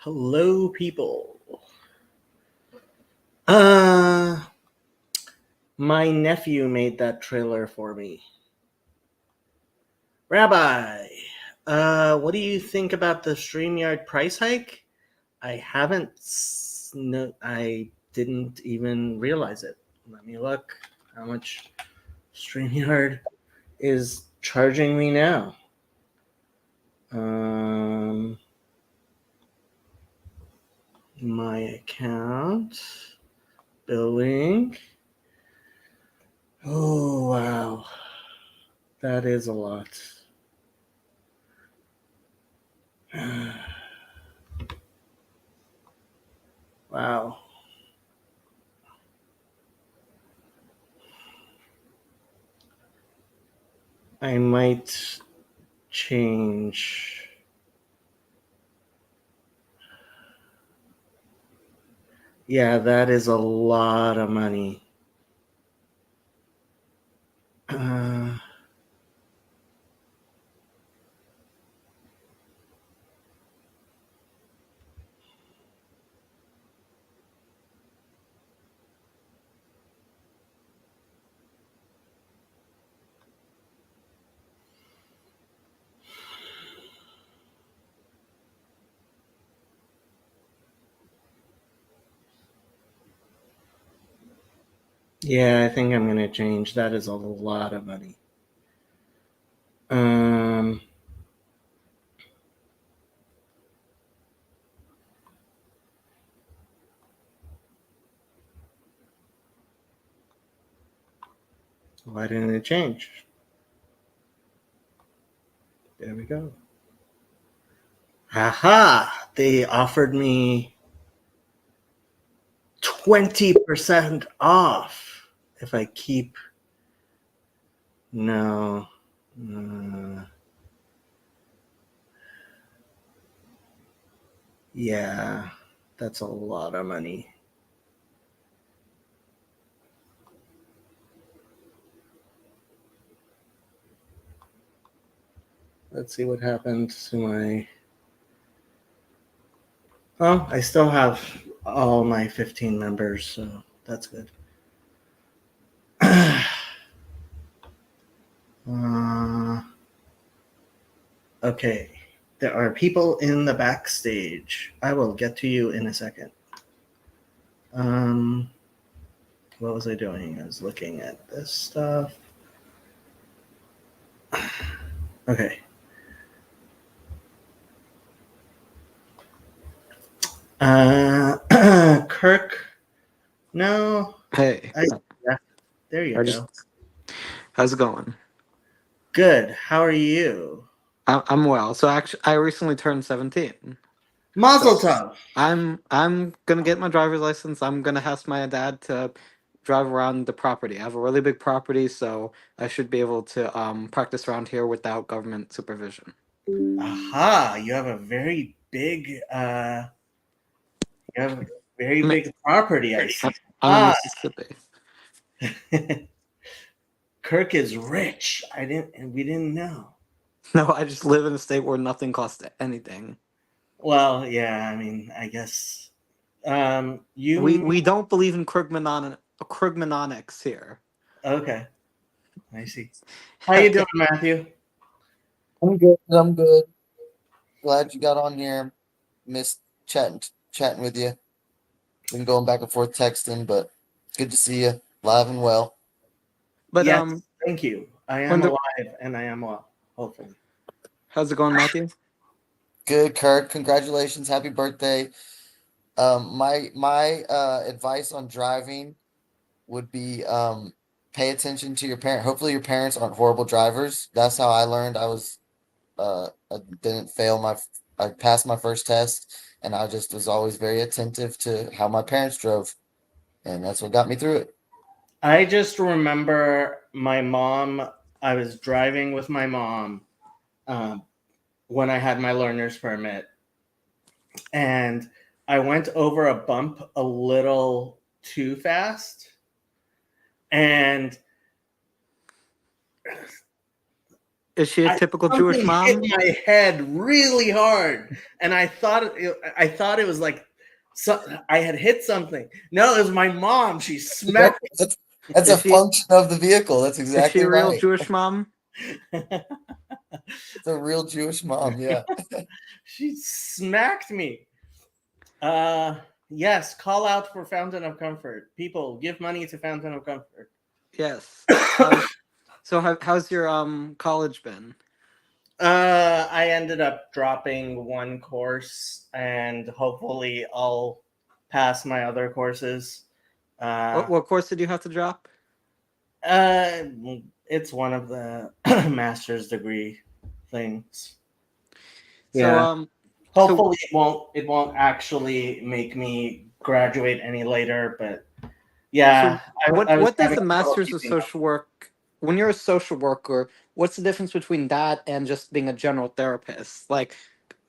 Hello, people. Uh, my nephew made that trailer for me. Rabbi, what do you think about the StreamYard price hike? I haven't. No, I didn't even realize it. Let me look how much StreamYard is charging me now. My account, billing. Oh, wow. That is a lot. Wow. I might change. Yeah, that is a lot of money. Uh, yeah, I think I'm going to change. That is a lot of money. Um, why didn't it change? There we go. Aha! They offered me 20% off if I keep. No. Yeah, that's a lot of money. Let's see what happened to my. Oh, I still have all my 15 members, so that's good. Okay, there are people in the backstage. I will get to you in a second. Um, what was I doing? I was looking at this stuff. Okay. Kirk. No. Hey, Yeah, there you I go. just how's it going? Good. How are you? I'm well. So actually, I recently turned 17. So Mazel tov. I'm gonna get my driver's license. I'm gonna ask my dad to drive around the property. I have a really big property, so I should be able to practice around here without government supervision. Aha! You have a very big. You have a very I'm, big property. I I'm see. I'm in Ah, Mississippi. Kirk is rich. We didn't know. No, I just live in a state where nothing costs anything. Well, yeah. I mean, I guess. We You we don't believe in Krugmanonics here. okay? I see. How you doing, Okay. Matthew? I'm good. I'm good. Glad you got on here. Missed chatting with you. Been going back and forth texting, but good to see you live and well. But Yes, thank you. I am when alive and I am well. Hopefully. how's it going, Matthew? Good, Kirk. Congratulations. Happy birthday. My advice on driving would be pay attention to your parent. Hopefully your parents aren't horrible drivers. That's how I learned. I didn't fail I passed my first test, and I just was always very attentive to how my parents drove, and that's what got me through it. I just remember my mom. I was driving with my mom um, when I had my learner's permit, and I went over a bump a little too fast, and Is she a typical Jewish Something mom? hit my head really hard, and I thought it was like I had hit something. No, it was my mom. She Yep, smacked that's a Is she function of the vehicle. That's is she exactly a real right. Jewish mom? It's a real Jewish mom. Yeah. She smacked me. Yes, call out for Fountain of Comfort. People, give money to Fountain of Comfort. Yes. So how's your college been? I ended up dropping one course, and hopefully I'll pass my other courses. What course did you have to drop? Uh, it's one of the master's degree things. So Yeah. so Hopefully it won't actually make me graduate any later, but yeah, I was what does having the trouble Masters of keeping up. Social Work, when you're a social worker, what's the difference between that and just being a general therapist? Like,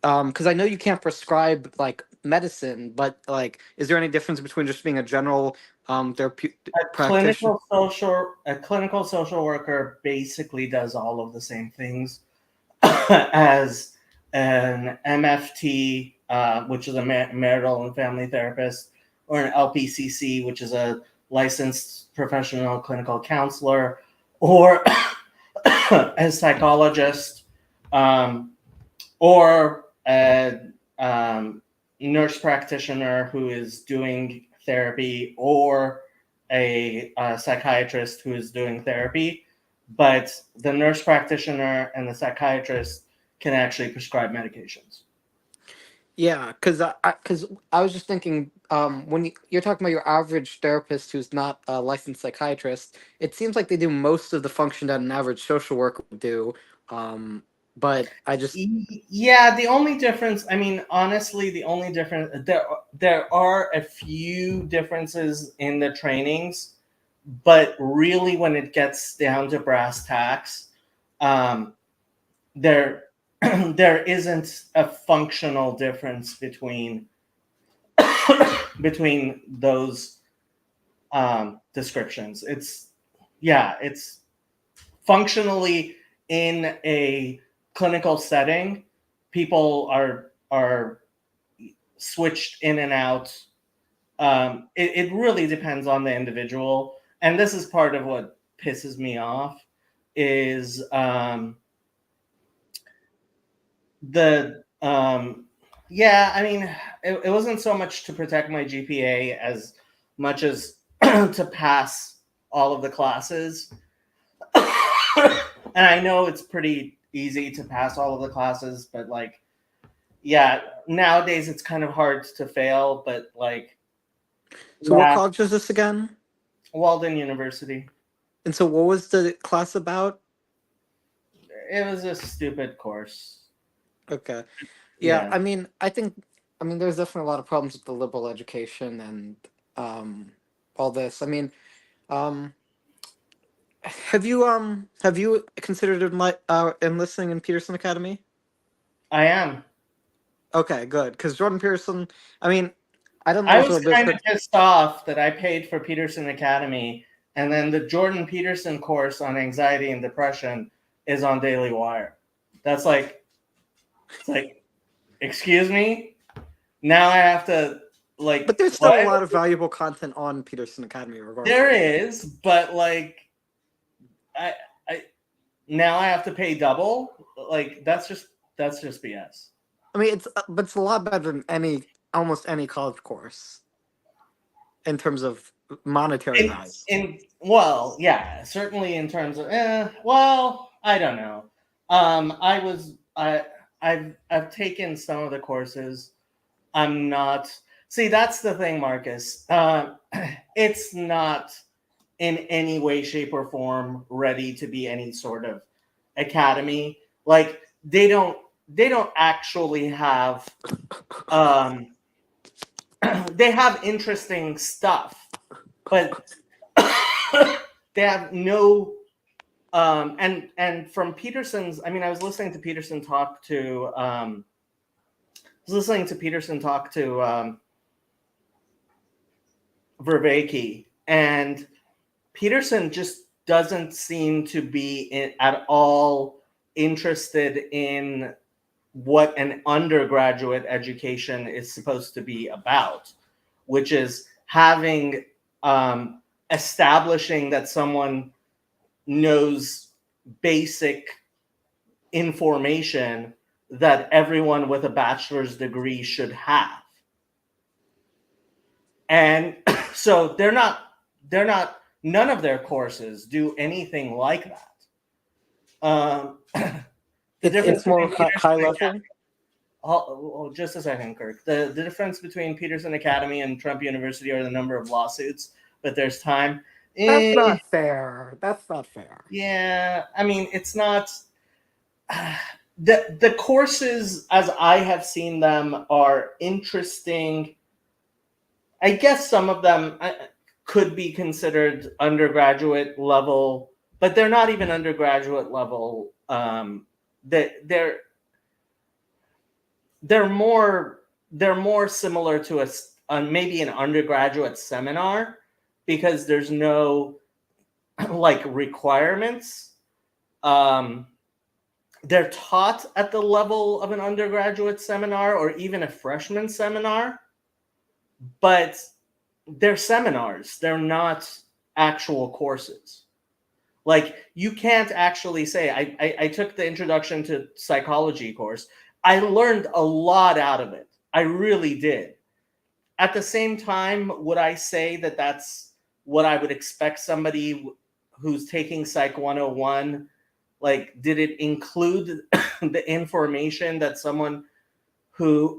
because I know you can't prescribe like medicine, but like, is there any difference between just being a general therapeutic practitioner? A clinical social worker basically does all of the same things as an MFT, which is a marital and family therapist, or an LPCC, which is a licensed professional clinical counselor, or a psychologist, um, or a nurse practitioner who is doing therapy, or a psychiatrist who is doing therapy. But the nurse practitioner and the psychiatrist can actually prescribe medications. Yeah, because I was just thinking, when you're talking about your average therapist who's not a licensed psychiatrist, it seems like they do most of the function that an average social worker would do. Um, but I just Yeah, the only difference, I mean, honestly, the only difference, there are a few differences in the trainings, but really when it gets down to brass tacks, um, there there isn't a functional difference between between those descriptions. It's functionally in a clinical setting. People are switched in and out. It really depends on the individual, and this is part of what pisses me off. Is the yeah, I mean, it wasn't so much to protect my GPA as much as to pass all of the classes. And I know it's pretty easy to pass all of the classes, but like, yeah, nowadays it's kind of hard to fail. But like, so what yeah, college is this again? Walden University. And so what was the class about? It was a stupid course. Okay. Yeah, Yeah. I mean there's definitely a lot of problems with the liberal education and all this. I mean, um have you considered enlisting in Peterson Academy? I am. Okay, good. Because Jordan Peterson, I mean, I don't know I if was it'll be kind of pissed off that I paid for Peterson Academy, and then the Jordan Peterson course on anxiety and depression is on Daily Wire. That's like, it's like, excuse me? Now I have to, but like, there's still a what? lot of valuable content on Peterson Academy regardless. There is, but like, I, I now I have to pay double. Like, that's just BS. I mean, but it's a lot better than almost any college course in terms of monetary value. Well, yeah, certainly in terms of, well, I don't know. I've taken some of the courses. I'm not. See, that's the thing, Marcus. It's not in any way, shape, or form ready to be any sort of academy. Like they don't actually have they have interesting stuff, but they have no and from Peterson's, I mean, I was listening to Peterson talk to Vervaeke, and Peterson just doesn't seem to be at all interested in what an undergraduate education is supposed to be about, which is having establishing that someone knows basic information that everyone with a bachelor's degree should have. And so none of their courses do anything like that. It's more high level. Just a second, Kirk. The difference between Peterson Academy and Trump University are the number of lawsuits, but there's time. That's not fair. That's not fair. Yeah, I mean, it's not. The courses, as I have seen them, are interesting. I guess some of them could be considered undergraduate level, but they're not even undergraduate level. They're more similar to maybe an undergraduate seminar, because there's no like requirements. They're taught at the level of an undergraduate seminar or even a freshman seminar, but they're seminars. They're not actual courses. Like, you can't actually say, I took the introduction to psychology course. I learned a lot out of it. I really did. At the same time, would I say that that's what I would expect somebody who's taking Psych 101? Like, did it include the information that someone who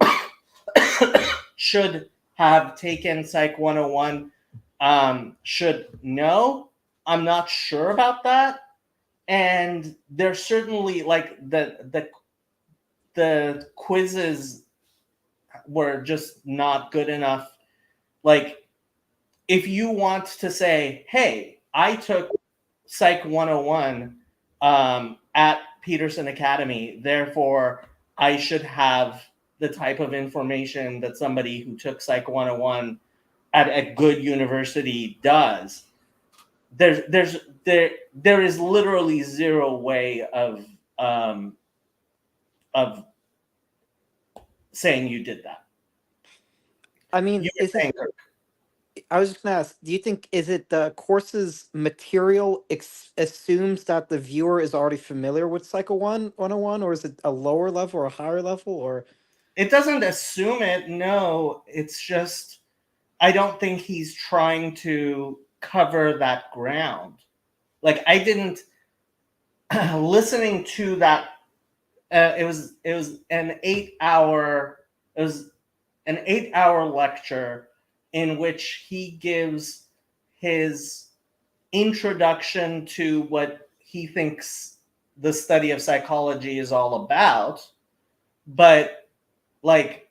should have taken Psych 101 should know? I'm not sure about that. And there's certainly, like, the quizzes were just not good enough. Like, if you want to say, hey, I took Psych 101 at Peterson Academy, therefore I should have the type of information that somebody who took Psych 101 at a good university does. There is literally zero way of saying you did that. I mean, I was just gonna ask, do you think, is it the course's material assumes that the viewer is already familiar with Psycho 101, or is it a lower level or a higher level, or? It doesn't assume it, no. It's just, I don't think he's trying to cover that ground. Like, I didn't, listening to that, it was an 8-hour lecture in which he gives his introduction to what he thinks the study of psychology is all about. But, like,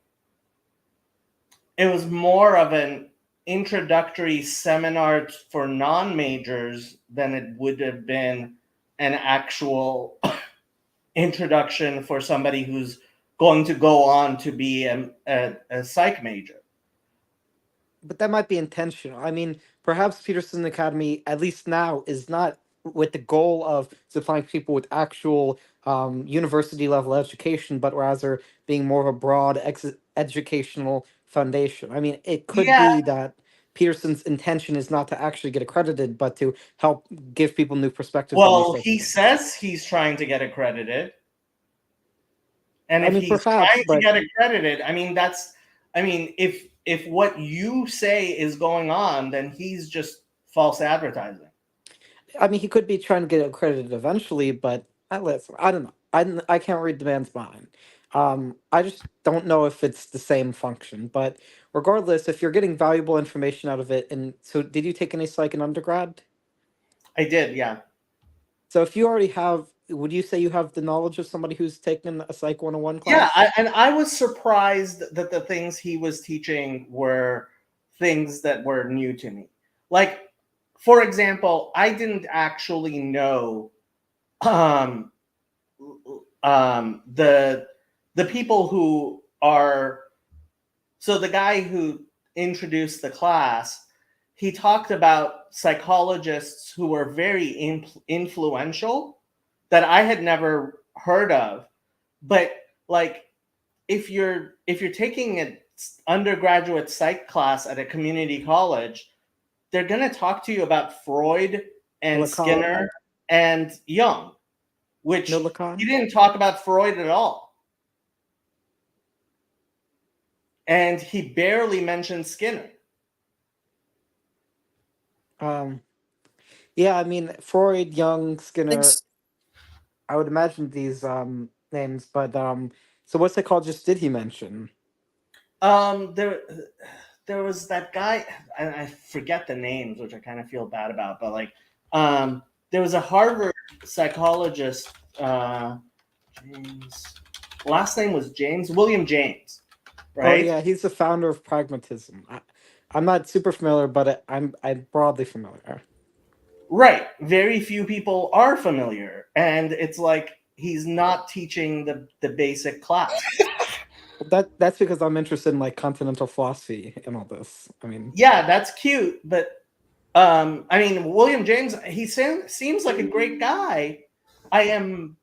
it was more of an introductory seminar for non-majors than it would have been an actual introduction for somebody who's going to go on to be a psych major. But that might be intentional. I mean, perhaps Peterson Academy, at least now, is not with the goal of supplying people with actual university level education, but rather being more of a broad educational foundation. I mean, it could be that Peterson's intention is not to actually get accredited, but to help give people new perspectives. Well, he says he's trying to get accredited. And if he's trying to get accredited, I mean, if what you say is going on, then he's just false advertising. I mean, he could be trying to get accredited eventually, but I don't know. I can't read the man's mind. I just don't know if it's the same function. But regardless, if you're getting valuable information out of it, and so did you take any psych in undergrad? I did, yeah. So if you already have, would you say you have the knowledge of somebody who's taken a Psych 101 class? Yeah, and I was surprised that the things he was teaching were things that were new to me. Like, for example, I didn't actually know the people who are, so the guy who introduced the class, he talked about psychologists who were very influential that I had never heard of. But like, if you're taking an undergraduate psych class at a community college, they're going to talk to you about Freud and Lacan. Skinner and Jung, which No Lacan? he didn't talk about Freud at all. And he barely mentioned Skinner. Yeah, I mean Freud, Jung, Skinner. Thanks. I would imagine these names, but so what psychologist did he mention? There was that guy, I forget the names, which I kind of feel bad about, but like, there was a Harvard psychologist, James, last name was William James, right? Oh yeah, he's the founder of pragmatism. I'm not super familiar, but I'm broadly familiar. Right. Very few people are familiar, and it's like he's not teaching the basic class. That's because I'm interested in like continental philosophy and all this. I mean, Yeah, that's cute, but I mean, William James, he seems like a great guy. I am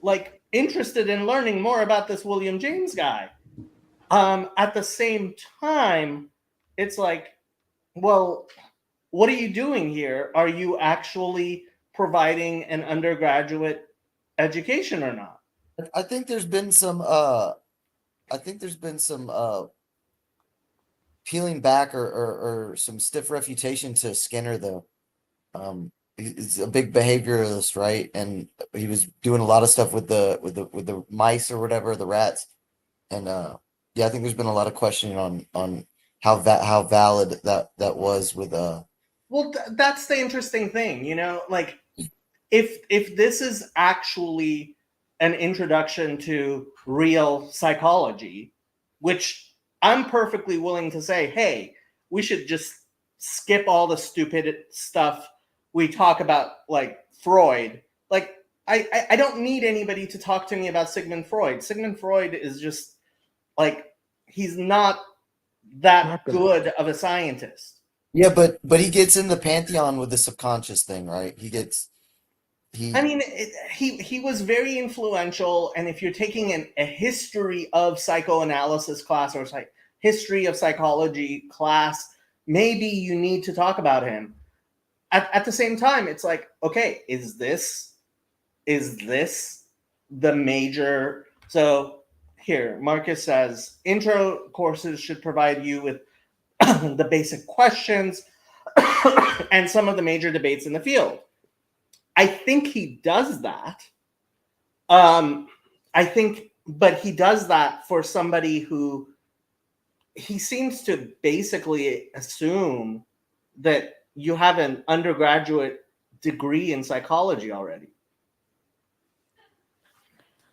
like interested in learning more about this William James guy. At the same time, it's like, well, what are you doing here? Are you actually providing an undergraduate education or not? I think there's been some peeling back or some stiff refutation to Skinner though. He's a big behavioralist, right? And he was doing a lot of stuff with the mice or whatever, the rats. And yeah, I think there's been a lot of questioning on how valid that was with Well, that's the interesting thing, you know, like if this is actually an introduction to real psychology, which I'm perfectly willing to say, hey, we should just skip all the stupid stuff we talk about, like Freud. Like, I don't need anybody to talk to me about Sigmund Freud. Sigmund Freud is just like, he's not that Not good. good of a scientist. yeah, but he gets in the pantheon with the subconscious thing, right? I mean, he was very influential, and if you're taking a history of psychoanalysis class or history of psychology class, maybe you need to talk about him. At the same time, it's like, okay, is this the major? So here, Marcus says intro courses should provide you with the basic questions and some of the major debates in the field. I think he does that. But he does that for somebody who he seems to basically assume that you have an undergraduate degree in psychology already.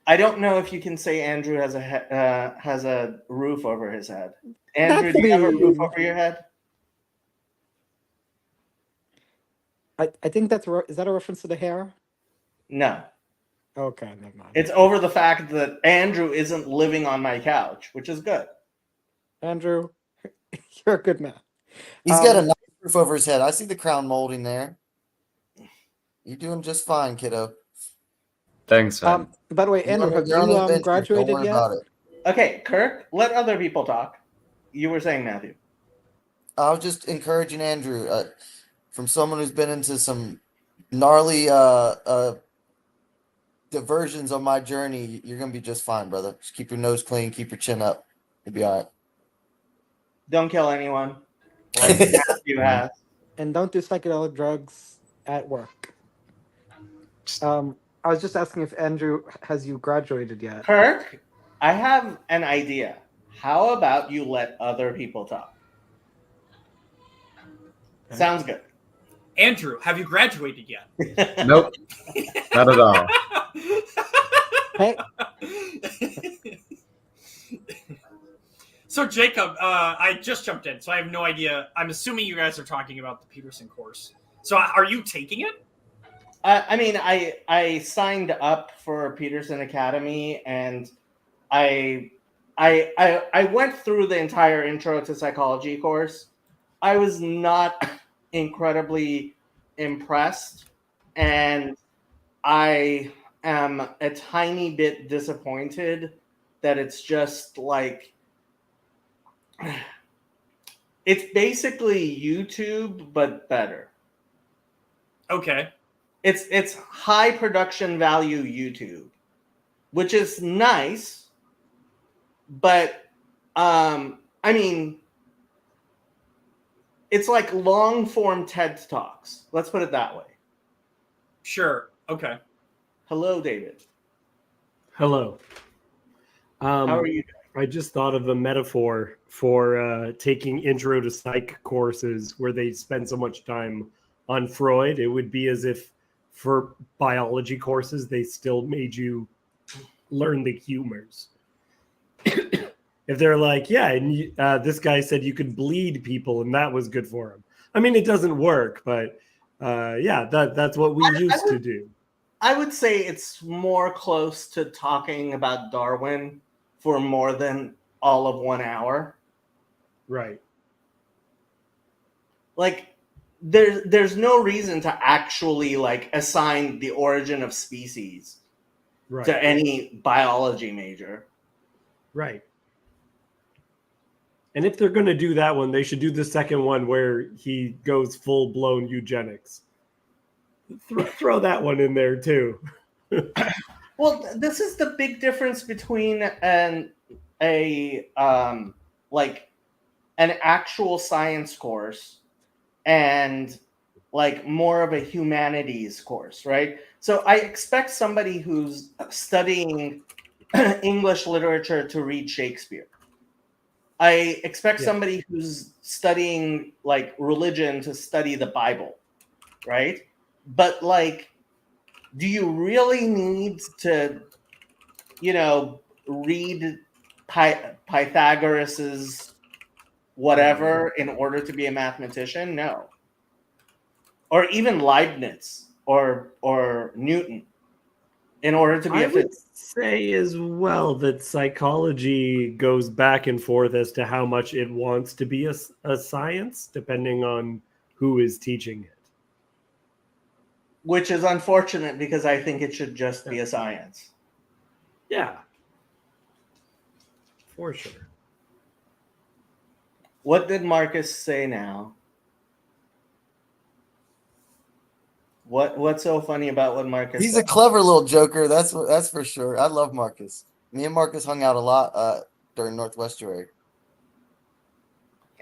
I don't know if you can say Andrew has a roof over his head. Andrew, do you have a roof over your head? I think is that a reference to the hair? No. Okay, never mind. It's over the fact that Andrew isn't living on my couch, which is good. Andrew, you're a good man. He's got a nice roof over his head. I see the crown molding there. You're doing just fine, kiddo. Thanks, man. By the way, Andrew, have You're on you the adventure. graduated Don't worry yet? about it. Okay, Kirk, let other people talk. You were saying, Matthew. I was just encouraging Andrew, from someone who's been into some gnarly diversions on my journey. You're gonna be just fine, brother. Just keep your nose clean, keep your chin up. You'll be all right. Don't kill anyone. Like Matthew has. And don't do psychedelic drugs at work. I was just asking if Andrew has you graduated yet. Kirk, I have an idea. How about you let other people talk? Okay. Sounds good. Andrew, have you graduated yet? Nope, not at all. Hey, So Jacob, I just jumped in, so I have no idea. I'm assuming you guys are talking about the Peterson course. So are you taking it? I mean, I signed up for Peterson Academy, and I went through the entire Intro to Psychology course. I was not incredibly impressed, and I am a tiny bit disappointed that it's just like it's basically YouTube but better. Okay. It's high production value YouTube, which is nice, but I mean, it's like long form TED Talks. Let's put it that way. Sure. Okay. Hello, David. Hello. How are you? I just thought of a metaphor for taking intro to psych courses where they spend so much time on Freud. It would be as if for biology courses, they still made you learn the humors. If they're like, yeah, and this guy said you could bleed people and that was good for him. I mean, it doesn't work, but yeah, that's what we used to do. I would say it's more close to talking about Darwin for more than all of 1 hour. Right. Like there's no reason to actually like assign the origin of species Right. to any biology major. Right. And if they're going to do that one, they should do the second one where he goes full blown eugenics. Throw that one in there too. Well, this is the big difference between an actual science course and like more of a humanities course, right? So I expect somebody who's studying English literature to read Shakespeare. I expect somebody who's studying like religion to study the Bible, right? But like, do you really need to, read Pythagoras's whatever in order to be a mathematician? No. Or even Leibniz or Newton in order to be I a would physicist. say as well that psychology goes back and forth as to how much it wants to be a science, depending on who is teaching it. Which is unfortunate because I think it should just be a science. Yeah. For sure. What did Marcus say now? What's so funny about what Marcus He's said? a clever little joker. That's for sure. I love Marcus. Me and Marcus hung out a lot during Northwestuary.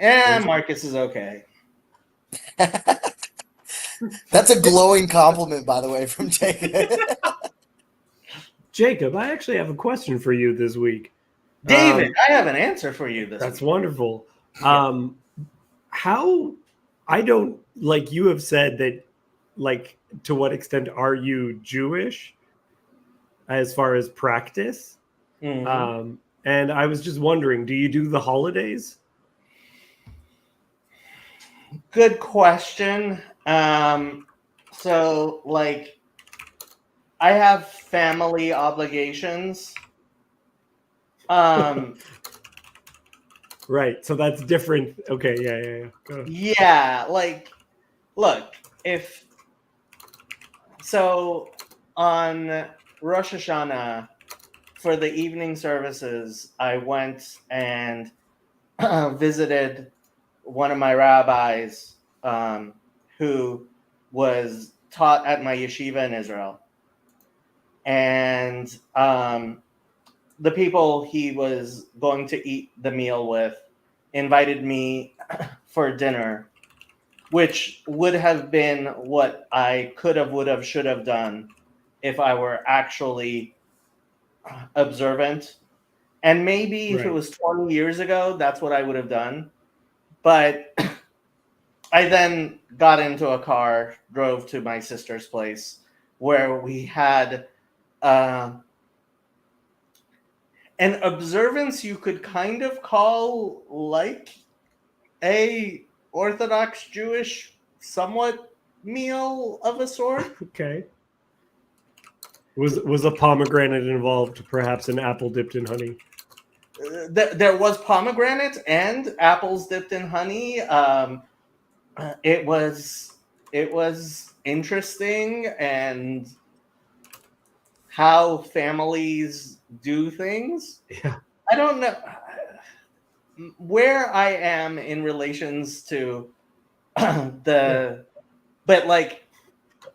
Marcus is okay. That's a glowing compliment, by the way, from Jacob. Jacob, I actually have a question for you this week. David, I have an answer for you this That's week. wonderful. How I don't like you have said that, like, to what extent are you Jewish as far as practice? Mhm. And I was just wondering, do you do the holidays? Good question. So like I have family obligations. Right. So that's different. Okay. Yeah. Go. Yeah, like look, on Rosh Hashanah for the evening services, I went and visited one of my rabbis who was taught at my yeshiva in Israel. And the people he was going to eat the meal with invited me for dinner, which would have been what I could have, would have, should have done if I were actually observant. And maybe if it was 20 years ago, that's what I would have done. But I then got into a car, drove to my sister's place, where we had an observance you could kind of call like a Orthodox Jewish somewhat meal of a sort. Okay. Was a pomegranate involved? Perhaps an apple dipped in honey? There was pomegranate and apples dipped in honey. It was interesting, and how families do things. Yeah. I don't know where I am in relations to but like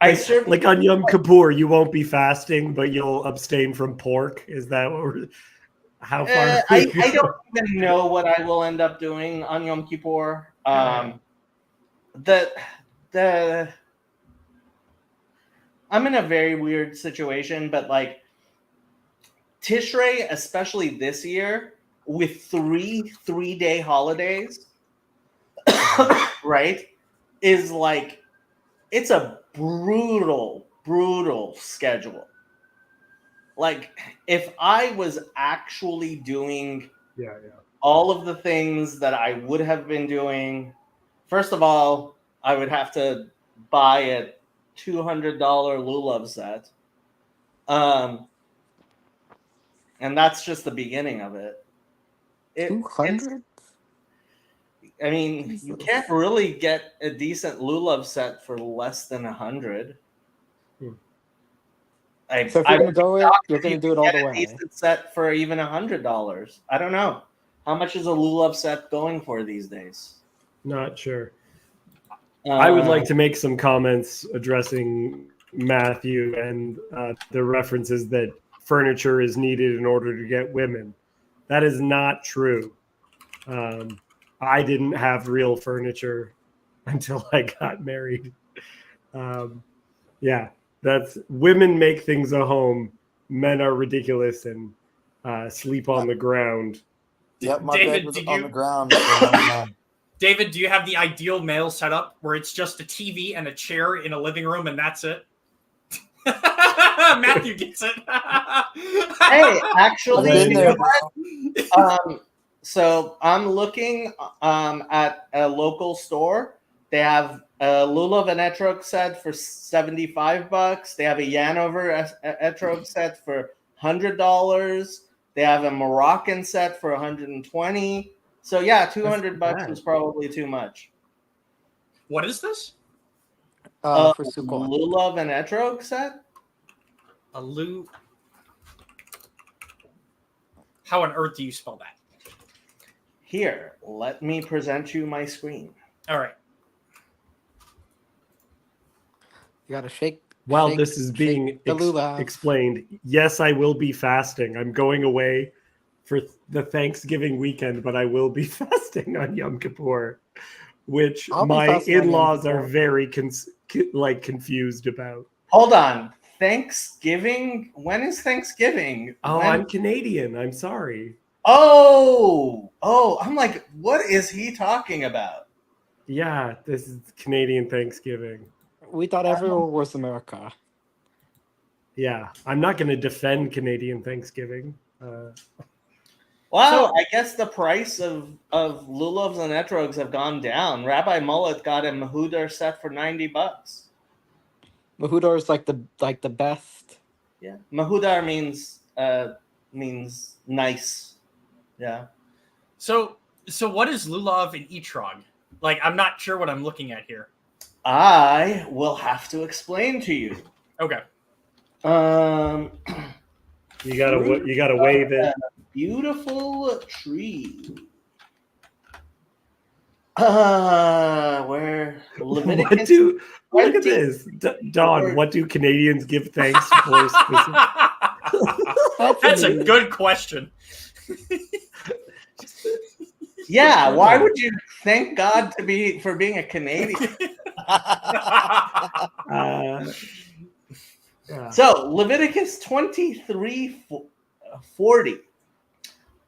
I certainly Like on Yom Kippur, you won't be fasting, but you'll abstain from pork. Is that what we're? How far? I don't even know what I will end up doing on Yom Kippur. The I'm in a very weird situation, but like Tishrei, especially this year, with three-day holidays, right, is like it's a brutal schedule. Like if I was actually doing Yeah. all of the things that I would have been doing, first of all, I would have to buy a $200 lulav set. And that's just the beginning of it. 200? I mean, you can't really get a decent lulav set for less than 100. So if you're gonna go it, you're gonna do it all the A way. decent set for even $100. I don't know. How much is a lulav set going for these days? Not sure. I would like Uh, to make some comments addressing Matthew and the references that furniture is needed in order to get women. That is not true. I didn't have real furniture until I got married. Yeah, that's women make things a home. Men are ridiculous and sleep on the ground. Yep, my David, bed was did on you- the ground for a long time. David, do you have the ideal male setup where it's just a TV and a chair in a living room and that's it? Matthew gets it. hey, actually, I've been you there, know what? So I'm looking at a local store. They have a lulav and etrog set for $75. They have a Yanover etrog set for $100. They have a Moroccan set for $120. So yeah, $200 bad. is probably too much. What is this? For Sukkot. Lulav and etrog set. A Lou. How on earth do you spell that? Here, let me present you my screen. All right. You gotta shake. While shake- this is being shake the lulav. explained, yes, I will be fasting. I'm going away for the Thanksgiving weekend, but I will be fasting on Yom Kippur, which I'll be my fasting on Yom in-laws are Kippur. very confused about. Hold on. Thanksgiving? When is Thanksgiving? Oh, When- I'm Canadian. I'm sorry. Oh, I'm like, what is he talking about? Yeah, this is Canadian Thanksgiving. We thought everyone was America. Yeah, I'm not going to defend Canadian Thanksgiving. Wow, I guess the price of lulavs and etrogs have gone down. Rabbi Mullet got a Mahudar set for $90. Mahudar is like the best. Yeah, Mahudar means nice. Yeah. So what is lulav and etrog? Like, I'm not sure what I'm looking at here. I will have to explain to you. Okay. You gotta wave it. Beautiful tree. Where Leviticus? Look at this, Don? What do Canadians give thanks for? Specific? That's a good question. Yeah, why would you thank God for being a Canadian? Yeah. So Leviticus 23:40.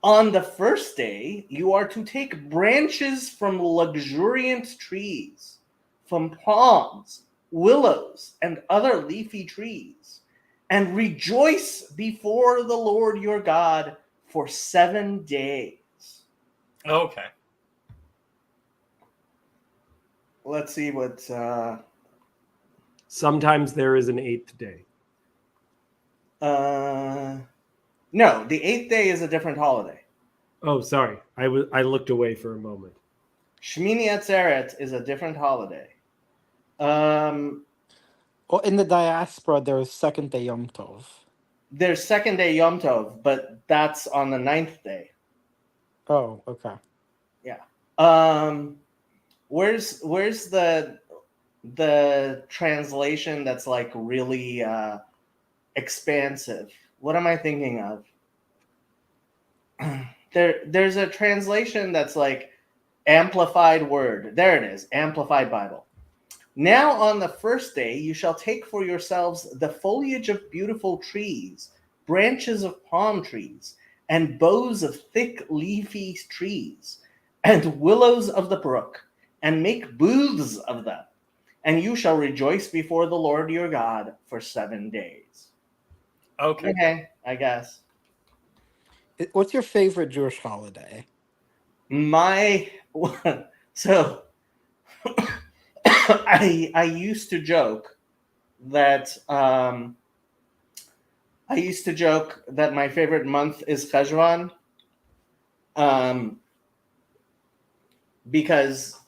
On the first day, you are to take branches from luxuriant trees, from palms, willows, and other leafy trees, and rejoice before the Lord your God for 7 days. Okay. Let's see what. Sometimes there is an 8th day. No, the 8th day is a different holiday. Oh, sorry. I looked away for a moment. Shmini Atzeret is a different holiday. Well, in the diaspora, there is second day Yom Tov. there's second day Yom Tov, but that's on the 9th day. Oh, okay. Where's the translation that's like really expansive? What am I thinking of? There's a translation that's like amplified word. There it is, Amplified Bible. Now on the first day you shall take for yourselves the foliage of beautiful trees, branches of palm trees, and boughs of thick leafy trees, and willows of the brook, and make booths of them. And you shall rejoice before the Lord your God for 7 days. Okay. I guess. What's your favorite Jewish holiday? My so I used to joke that my favorite month is Cheshvan, because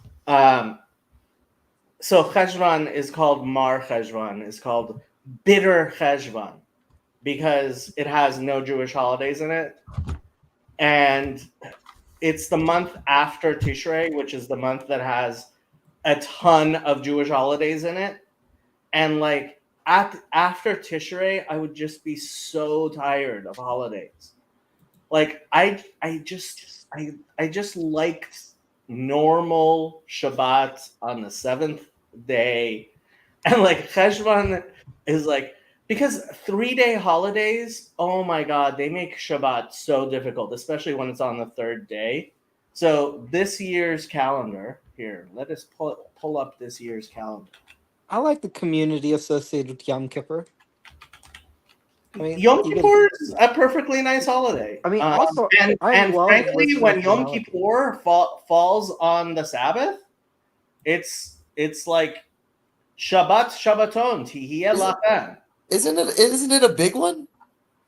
so Cheshvan is called Mar Cheshvan, is called bitter Cheshvan, because it has no Jewish holidays in it, and it's the month after Tishrei, which is the month that has a ton of Jewish holidays in it. And like after Tishrei, I would just be so tired of holidays. Like I just liked normal Shabbat on the 7th day. And like Cheshvan is like, because 3-day holidays, oh my God, they make Shabbat so difficult, especially when it's on the 3rd day. So this year's calendar, here, let us pull up this year's calendar. I like the community associated with Yom Kippur. I mean, Yom you get- Kippur is a perfectly nice holiday. I mean, also, and I love frankly, listening when to Yom melody. Kippur falls on the Sabbath, it's like Shabbat Shabbaton Tihiyeh Lachem. Isn't it a big one?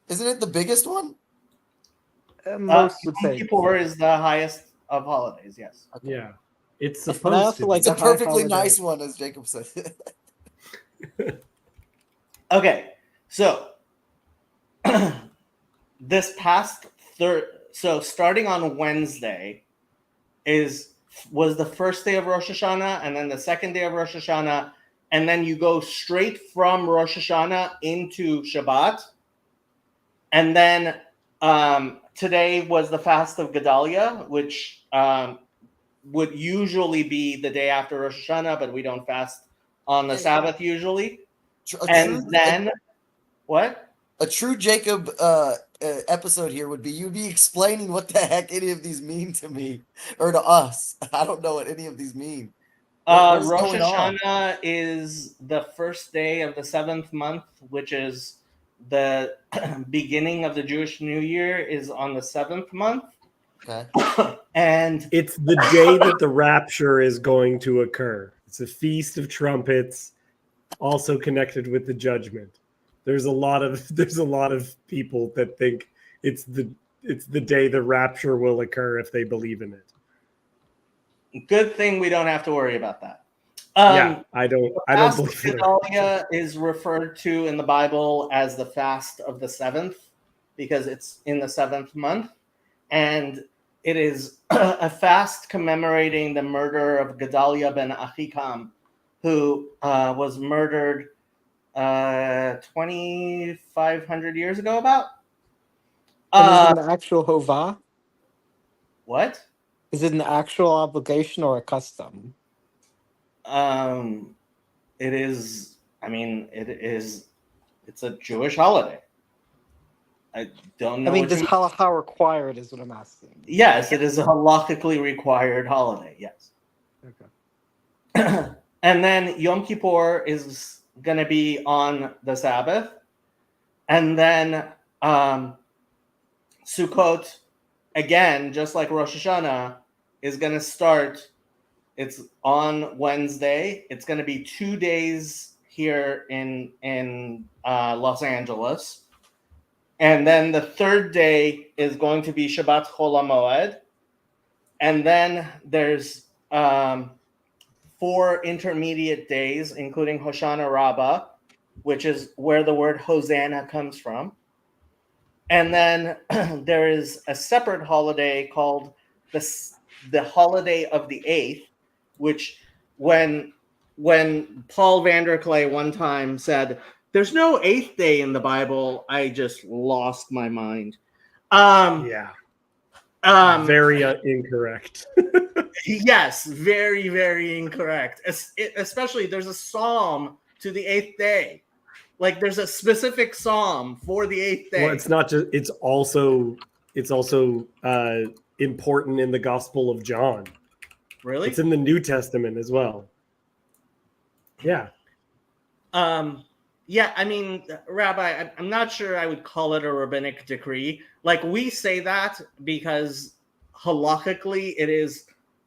Isn't it the biggest one? Most would Yom say. Kippur is the highest of holidays. Yes. Okay. Yeah, it's And I supposed also to. like It's a the high perfectly holiday. nice one, as Jacob said. Okay, so this past so starting on Wednesday was the first day of Rosh Hashanah, and then the second day of Rosh Hashanah, and then you go straight from Rosh Hashanah into Shabbat, and then today was the fast of Gedalia, which would usually be the day after Rosh Hashanah, but we don't fast on the Sabbath usually. What? A true Jacob episode here would be you'd be explaining what the heck any of these mean to me or to us. I don't know what any of these mean. What is Rosh going on? Hashanah is the first day of the 7th month, which is the beginning of the Jewish New Year, is on the 7th month. Okay. And it's the day that the rapture is going to occur. It's a feast of trumpets, also connected with the judgment. There's a lot of people that think it's the day the rapture will occur if they believe in it. Good thing we don't have to worry about that. Yeah, I don't believe in it. Gedalia is referred to in the Bible as the fast of the 7th because it's in the 7th month, and it is a fast commemorating the murder of Gedalia ben Achikam, who was murdered 2,500 years ago, about. And is it an actual hovah? What? Is it an actual obligation or a custom? It is. I mean, it is. It's a Jewish holiday. I don't know. I mean, does halacha require it? Is what I'm asking. Yes, it is a halakhically required holiday. Yes. Okay. And then Yom Kippur is going to be on the Sabbath, and then Sukkot, again, just like Rosh Hashanah, is going to start. It's on Wednesday. It's going to be 2 days here in Los Angeles. And then the 3rd day is going to be Shabbat Chol HaMoed. And then there's 4 intermediate days, including Hoshana Rabbah, which is where the word Hosanna comes from. And then there is a separate holiday called the holiday of the 8th, which when Paul Vanderklay one time said, "There's no 8th day in the Bible," I just lost my mind. Yeah, Very very incorrect. yes, very, very incorrect. Especially there's a psalm to the 8th day. Like there's a specific psalm for the 8th day. Well, it's not just. It's also important in the Gospel of John. Really? It's in the New Testament as well. Yeah. Yeah, I mean, Rabbi, I'm not sure I would call it a rabbinic decree. Like we say that because halakhically it is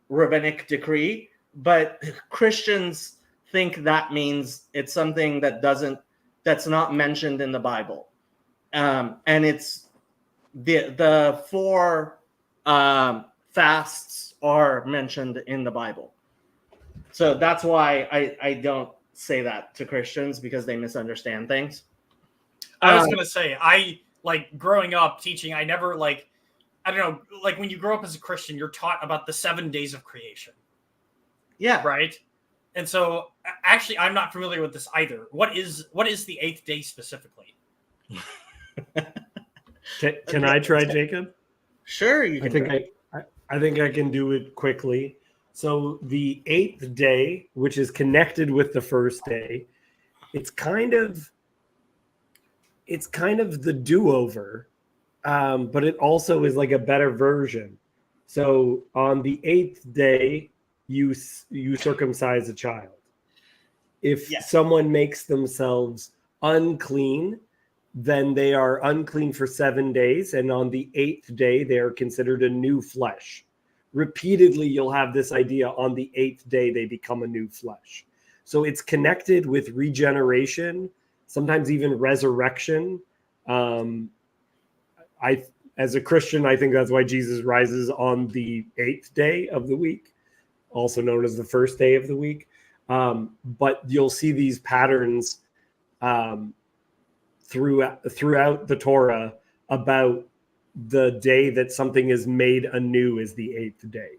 rabbinic decree, but Christians think that means it's something that's not mentioned in the Bible. And it's the 4 fasts are mentioned in the Bible. So that's why I don't say that to Christians, because they misunderstand things. I was gonna say, I like growing up teaching. I never I don't know, like when you grow up as a Christian, you're taught about the 7 days of creation, Yeah. right? And so, actually, I'm not familiar with this either. What is the 8th day specifically? Can I try, Jacob? Sure, you can. I think I can do it quickly. So the 8th day, which is connected with the first day, it's kind of the do-over, but it also is like a better version. So on the 8th day, you circumcise a child. If someone makes themselves unclean, then they are unclean for 7 days, and on the 8th day, they are considered a new flesh. Repeatedly, you'll have this idea on the 8th day, they become a new flesh. So it's connected with regeneration, sometimes even resurrection. As a Christian, I think that's why Jesus rises on the 8th day of the week, also known as the first day of the week. But you'll see these patterns throughout the Torah about the day that something is made anew is the 8th day.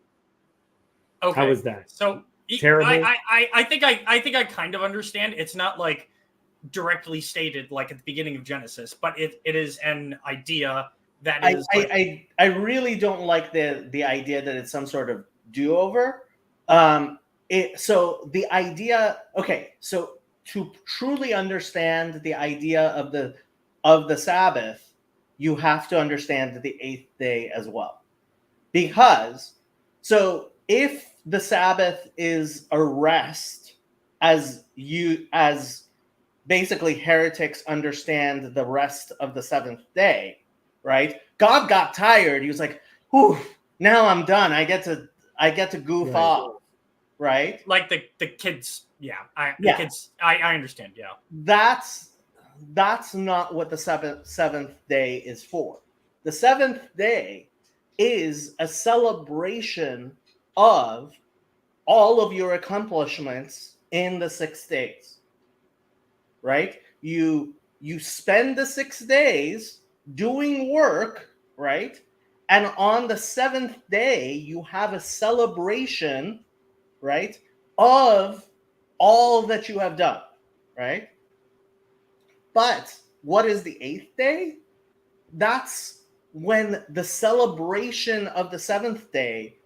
Okay. How is that? So Terrible? I think I kind of understand. It's not like directly stated like at the beginning of Genesis, but it is an idea that is. I really don't like the idea that it's some sort of do-over. So the idea, okay, so to truly understand the idea of the Sabbath, you have to understand the 8th day as well. Because, so if the Sabbath is a rest, as basically heretics understand the rest of the 7th day, right? God got tired. He was like, "Whew, now I'm done. I get to goof off." Right? Like the kids, the kids, I understand, yeah. That's not what the seventh day is for. The 7th day is a celebration of all of your accomplishments in the 6 days. Right? You spend the 6 days doing work, right? And on the 7th day, you have a celebration, right, of all that you have done, right? But what is the 8th day? That's when the celebration of the 7th day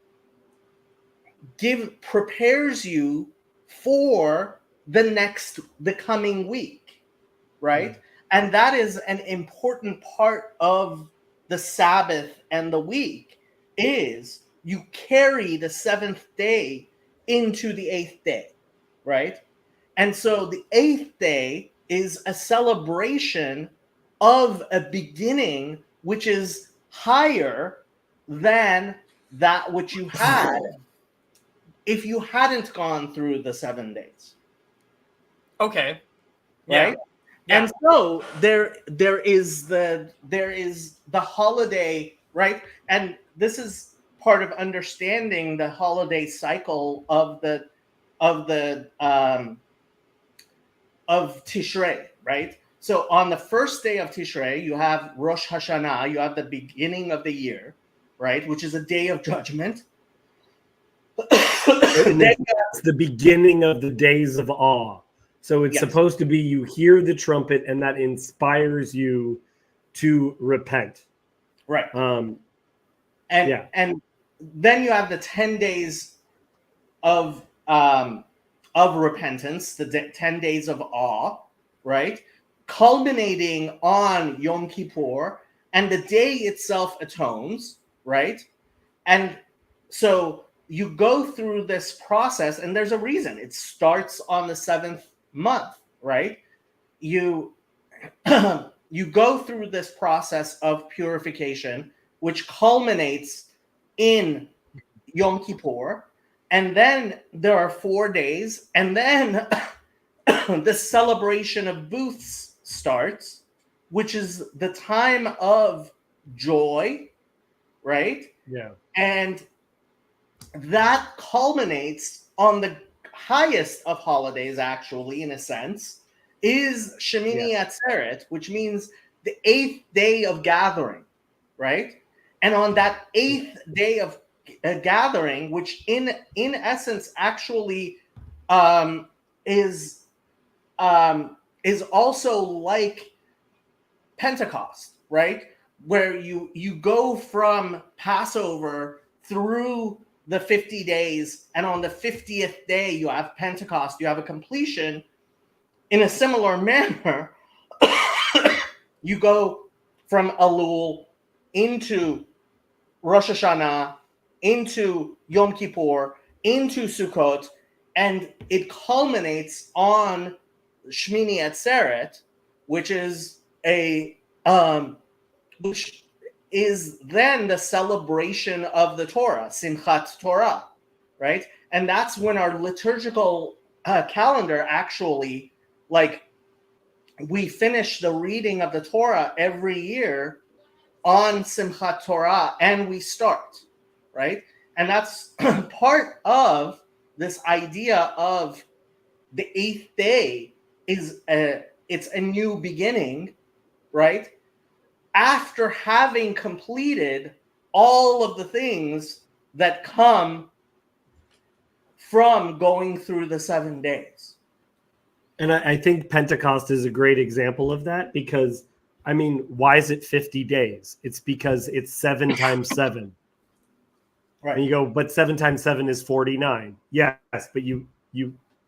prepares you for the coming week, right? Mm-hmm. And that is an important part of the Sabbath and the week, is you carry the 7th day into the 8th day, right? And so the 8th day is a celebration of a beginning which is higher than that which you had if you hadn't gone through the 7 days. Okay. Right? Yeah. And so there is the holiday, right? And this is part of understanding the holiday cycle of Tishrei, right? So on the first day of Tishrei, you have Rosh Hashanah, you have the beginning of the year, right? Which is a day of judgment. And it's the beginning of the days of awe. So it's Yes. supposed to be you hear the trumpet and that inspires you to repent. Right. Um, And Yeah. and then you have the 10 days of repentance, the 10 days of awe, right? Culminating on Yom Kippur, and the day itself atones, right? And so you go through this process, and there's a reason. It starts on the 7th month, right? You you go through this process of purification, which culminates in Yom Kippur, and then there are 4 days, and then the celebration of booths starts, which is the time of joy, right? yeah. And that culminates on the highest of holidays, actually, in a sense, is Shemini Atzeret, which means the 8th day of gathering, right? And on that 8th day of gathering, which in essence actually is also like Pentecost, right? Where you go from Passover through the 50 days, and on the 50th day you have Pentecost, you have a completion. In a similar manner, you go from Elul into Rosh Hashanah, into Yom Kippur, into Sukkot, and it culminates on Shmini Atzeret, which is which is then the celebration of the Torah, Simchat Torah, right? And that's when our liturgical calendar actually, like, we finish the reading of the Torah every year on Simchat Torah, and we start, right? And that's part of this idea of the 8th day is it's a new beginning, right? After having completed all of the things that come from going through the 7 days. And I think Pentecost is a great example of that because, I mean, why is it 50 days? It's because it's 7 times 7. Right. And you go, but 7 times 7 is 49. Yes, but you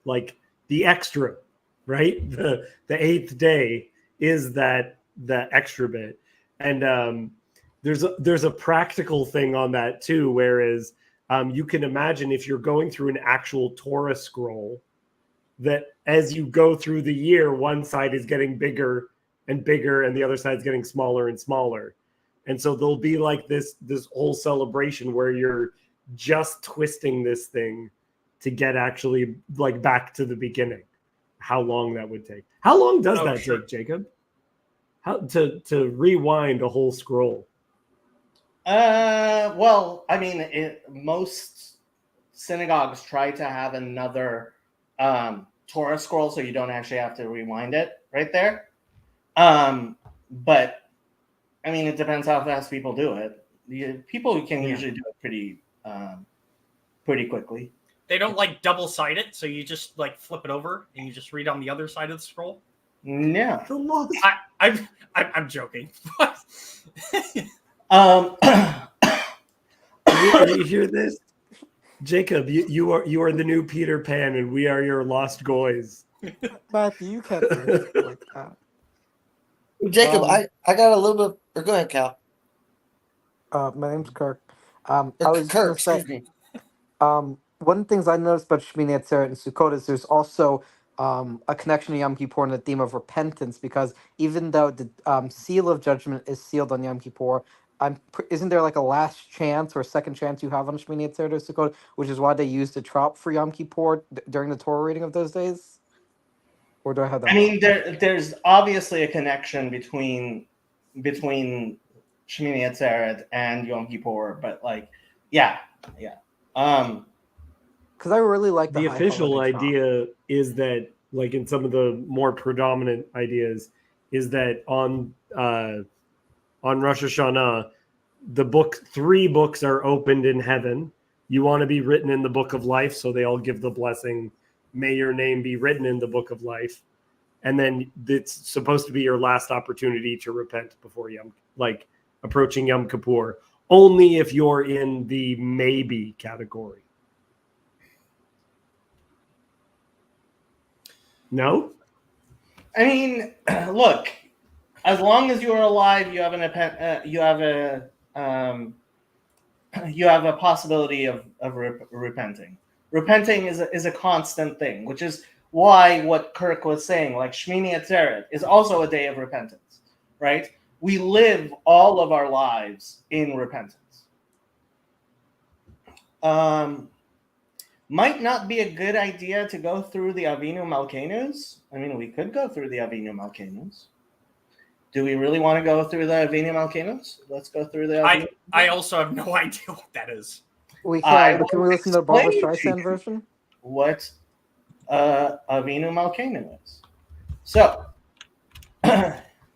like the extra, right? The 8th day is the extra bit. And there's a practical thing on that too, whereas you can imagine if you're going through an actual Torah scroll, that as you go through the year, one side is getting bigger and bigger, and the other side's getting smaller and smaller. And so there'll be like this whole celebration where you're just twisting this thing to get actually like back to the beginning. How long that would take? How long does that take, Jacob? How to rewind a whole scroll? Well, I mean, most synagogues try to have another Torah scroll, so you don't actually have to rewind it right there. But I mean, it depends how fast people do it. People can usually do it pretty quickly. They don't like double-side it, so you just like flip it over and you just read on the other side of the scroll. Yeah. I'm joking. You hear this, Jacob? You are the new Peter Pan, and we are your lost boys. Matthew, you can't do it like that. Jacob, I got a little bit. Or go ahead, Cal. My name's Kirk. I was Kirk, just gonna excuse me. say, one of the things I noticed about Shmini Atzeret and Sukkot is there's also a connection to Yom Kippur and the theme of repentance, because even though the seal of judgment is sealed on Yom Kippur, isn't there like a last chance or second chance you have on Shmini Atzeret or Sukkot, which is why they use the trop for Yom Kippur during the Torah reading of those days? Or do I have that? I mean, there's obviously a connection between Shmini Atzeret and Yom Kippur, but like, yeah. Because I really like The high official holiday trop. idea is that, like in some of the more predominant ideas, is that on Rosh Hashanah, the 3 books are opened in heaven. You want to be written in the book of life, so they all give the blessing, may your name be written in the book of life. And then it's supposed to be your last opportunity to repent before approaching Yom Kippur, only if you're in the maybe category. No? I mean, look, as long as you are alive, you have you have a possibility of repenting. Repenting is a constant thing, which is why what Kirk was saying, like Shmini Atzeret, is also a day of repentance, right? We live all of our lives in repentance. Might not be a good idea to go through the Avinu Malkenus. I mean, we could go through the Avinu Malkenus. Do we really want to go through the Avinu Malkenus? Let's go through the Avinu. I also have no idea what that is. We I can. But can we will listen to the Barbara explain to Streisand you. version? What Avinu Malkenu is. So,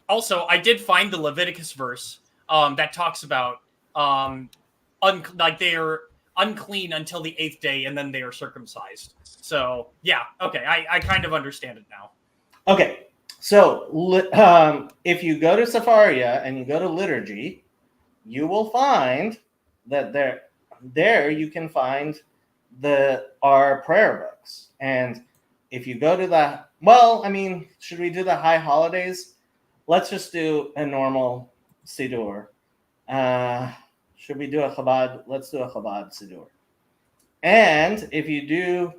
Also, I did find the Leviticus verse that talks about they are unclean until the 8th day, and then they are circumcised. So, yeah, okay, I kind of understand it now. okay, so if you go to Sefaria and you go to liturgy, you will find that there you can find our prayer books. And if you go to should we do the high holidays? Let's just do a normal Siddur. Should we do a Chabad? Let's do a Chabad Siddur. And if you do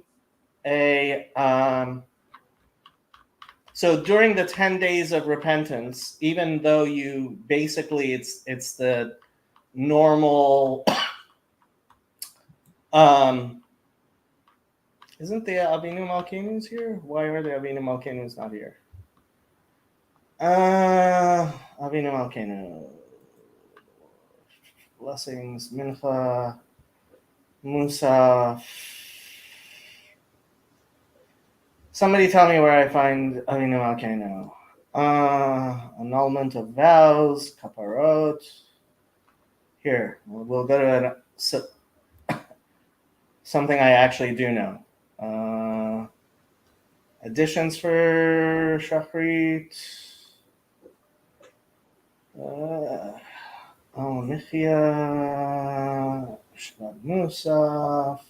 so during the 10 days of repentance, even though you basically it's the normal isn't the Avinu Malkenus here? Why are the Avinu Malkenus not here? Avinu Malkenu. Blessings, Mincha, Musa. Somebody tell me where I find Avinu Malkenu. Annulment of vows, Kaparot. Here, we'll go to something I actually do know. Additions for Shachrit. Al-Michya. Shvat Musaf.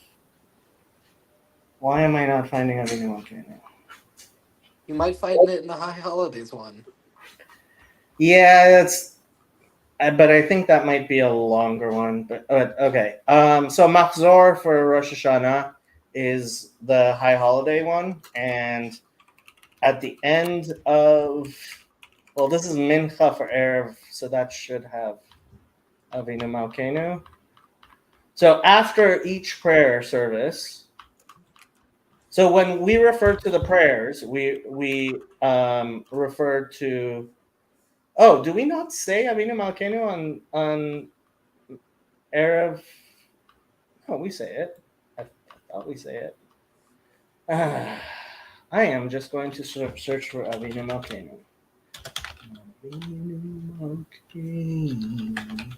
Why am I not finding Avinu Malkenu? You might find it in the High Holidays one. Yeah, but I think that might be a longer one. But okay. So Machzor for Rosh Hashanah is the high holiday one, and at the end of this is Mincha for Erev, so that should have Avinu Malkenu. So after each prayer service, so when we refer to the prayers, we refer to. Oh, do we not say Avinu Malkenu on Erev? Oh, we say it. I thought we say it. I am just going to search for Avinu Malkenu. Avinu Malkenu.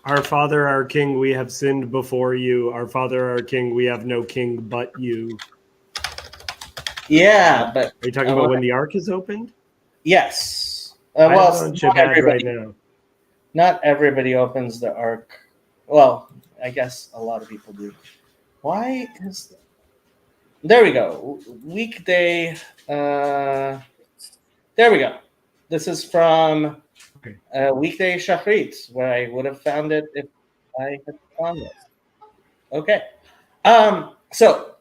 Our Father, our King, we have sinned before you. Our Father, our King, we have no king but you. Yeah, but Are you talking about when the Ark is opened? yes. I'm Well, on not Shabbat right everybody, now. not everybody opens the Ark. Well, I guess a lot of people do. Why is there we go. Weekday. There we go. This is from Weekday Shachrit, where I would have found it if I had found it. Okay. So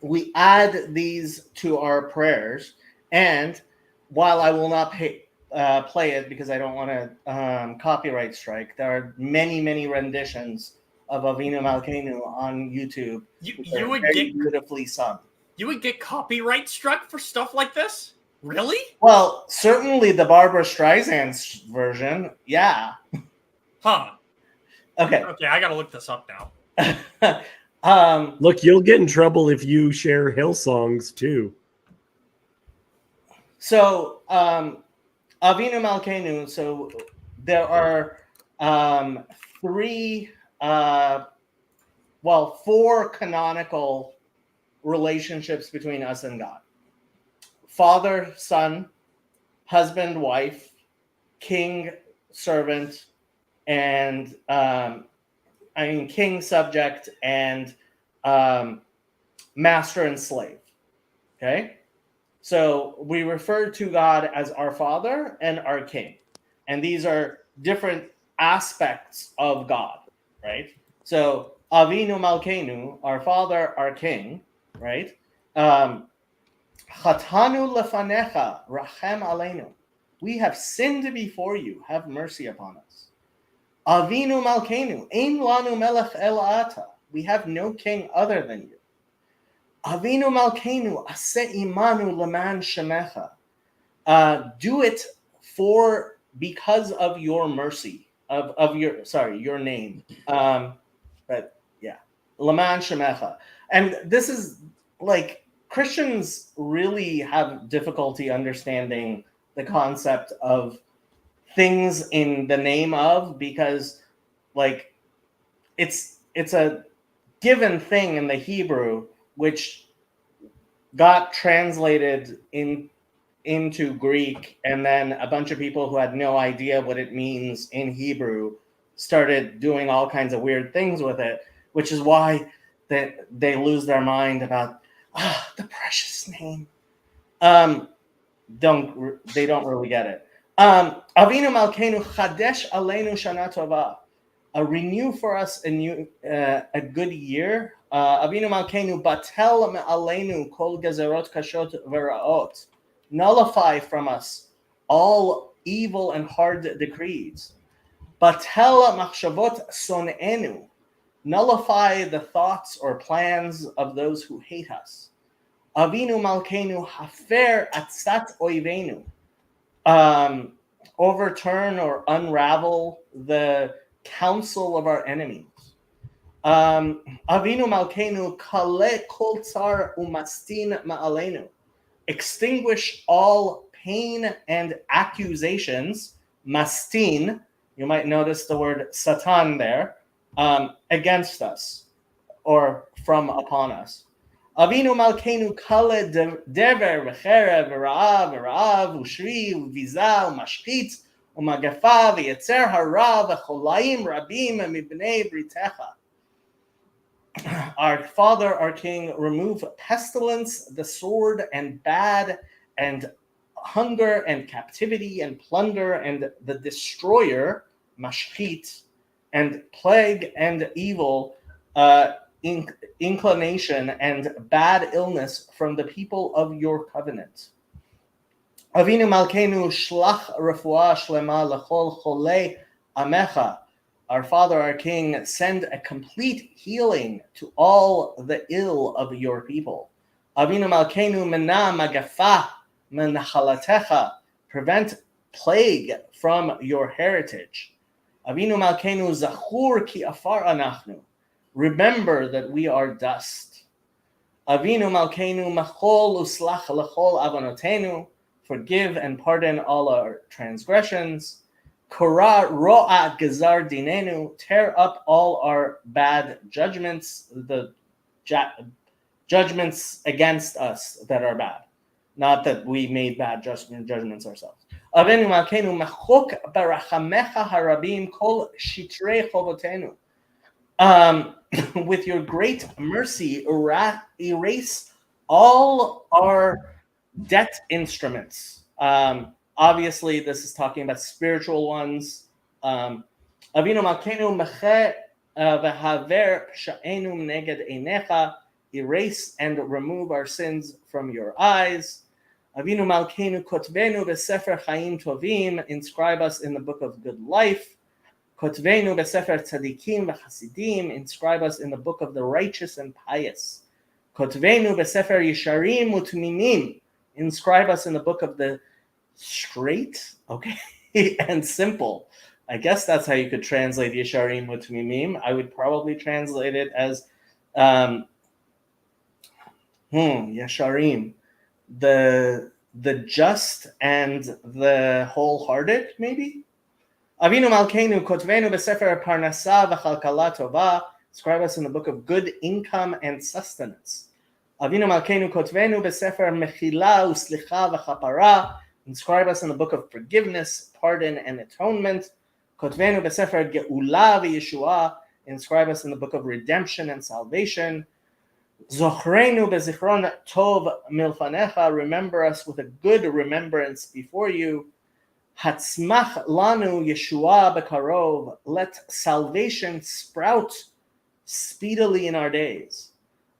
we add these to our prayers, and while I will not play it because I don't want to copyright strike, there are many renditions of Avinu Malkenu on YouTube. You would very get beautifully sung. You would get copyright struck for stuff like this? Really? Well, certainly the Barbara Streisand version, yeah. Huh. Okay. Okay, I gotta look this up now. Look, you'll get in trouble if you share Hillsongs too. So Avinu Malkeinu. So there are four canonical relationships between us and God: father, son, husband, wife, king, servant, and king, subject, and master and slave. Okay, so we refer to God as our Father and our King, and these are different aspects of God, right? So Avinu Malkeinu, our Father, our King, right? Chatanu lefanecha, rachem aleinu. We have sinned before you. Have mercy upon us. Avinu Malkeinu, ein lanu melech el ata. We have no king other than you. Avinu Malkeinu, ase imanu leman shemecha. Do it because of your mercy, of your name. But yeah, leman shemecha. And this is like Christians really have difficulty understanding the concept of things in the name of, because like it's a given thing in the Hebrew, which got translated into Greek, and then a bunch of people who had no idea what it means in Hebrew started doing all kinds of weird things with it, which is why they lose their mind about the precious name. They don't really get it. Avinu Malkeinu Chadesh Aleinu Shana Tova. Renew for us a good year. Avinu Malkeinu Batel Me'aleinu Kol Gezerot Kashot Veraot. Nullify from us all evil and hard decrees. Batel Machshavot Sonenu. Nullify the thoughts or plans of those who hate us. Avinu Malkeinu Hafer Atzat Oivenu. Overturn or unravel the counsel of our enemies. Avinu Malkeinu Kale Kol Tsar Umastin Ma'aleinu. Extinguish all pain and accusations. Mastin, you might notice the word Satan there, against us or from upon us. Avinu Malkeinu Kale Dever V'cherev V'ra'av V'ra'av Ushri V'viza U'mashchit U'magafa V'yetzer Hara V'cholaim Rabim Mibnei Britecha. Our Father, our King, remove pestilence, the sword, and bad, and hunger, and captivity, and plunder, and the destroyer, mashchit, and plague, and evil, inclination, and bad illness from the people of your covenant. Avinu Malkeinu shlach refuah shlema lechol cholei amecha. Our Father, our King, send a complete healing to all the ill of your people. Avinu Malkeinu mena magafa menachalatecha. Prevent plague from your heritage. Avinu Malkeinu zachur ki afar anachnu. Remember that we are dust. Avinu Malkeinu machol uslach lechol avonotenu. Forgive and pardon all our transgressions. Kora ro'a gezar dinenu, tear up all our bad judgments, the judgments against us that are bad. Not that we made bad judgments ourselves. Avinu Malkeinu machok barachamecha harabim kol shitrei chovotenu. With your great mercy, erase all our debt instruments. Obviously, this is talking about spiritual ones. Avinu Malkeinu meche v'haver psha'enu neged einecha. Erase and remove our sins from your eyes. Avinu Malkeinu kotvenu b'sefer chaim tovim. Inscribe us in the book of good life. Kotvenu b'sefer tzadikim v'chasidim. Inscribe us in the book of the righteous and pious. Kotvenu b'sefer yisharim utmimim. Inscribe us in the book of the straight, okay, and simple. I guess that's how you could translate Yesharim Utmimim. I would probably translate it as Yesharim, the the just and the wholehearted, maybe? Avinu Malkeinu kotvenu b'sefer parnasa v'chalkala tova. Inscribe us in the book of good income and sustenance. Avinu Malkeinu kotvenu b'sefer mechila uslicha v'chapara. Inscribe us in the book of forgiveness, pardon, and atonement. Kotvenu b'sefer geula v'yeshua. Inscribe us in the book of redemption and salvation. Zochrenu bezichron tov milfanecha. Remember us with a good remembrance before you. Hatzmach lanu Yeshua bekarov. Let salvation sprout speedily in our days.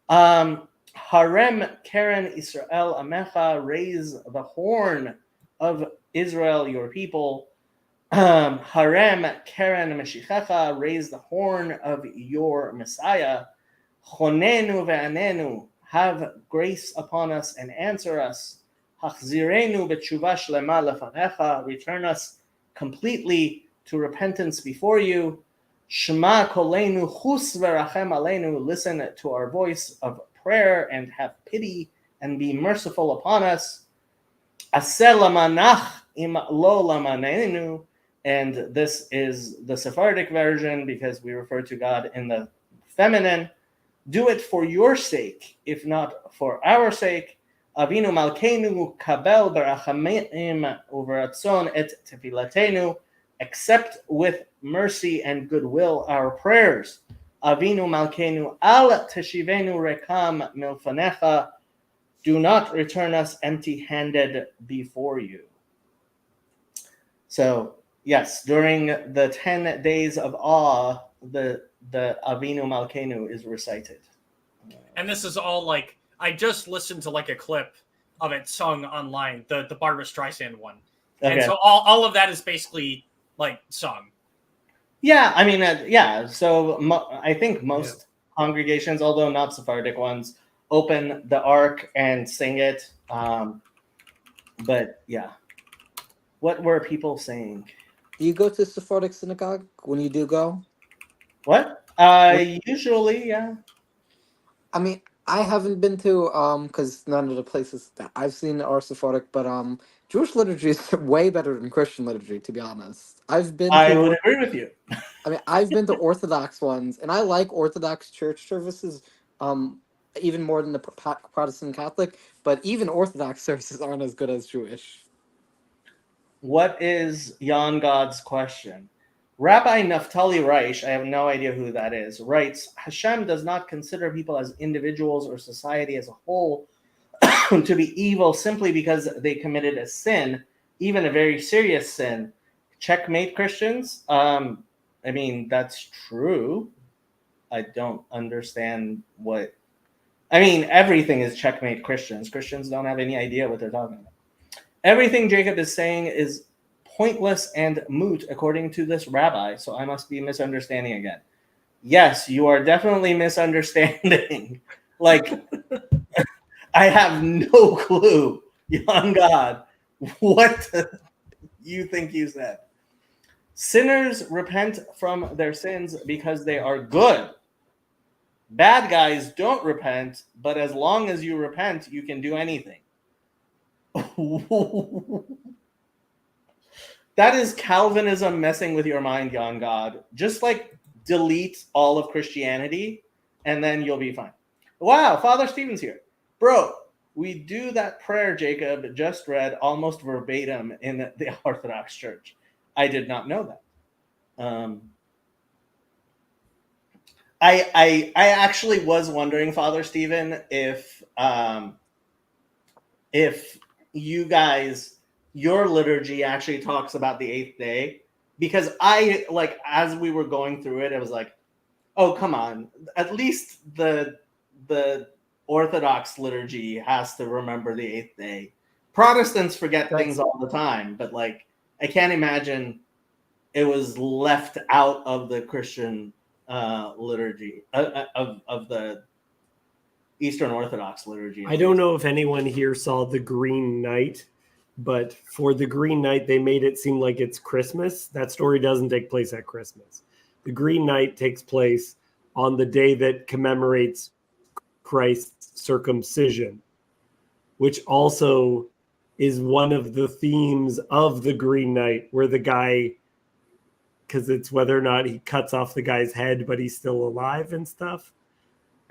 Harem Keren Israel Amecha. Raise the horn of Israel, your people. Harem Keren Meshichecha. Raise the horn of your Messiah. Chonenu ve'anenu. Have grace upon us and answer us. Hachzirenu b'tshuva shlema lefanecha. Return us completely to repentance before you. Shema kolenu chus verachem aleinu. Listen to our voice of prayer and have pity and be merciful upon us. Aseh lamanach im lo lamanenu. And this is the Sephardic version because we refer to God in the feminine. Do it for your sake, if not for our sake. Avinu Malkeinu kabel barachamim uveratzon et tefilatenu. Accept with mercy and goodwill our prayers. Avinu Malkeinu al teshivenu rekam milfanecha. Do not return us empty-handed before you. So, yes, during the 10 days of awe, the Avinu Malkeinu is recited. And this is all like, I just listened to like a clip of it sung online, the Barbra Streisand one. Okay. And so all of that is basically like sung. Yeah, I mean, yeah. So I think most congregations, although not Sephardic ones, open the ark and sing it. But yeah, what were people saying? Do you go to Sephardic synagogue when you do go? What? Usually, yeah. I mean, I haven't been to because none of the places that I've seen are Sephardic, but Jewish liturgy is way better than Christian liturgy, to be honest. I would agree with you. I mean, I've been to Orthodox ones, and I like Orthodox church services even more than the Protestant Catholic, but even Orthodox services aren't as good as Jewish. What is Jan God's question? Rabbi Naftali Reich, I have no idea who that is, writes, Hashem does not consider people as individuals or society as a whole to be evil simply because they committed a sin, even a very serious sin. Checkmate, Christians. I mean, that's true. I don't understand what... I mean, everything is checkmate Christians. Christians don't have any idea what they're talking about. Everything Jacob is saying is pointless and moot according to this rabbi, so I must be misunderstanding again. Yes, you are definitely misunderstanding. Like, I have no clue, Jan God, what you think you said. Sinners repent from their sins because they are good. Bad guys don't repent, but as long as you repent, you can do anything. That is Calvinism messing with your mind, Jan God. Just like delete all of Christianity and then you'll be fine. Wow, Father Stephen's here. Bro, we do that prayer Jacob just read almost verbatim in the Orthodox Church. I did not know that. I actually was wondering, Father Stephen, if you guys, your liturgy actually talks about the 8th day, because I, like, as we were going through it, it was like, oh, come on. At least the Orthodox liturgy has to remember the 8th day. Protestants forget things all the time, but like, I can't imagine it was left out of the Christian liturgy, of the Eastern Orthodox liturgy. I don't know if anyone here saw The Green Knight, but for The Green Knight, they made it seem like it's Christmas. That story doesn't take place at Christmas. The Green Knight takes place on the day that commemorates Christ's circumcision, which also is one of the themes of the Green Knight, where the guy, because it's whether or not he cuts off the guy's head, but he's still alive and stuff.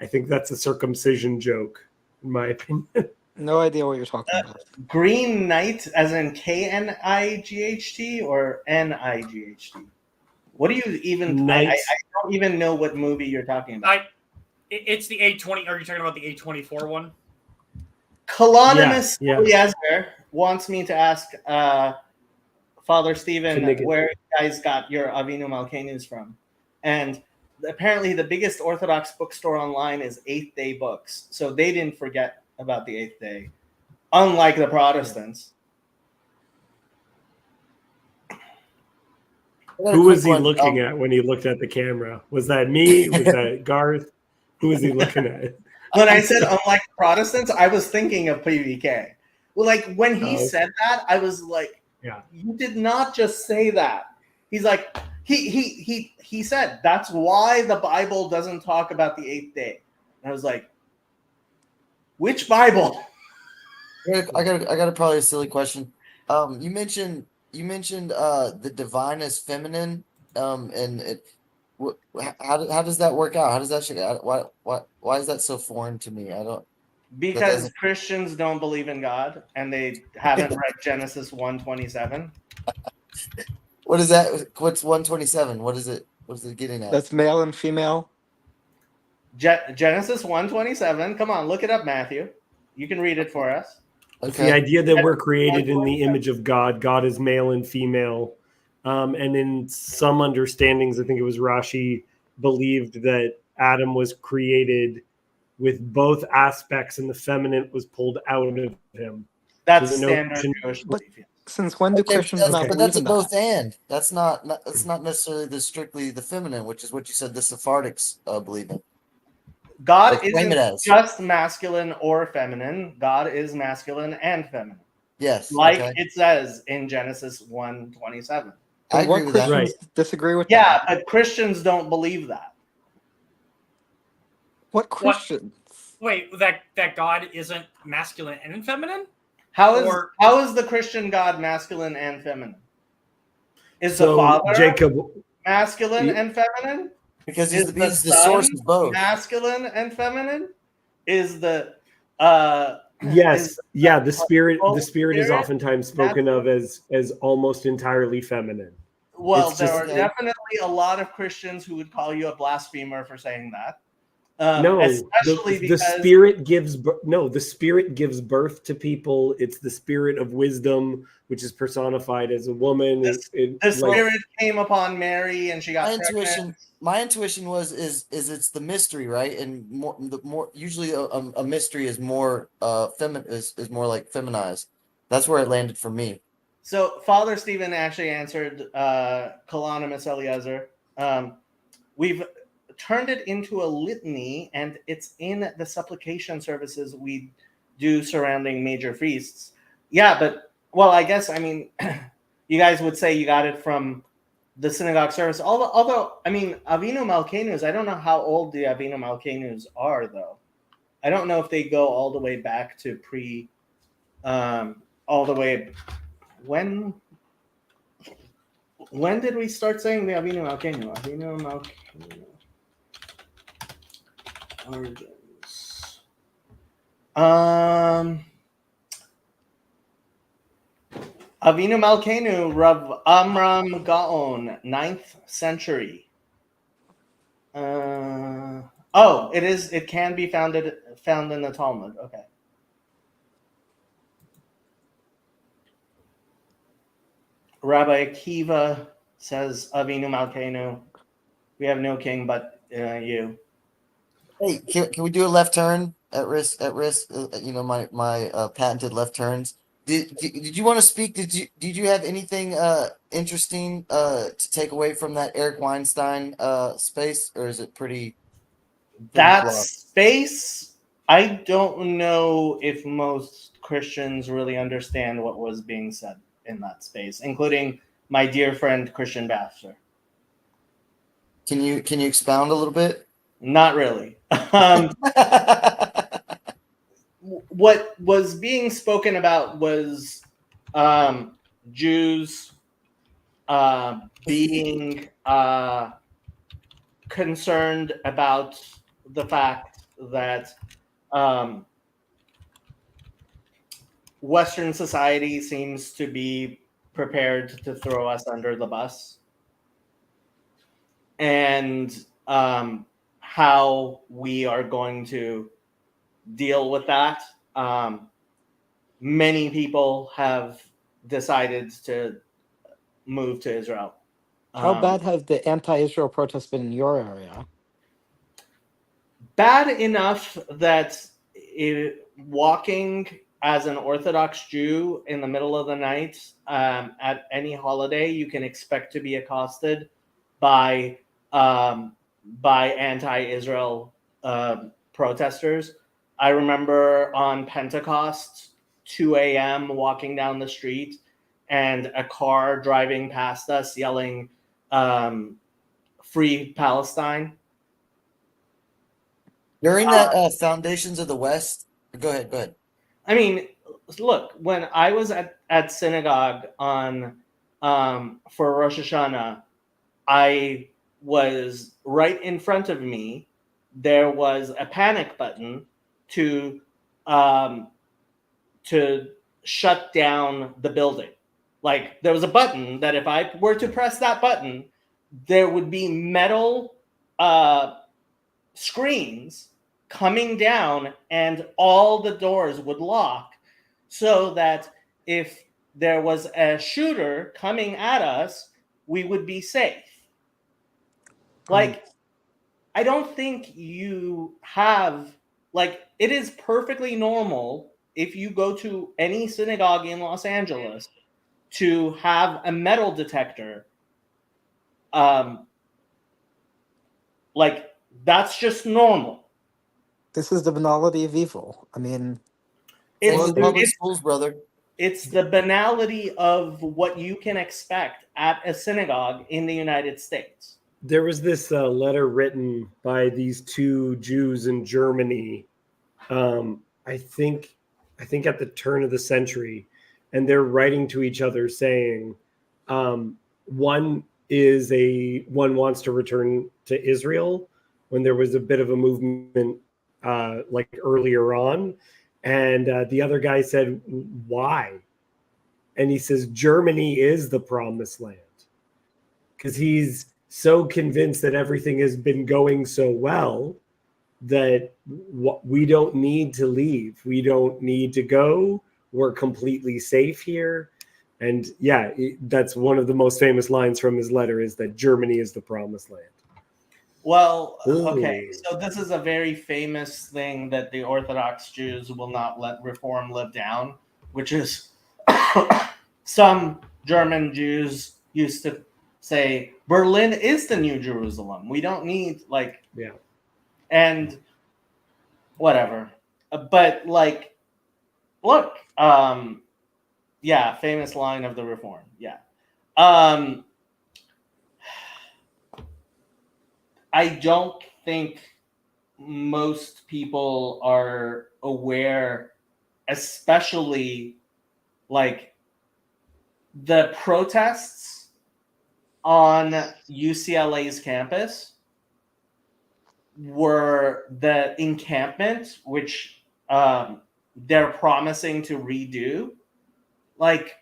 I think that's a circumcision joke, in my opinion. No idea what you're talking about. Green Knight, as in Knight or Night? What do you even? I don't even know what movie you're talking about. It's the A20. Are you talking about the A24 one? Colonimus Yeah. Eliezer wants me to ask Father Stephen Finnegan. where you guys got your Avinu Malkenos from. And apparently the biggest Orthodox bookstore online is Eighth Day Books. So they didn't forget about the Eighth Day, unlike the Protestants. Who was he looking at when he looked at the camera? Was that me? Was that Garth? Who was he looking at? When I said unlike Protestants, I was thinking of PVK. Well, like when he said that, I was like, yeah, you did not just say that. He's like, he said that's why the Bible doesn't talk about the eighth day. And I was like, which Bible? I got probably a silly question. You mentioned the divine as feminine, and it. How does that work out? How does that why is that so foreign to me? I don't. Because Christians don't believe in God and they haven't read Genesis 1:27. What is that? What's 1:27? What is it? What is it getting at? That's male and female. Genesis 1:27. Come on, look it up, Matthew. You can read it for us. Okay. The idea that we're created in the image of God. God is male and female. And in some understandings, I think it was Rashi, believed that Adam was created with both aspects and the feminine was pulled out of him. That's standard Jewish belief. Since when do Christians not but believe that's in a both and. That's not necessarily strictly the feminine, which is what you said the Sephardics believe in. God isn't just masculine or feminine. God is masculine and feminine. Yes. Like it says in Genesis 1:27. I agree with that. Christians disagree with that. But Christians don't believe that. What Christians? Wait, that God isn't masculine and feminine? How is the Christian God masculine and feminine? Is the Father Jacob masculine and feminine? Because he's the source of both. Masculine and feminine? Is the yes, the spirit is oftentimes spoken of as almost entirely feminine. Well, there are definitely a lot of Christians who would call you a blasphemer for saying that. No, especially the spirit gives birth to people. It's the spirit of wisdom, which is personified as a woman. The spirit came upon Mary, and she got pregnant. My intuition is it's the mystery, right? And more usually a mystery is more is more like feminized. That's where it landed for me. So Father Stephen actually answered Colonimus Eliezer. We've turned it into a litany, and it's in the supplication services we do surrounding major feasts. Yeah, but I guess you guys would say you got it from the synagogue service. Although Avinu Malkenos, I don't know how old the Avinu Malkenos are, though. I don't know if they go all the way back to all the way. When did we start saying the Avinu Malkeinu? Avinu Malkeinu origins. Avinu Malkeinu, Rav Amram Gaon, 9th century. It can be found in the Talmud. Okay. Rabbi Akiva says, Avinu Malkeinu, we have no king but you. Hey, can we do a left turn at risk? My patented left turns. Did you want to speak? Did you have anything interesting to take away from that Eric Weinstein space, or is it pretty that space? I don't know if most Christians really understand what was being said in that space, including my dear friend Christian Baxter. Can you expound a little bit? Not really. what was being spoken about was Jews being concerned about the fact that Western society seems to be prepared to throw us under the bus, and how we are going to deal with that. Many people have decided to move to Israel. How bad have the anti-Israel protests been in your area? Bad enough that walking as an Orthodox Jew in the middle of the night at any holiday, you can expect to be accosted by anti-Israel protesters. I remember on Pentecost, 2 a.m. walking down the street and a car driving past us yelling, "Free Palestine." During that Foundations of the West, go ahead. I mean, look, when I was at synagogue on for Rosh Hashanah, I was right in front of me. There was a panic button to shut down the building. Like, there was a button that if I were to press that button, there would be metal screens coming down and all the doors would lock, so that if there was a shooter coming at us, we would be safe. Like, I don't think you have, like, it is perfectly normal if you go to any synagogue in Los Angeles to have a metal detector. Like, that's just normal. This is the banality of evil. I mean, It's It's, the public it's, schools, brother. it's the banality of what you can expect at a synagogue in the United States. There was this letter written by these two Jews in Germany. I think at the turn of the century, and they're writing to each other saying, one wants to return to Israel when there was a bit of a movement like earlier on, and the other guy said, why? And he says, Germany is the promised land, because he's so convinced that everything has been going so well that we don't need to leave. We don't need to go. We're completely safe here. And yeah, that's one of the most famous lines from his letter, is that Germany is the promised land. Well, okay, Ooh. so this is a very famous thing that the Orthodox Jews will not let reform live down, which is some German Jews used to say, Berlin is the new Jerusalem. We don't need, like, Yeah. and whatever. But, like, look, yeah, famous line of the reform. Yeah. I don't think most people are aware, especially like the protests on UCLA's campus were the encampment, which they're promising to redo. Like,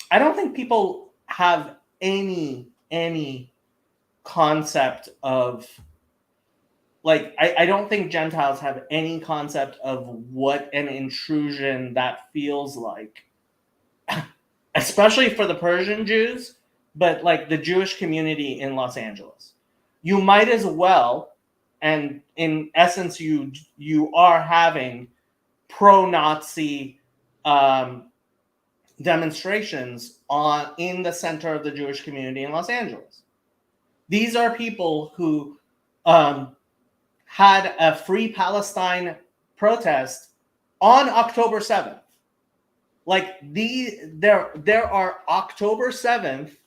I don't think people have any concept of, like, I don't think Gentiles have any concept of what an intrusion that feels like, especially for the Persian Jews, but like the Jewish community in Los Angeles. You might as well, and in essence, you are having pro-Nazi demonstrations in the center of the Jewish community in Los Angeles. These are people who had a Free Palestine protest on October 7th. Like, there are October 7th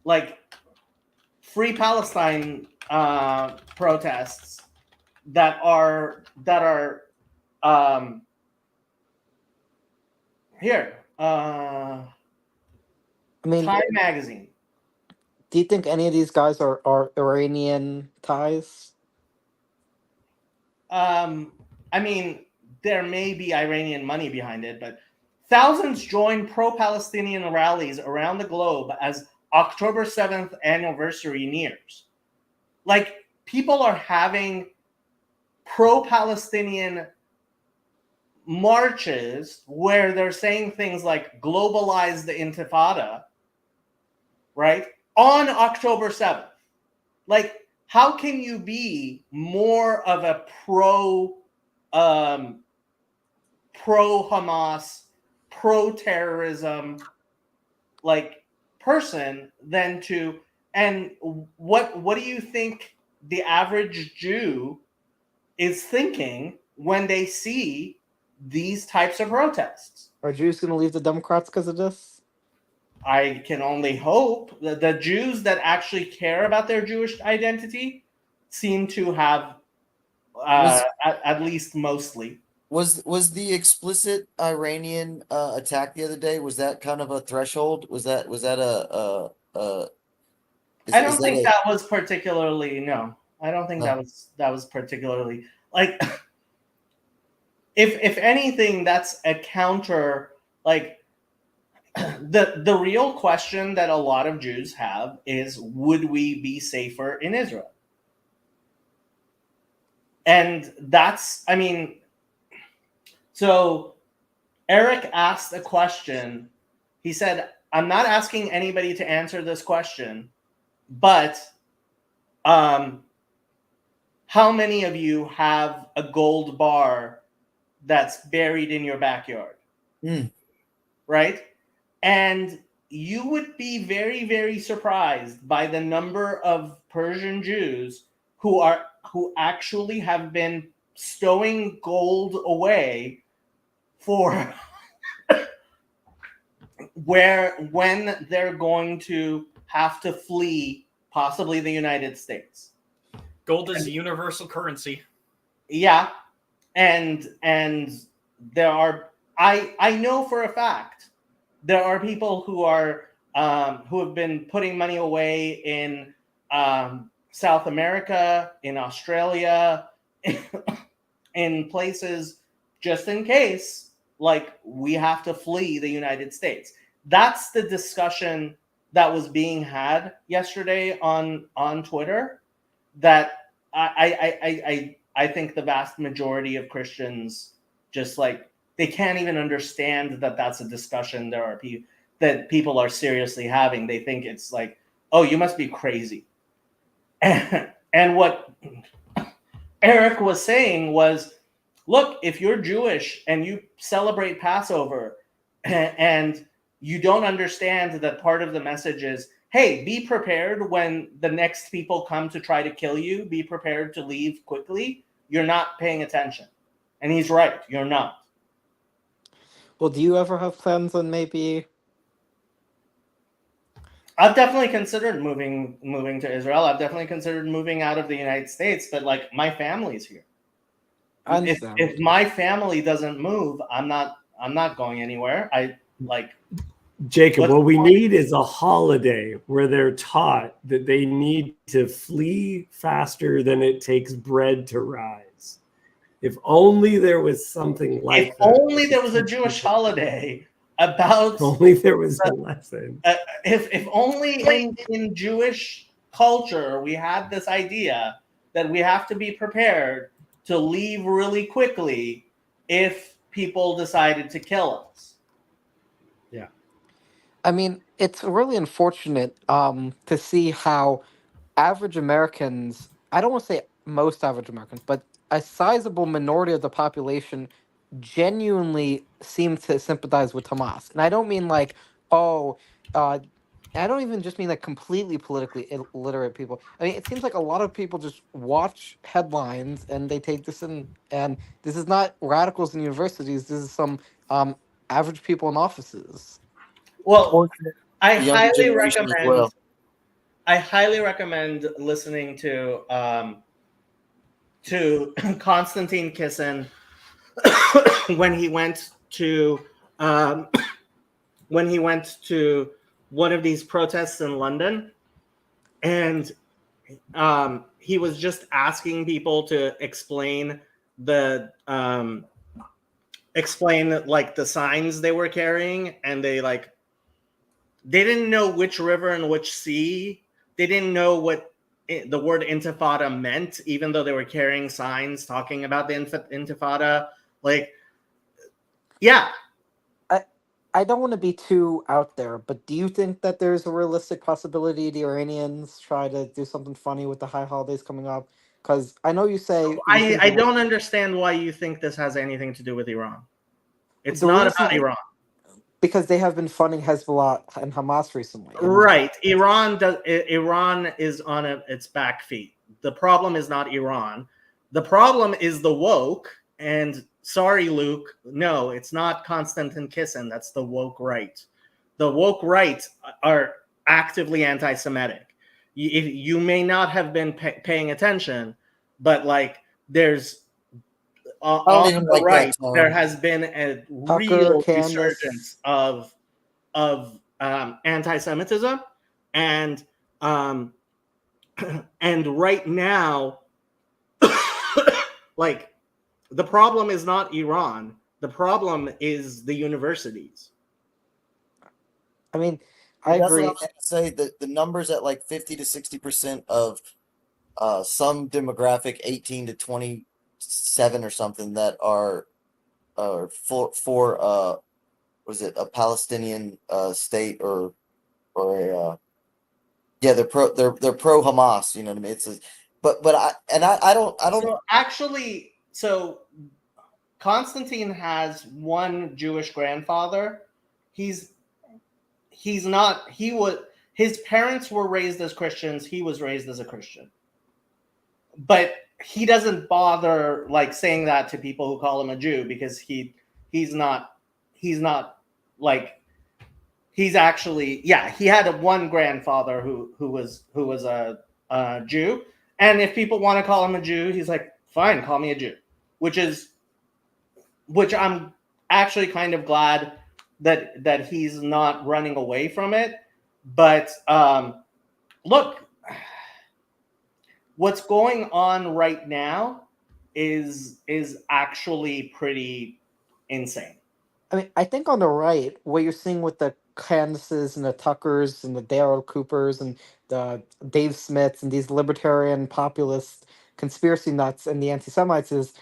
like Free Palestine protests that are here. I mean, Time magazine. do you think any of these guys are Iranian ties? I mean, there may be Iranian money behind it, but thousands join pro-Palestinian rallies around the globe as October 7th anniversary nears. Like, people are having pro-Palestinian marches where they're saying things like globalize the intifada, right? On October 7th. Like, how can you be more of a pro Hamas, pro terrorism like person than to, and what do you think the average Jew is thinking when they see these types of protests? Are Jews going to leave the Democrats because of this? I can only hope that the Jews that actually care about their Jewish identity seem to have, at least mostly. Was the explicit Iranian attack the other day? Was that kind of a threshold? Was that a I don't think that was particularly, no. I don't think that was particularly, like, if anything, that's a counter, like, the real question that a lot of Jews have is, would we be safer in Israel? And that's, I mean, so Eric asked a question. He said, I'm not asking anybody to answer this question, but how many of you have a gold bar that's buried in your backyard? Right? And you would be very, very surprised by the number of Persian Jews who actually have been stowing gold away for when they're going to have to flee possibly the United States. Gold is a universal currency. Yeah. And there are, I know for a fact there are people who are who have been putting money away in South America, in Australia, in places just in case, like, we have to flee the United States. That's the discussion that was being had yesterday on Twitter. That I think the vast majority of Christians just, like, they can't even understand that that's a discussion there are that people are seriously having. They think it's like, oh, you must be crazy. And what Eric was saying was, look, if you're Jewish and you celebrate Passover and you don't understand that part of the message is, hey, be prepared when the next people come to try to kill you. Be prepared to leave quickly. You're not paying attention. And he's right. You're not. Well, do you ever have plans on maybe? I've definitely considered moving to Israel. I've definitely considered moving out of the United States, but, like, my family's here. If my family doesn't move, I'm not going anywhere. Jacob, what we need is a holiday where they're taught that they need to flee faster than it takes bread to rise. If only there was something like if that. Only there was a Jewish holiday about. If only there was a lesson. If only in Jewish culture we had this idea that we have to be prepared to leave really quickly if people decided to kill us. Yeah. I mean, it's really unfortunate to see how average Americans, I don't want to say most average Americans, but a sizable minority of the population genuinely seem to sympathize with Hamas. And I don't mean like, I don't even just mean like completely politically illiterate people. I mean, it seems like a lot of people just watch headlines and they take this in, and this is not radicals in universities. This is some average people in offices. Well, I Younger highly generation as recommend. well. I highly recommend listening to to Konstantin Kisin when he went to one of these protests in London, and he was just asking people to explain like the signs they were carrying, and they didn't know which river and which sea. They didn't know what the word intifada meant, even though they were carrying signs talking about the intifada. Like, yeah. I don't want to be too out there, but do you think that there's a realistic possibility the Iranians try to do something funny with the high holidays coming up? Because I know you say you think I it will- don't understand why you think this has anything to do with Iran. It's The not reason about I- Iran. because they have been funding Hezbollah and Hamas recently. And Right. Iran is on its back feet. The problem is not Iran. The problem is the woke. And sorry, Luke, no, it's not Konstantin Kisin. That's the woke right. The woke right are actively anti-Semitic. You may not have been paying attention, but there's don't on even the like that right, term. there has been a Tucker, real Candace. resurgence of anti-Semitism, and and right now, the problem is not Iran. The problem is the universities. I mean, I That's agree. what I was going to say. The numbers at like 50 to 60% of some demographic, 18 to 27 or something, that are for was it a Palestinian state or a they're pro Hamas. You know what I mean? I don't So actually, Constantine has one Jewish grandfather. His parents were raised as Christians. He was raised as a Christian. But he doesn't bother saying that to people who call him a Jew, because he's actually, he had one grandfather who was a Jew. And if people want to call him a Jew, he's like, fine, call me a Jew, which I'm actually kind of glad that he's not running away from it. But look, what's going on right now is actually pretty insane. I mean, I think on the right, what you're seeing with the Candaces and the Tuckers and the Daryl Coopers and the Dave Smiths and these libertarian populist conspiracy nuts and the anti-Semites is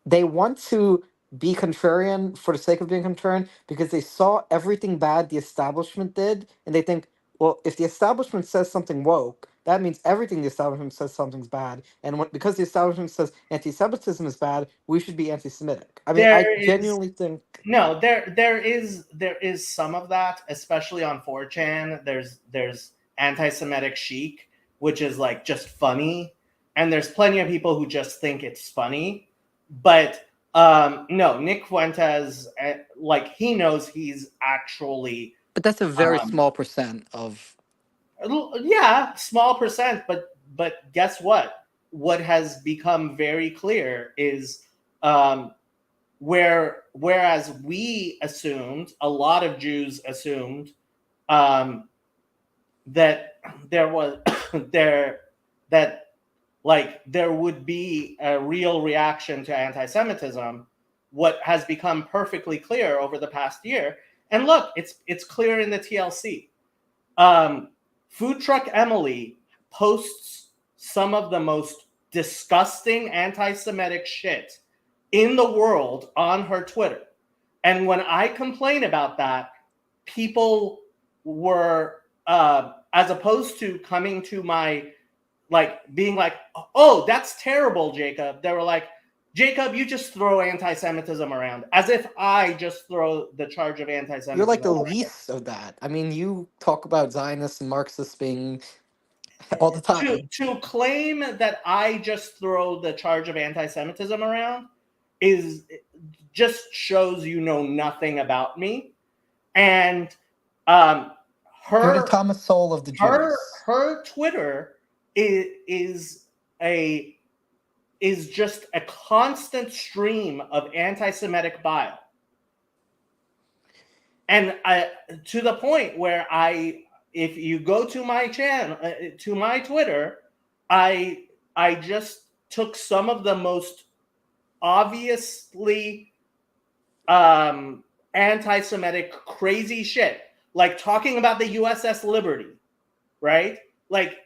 they want to be contrarian for the sake of being contrarian because they saw everything bad the establishment did, and they think, well, if the establishment says something woke, that means everything the establishment says something's bad, and because the establishment says anti-Semitism is bad, we should be anti-Semitic. I mean, I genuinely think no, there is some of that, especially on 4chan. There's anti-Semitic chic, which is just funny, and there's plenty of people who just think it's funny. But no, Nick Fuentes, he knows he's actually. But that's a very small percent of. Yeah, small percent, but guess what? What has become very clear is whereas we assumed, a lot of Jews assumed that there was there would be a real reaction to anti-Semitism. What has become perfectly clear over the past year, and look, it's clear in the TLC. Food Truck Emily posts some of the most disgusting anti-Semitic shit in the world on her Twitter. And when I complain about that, people were, as opposed to coming to my, being like, oh, that's terrible, Jacob. They were like, Jacob, you just throw anti-Semitism around, as if I just throw the charge of anti-Semitism. You're like the least of that. I mean, you talk about Zionists and Marxists being all the time. To claim that I just throw the charge of anti-Semitism around just shows you know nothing about me. And You're the Thomas Sowell of the Jews. Her Twitter is is just a constant stream of anti-Semitic bile. And to the point where if you go to my channel, to my Twitter, I just took some of the most obviously anti-Semitic crazy shit, like talking about the USS Liberty, right? Like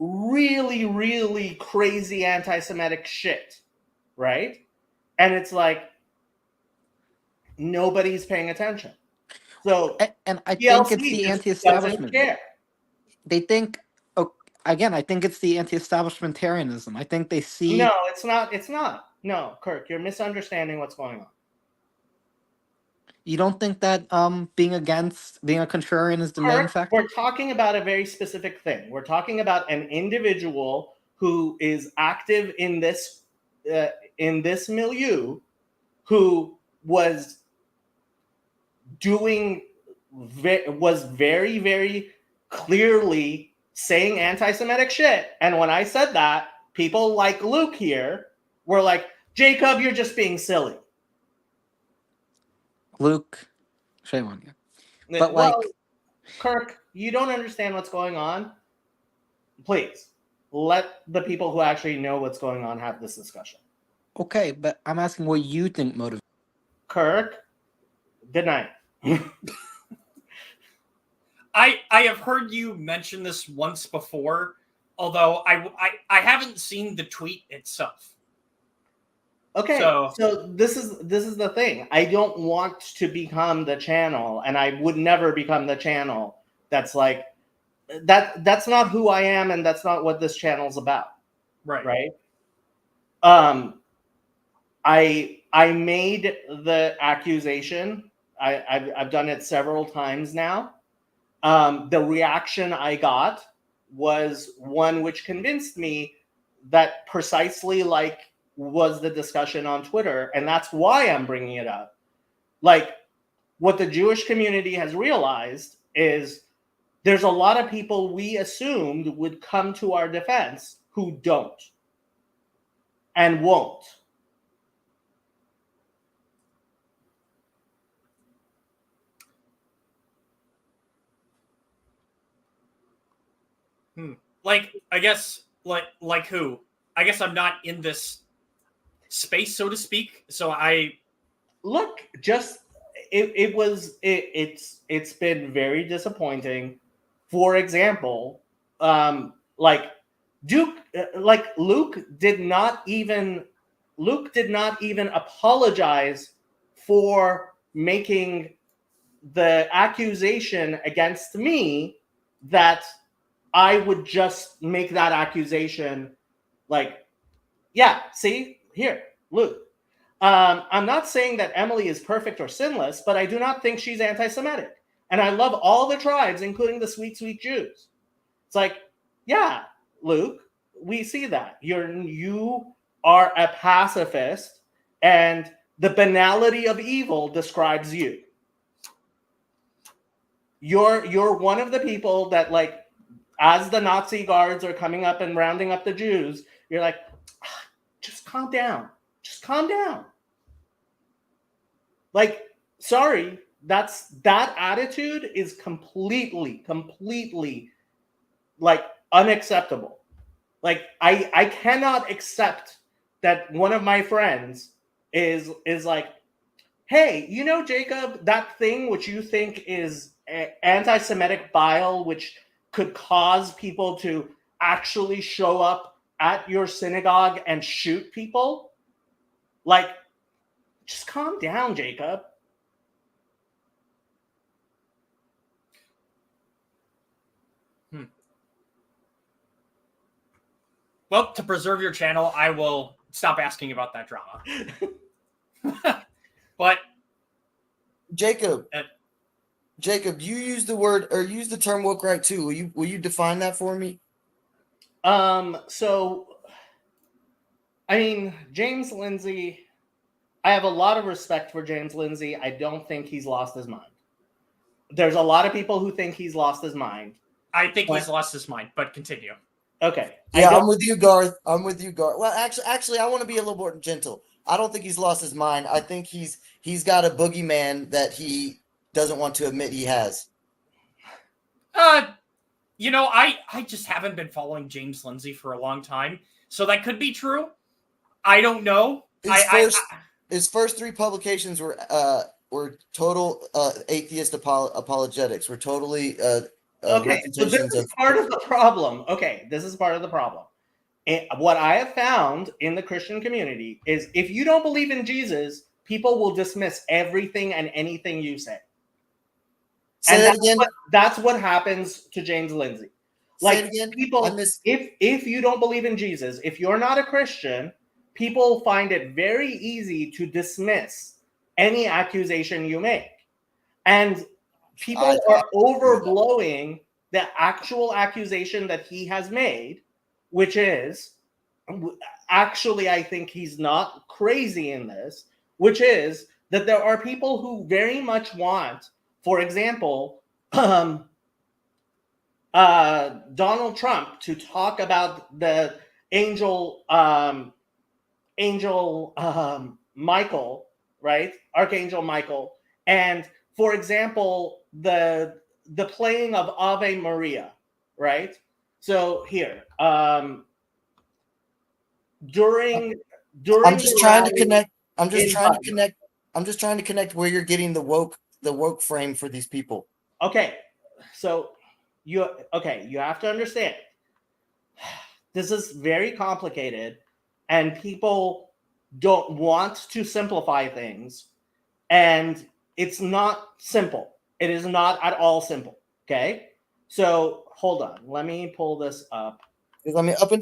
really, really crazy anti-Semitic shit, right? And it's like nobody's paying attention. So And I think it's TLC the just anti-establishment. doesn't care. They think, again, I think it's the anti-establishmentarianism. I think they see. No, it's not. It's not. No, Kirk, you're misunderstanding what's going on. You don't think that being a contrarian is the main Kirk, factor? we're talking about a very specific thing. We're talking about an individual who is active in this milieu, who was very, very clearly saying anti-Semitic shit. And when I said that, people like Luke here were like, Jacob, you're just being silly. Luke, shame on you. But well, Kirk, you don't understand what's going on. Please let the people who actually know what's going on have this discussion. Okay, but I'm asking what you think motivates. Kirk, good night. I have heard you mention this once before, although I haven't seen the tweet itself. Okay, so this is the thing. I don't want to become the channel, and I would never become the channel that's like that. That's not who I am, and that's not what this channel's about. Right. I made the accusation. I've done it several times now. The reaction I got was one which convinced me that precisely like was the discussion on Twitter, and that's why I'm bringing it up. Like, what the Jewish community has realized is there's a lot of people we assumed would come to our defense who don't and won't. Like, I guess, like who? I guess I'm not in this space, so to speak. So look, just it's been very disappointing. For example, like Luke did not even apologize for making the accusation against me that I would just make that accusation like, yeah, see, here, Luke. I'm not saying that Emily is perfect or sinless, but I do not think she's anti-Semitic. And I love all the tribes, including the sweet, sweet Jews. It's like, yeah, Luke, we see that. You are a pacifist, and the banality of evil describes you. You're one of the people that, like, as the Nazi guards are coming up and rounding up the Jews, you're like, just calm down. Just calm down. Like, sorry, that attitude is completely like unacceptable. Like, I cannot accept that one of my friends is like, hey, you know, Jacob, that thing which you think is anti-Semitic bile, which could cause people to actually show up at your synagogue and shoot people, like, just calm down, Jacob. Well, to preserve your channel, I will stop asking about that drama. But Jacob, you use the word or use the term woke right too. Will you define that for me? So, I mean, James Lindsay, I have a lot of respect for James Lindsay. I don't think he's lost his mind. There's a lot of people who think he's lost his mind. I think he's lost his mind, but continue. Okay. Yeah, I I'm don't- with you, Garth. I'm with you, Garth. Well, actually, I want to be a little more gentle. I don't think he's lost his mind. I think he's got a boogeyman that he doesn't want to admit he has. You know, I just haven't been following James Lindsay for a long time, so that could be true. I don't know. His first three publications were total atheist apologetics. Were totally Okay, so this reputations is of. part of the problem. Okay, this is part of the problem. What I have found in the Christian community is if you don't believe in Jesus, people will dismiss everything and anything you say. Say And that again. that's what happens to James Lindsay. Say Like it again. people, I miss. if you don't believe in Jesus, if you're not a Christian, people find it very easy to dismiss any accusation you make. And people are overblowing the actual accusation that he has made, which is actually, I think he's not crazy in this, which is that there are people who very much want, for example, Donald Trump to talk about the angel Michael, right? Archangel Michael, and for example, the playing of Ave Maria, right? So here, during I'm just the trying to rally connect. I'm just in trying to Butler. connect. I'm just trying to connect where you're getting the woke frame for these people. Okay, so you have to understand. This is very complicated, and people don't want to simplify things, and it's not simple. It is not at all simple. Okay, so hold on. Let me pull this up. Because I mean, up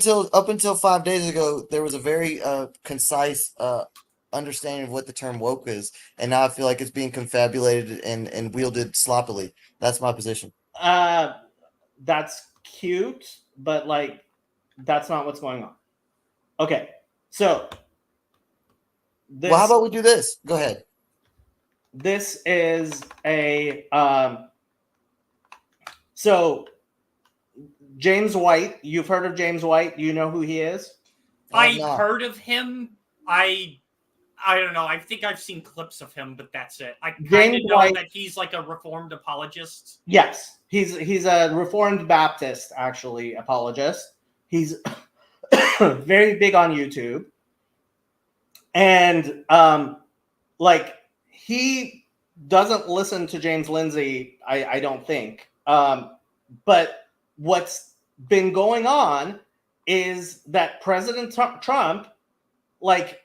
until 5 days ago, there was a very concise understanding of what the term woke is, and now I feel like it's being confabulated and wielded sloppily. That's my position. That's cute, but like that's not what's going on. Okay, so this, Well, how about we do this? Go ahead. this is a so James White. You've heard of James White? You know who he is? I've not. heard of him. I don't know. I think I've seen clips of him, but that's it. I kind James of know White- that he's like a reformed apologist. Yes, he's a Reformed Baptist, actually, apologist. He's very big on YouTube, and like he doesn't listen to James Lindsay. I don't think. But what's been going on is that President Trump, like,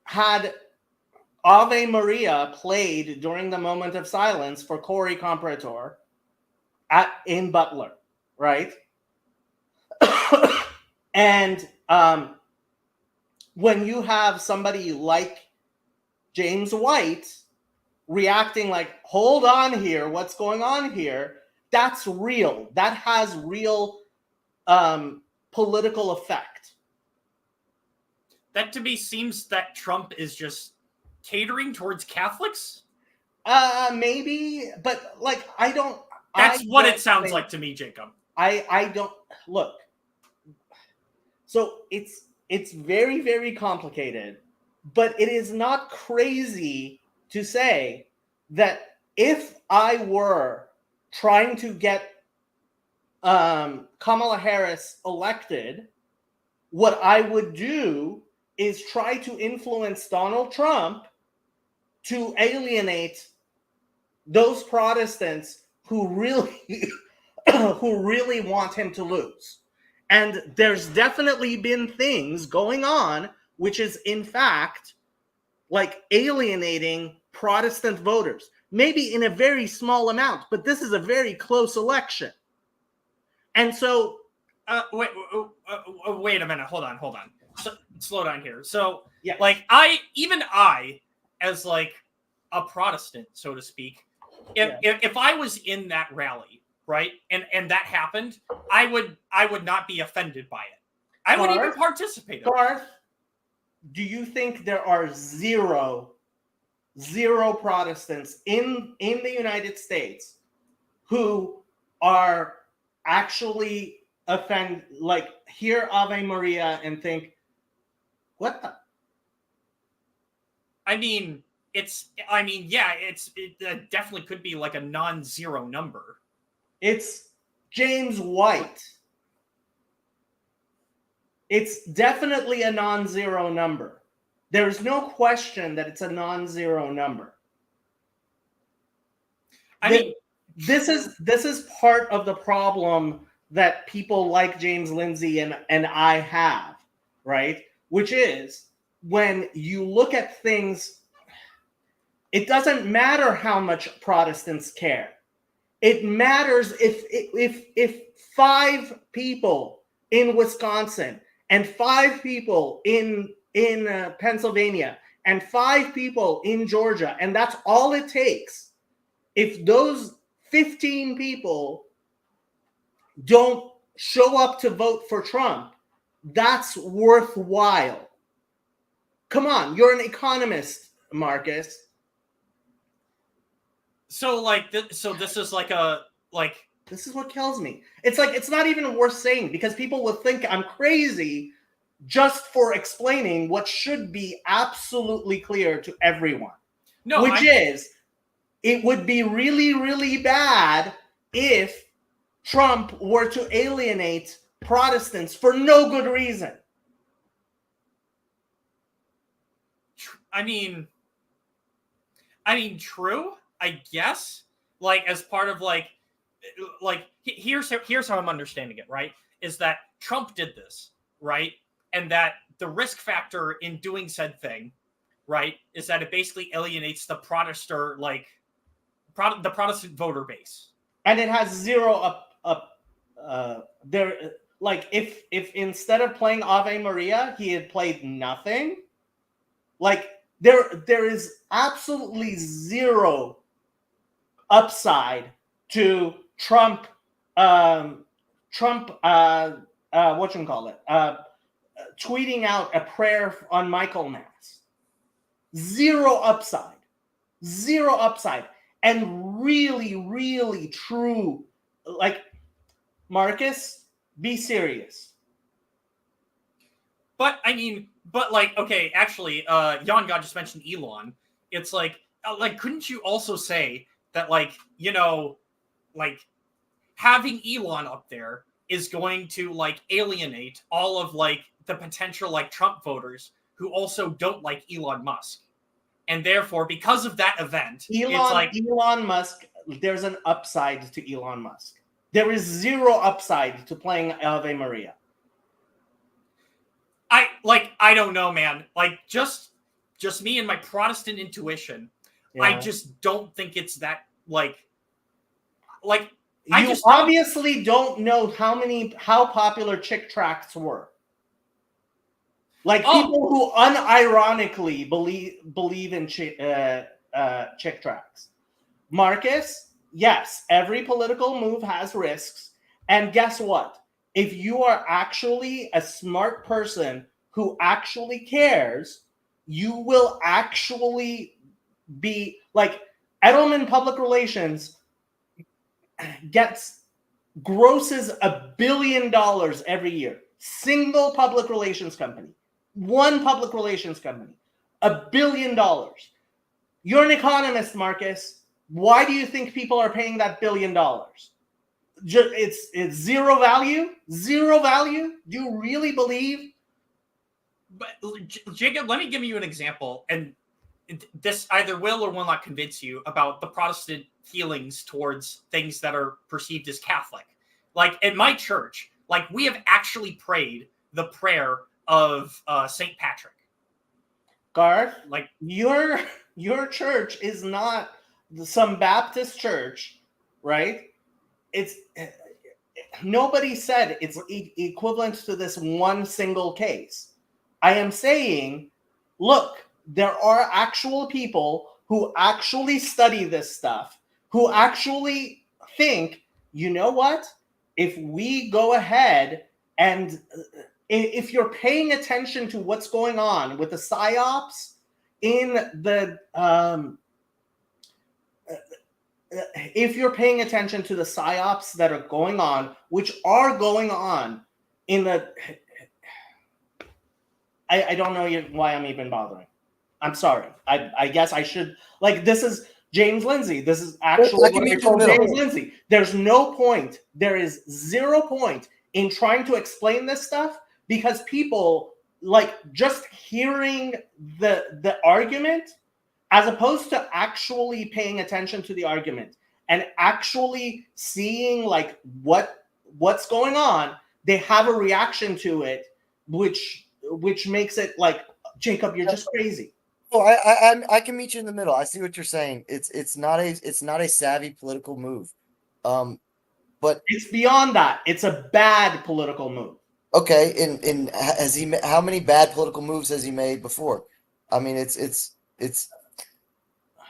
had Ave Maria played during the moment of silence for Corey Comparator in Butler, right? And when you have somebody like James White reacting like, hold on here, what's going on here? That's real. That has real political effect. That to me seems that Trump is just catering towards Catholics. Maybe, but like I don't. That's what it sounds think- like to me, Jacob. I don't look. So it's very, very complicated, but it is not crazy to say that if I were trying to get Kamala Harris elected, what I would do is try to influence Donald Trump to alienate those Protestants who really who really want him to lose. And there's definitely been things going on which is in fact like alienating Protestant voters, maybe in a very small amount, but this is a very close election. And so wait a minute. Hold on. So, slow down here. So, yeah, like I, as like a Protestant, so to speak, if I was in that rally, right, and that happened, I would not be offended by it. I would even participate in it. Garth, do you think there are zero Protestants in the United States who are actually hear Ave Maria and think, what the? I mean, it definitely could be like a non-zero number. It's James White. It's definitely a non-zero number. There's no question that it's a non-zero number. This is part of the problem that people like James Lindsay and I have, right? Which is when you look at things, it doesn't matter how much Protestants care. It matters if 5 people in Wisconsin and 5 people in Pennsylvania and 5 people in Georgia, and that's all it takes. If those 15 people don't show up to vote for Trump, that's worthwhile. Come on, you're an economist, Marcus. So this is this is what kills me. It's like, it's not even worth saying because people will think I'm crazy just for explaining what should be absolutely clear to everyone. No, which is, it would be really, really bad if Trump were to alienate Protestants for no good reason. I mean, true, I guess. Like, as part of here's how I'm understanding it, right? Is that Trump did this, right? And that the risk factor in doing said thing, right, is that it basically alienates the Protestant voter base. And it has zero there. Like, if instead of playing Ave Maria, he had played nothing, like there is absolutely zero upside to Trump. Tweeting out a prayer on Michaelmas. Zero upside. And really, really true. Like, Marcus, be serious. But okay, actually, Jan God just mentioned Elon. It's like, couldn't you also say that, having Elon up there is going to alienate all of the potential Trump voters who also don't like Elon Musk, and therefore because of that event, Elon Musk. There's an upside to Elon Musk. There is zero upside to playing Ave Maria. I don't know, man. Just me and my Protestant intuition. Yeah. I just don't think it's that You obviously don't know how popular Chick tracts were. People who unironically believe in Chick tracts. Marcus, yes, every political move has risks. And guess what? If you are actually a smart person who actually cares, you will actually be Edelman Public Relations grosses $1 billion every year. Single public relations company. One public relations company. $1 billion. You're an economist, Marcus. Why do you think people are paying that $1 billion? It's zero value? Zero value? Do you really believe? But Jacob, let me give you an example, and this either will or will not convince you about the Protestant feelings towards things that are perceived as Catholic. At my church, we have actually prayed the prayer of St. Patrick. Garth, your church is not some Baptist church, right? It's nobody said it's equivalent to this one single case. I am saying, look, there are actual people who actually study this stuff, who actually think, you know what? If we go ahead and if you're paying attention to what's going on with the psyops in the if you're paying attention to the psyops that are going on, which are going on in the, I don't know why I'm even bothering. I'm sorry. I guess I should, like, this is James Lindsay. This is actually I can what I meet you in told the middle. James Lindsay. There's no point. There is 0 point in trying to explain this stuff because people like just hearing the argument as opposed to actually paying attention to the argument and actually seeing like what's going on. They have a reaction to it, which makes it like, Jacob, you're just crazy. Oh, I can meet you in the middle. I see what you're saying. It's not a savvy political move. But It's beyond that. It's a bad political move. okay, and has he how many bad political moves has he made before? I mean, it's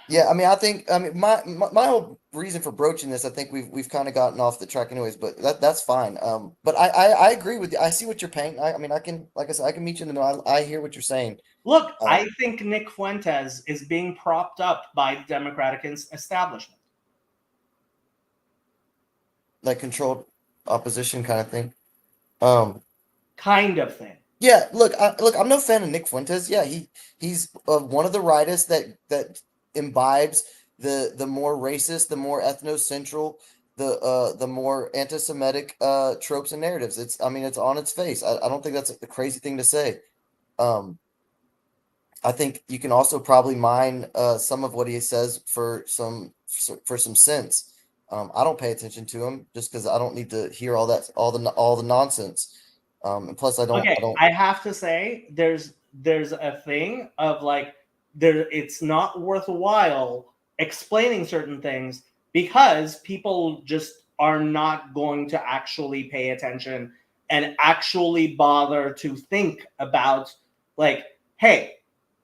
yeah. I mean, I mean my whole reason for broaching this, I think we've kind of gotten off the track anyways, but that's fine. But I agree with you. I see what you're paying. I mean, I can, like I said, I can meet you in the middle. I hear what you're saying. Look, I think Nick Fuentes is being propped up by the Democratic establishment. Like controlled opposition kind of thing. Kind of thing. Yeah, look, I'm no fan of Nick Fuentes. Yeah, he's one of the rightists that imbibes the more racist, the more ethnocentral, the more anti-Semitic tropes and narratives. It's on its face. I don't think that's a crazy thing to say. I think you can also probably mine some of what he says for some sense. I don't pay attention to him just because I don't need to hear all the nonsense. And plus, I don't. Okay, I have to say, there's a thing of like it's not worthwhile explaining certain things because people just are not going to actually pay attention and actually bother to think about like, hey,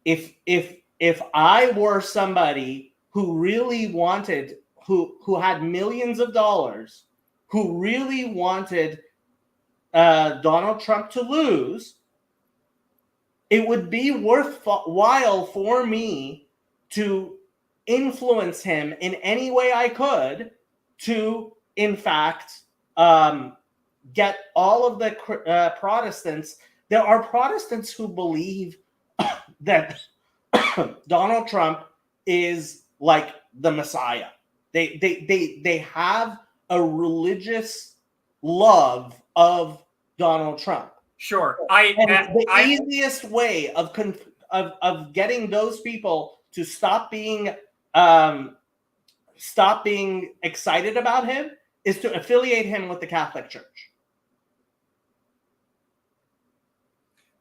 if I were somebody who really wanted, who had millions of dollars, who really wanted Donald Trump to lose, it would be worthwhile for me to influence him in any way I could to, in fact, get all of the Protestants. There are Protestants who believe that Donald Trump is like the Messiah. They have a religious love of Donald Trump. Sure. The easiest way of getting those people to stop being excited about him is to affiliate him with the Catholic Church.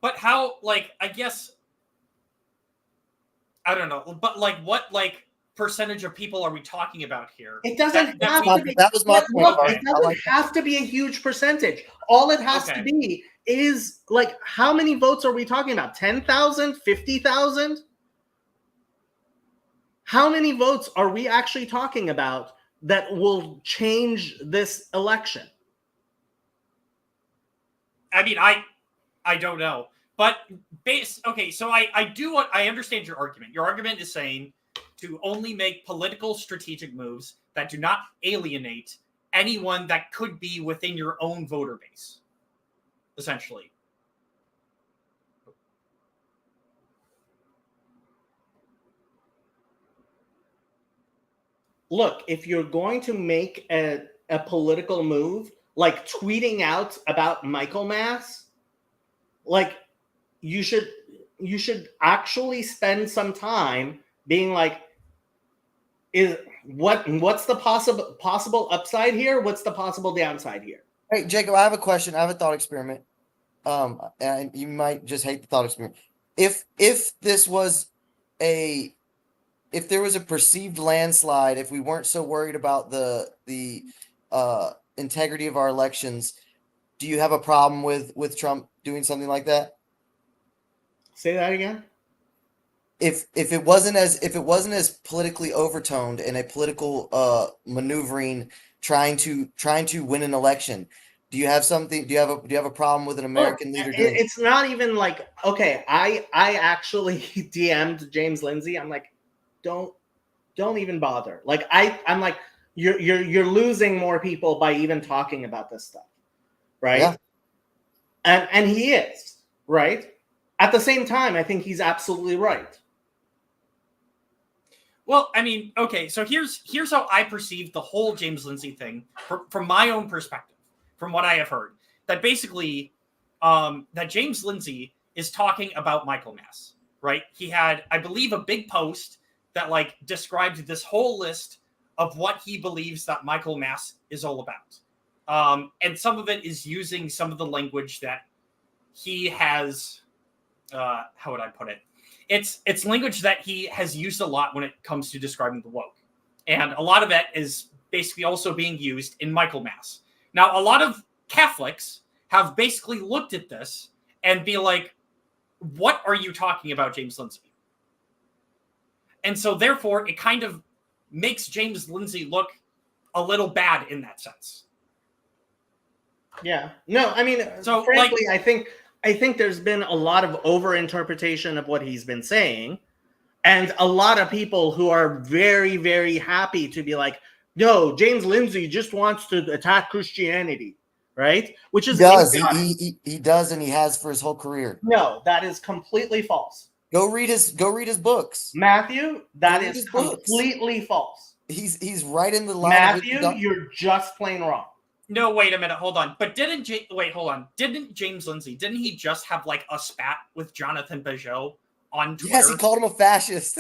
But how, like, I guess, I don't know, but like, what, like, percentage of people are we talking about here? It doesn't have to be. That was my point. Look, it doesn't have to be a huge percentage. All it has to be is like, how many votes are we talking about? 10,000, 50,000? How many votes are we actually talking about that will change this election? I mean, I don't know, but okay. So I understand your argument. Your argument is saying to only make political strategic moves that do not alienate anyone that could be within your own voter base, essentially. Look, if you're going to make a political move, like tweeting out about Michaelmas, like you should actually spend some time being like, what's the possible upside here? What's the possible downside here? Hey, Jacob, I have a question. I have a thought experiment. And you might just hate the thought experiment. If there was a perceived landslide, if we weren't so worried about the integrity of our elections, do you have a problem with Trump doing something like that? Say that again. If it wasn't as politically overtoned and a political maneuvering trying to win an election, do you have a problem with an American leader doing it? It's not even like, okay, I actually DM'd James Lindsay. I'm like, don't don't even bother. Like I'm like, you're losing more people by even talking about this stuff, right? Yeah. And he is, right? At the same time, I think he's absolutely right. Well, I mean, okay, so here's how I perceive the whole James Lindsay thing from my own perspective, from what I have heard. That basically, that James Lindsay is talking about Michaelmas, right? He had, I believe, a big post that like described this whole list of what he believes that Michaelmas is all about. And some of it is using some of the language that he has, how would I put it? It's language that he has used a lot when it comes to describing the woke. And a lot of it is basically also being used in Michaelmas. Now, a lot of Catholics have basically looked at this and be like, what are you talking about, James Lindsay? And so therefore, it kind of makes James Lindsay look a little bad in that sense. Yeah. No, I mean, So, frankly, I think there's been a lot of overinterpretation of what he's been saying, and a lot of people who are very, very happy to be like, no, James Lindsay just wants to attack Christianity, right? Which is He does. idiotic. He does, and he has for his whole career. No, that is completely false. Go read his books. Matthew, that Read is his books. completely false. He's right in the line. Matthew, you're just plain wrong. No, wait a minute, hold on. But didn't James Lindsay, didn't he just have like a spat with Jonathan Peugeot on Twitter? Yes, he called him a fascist.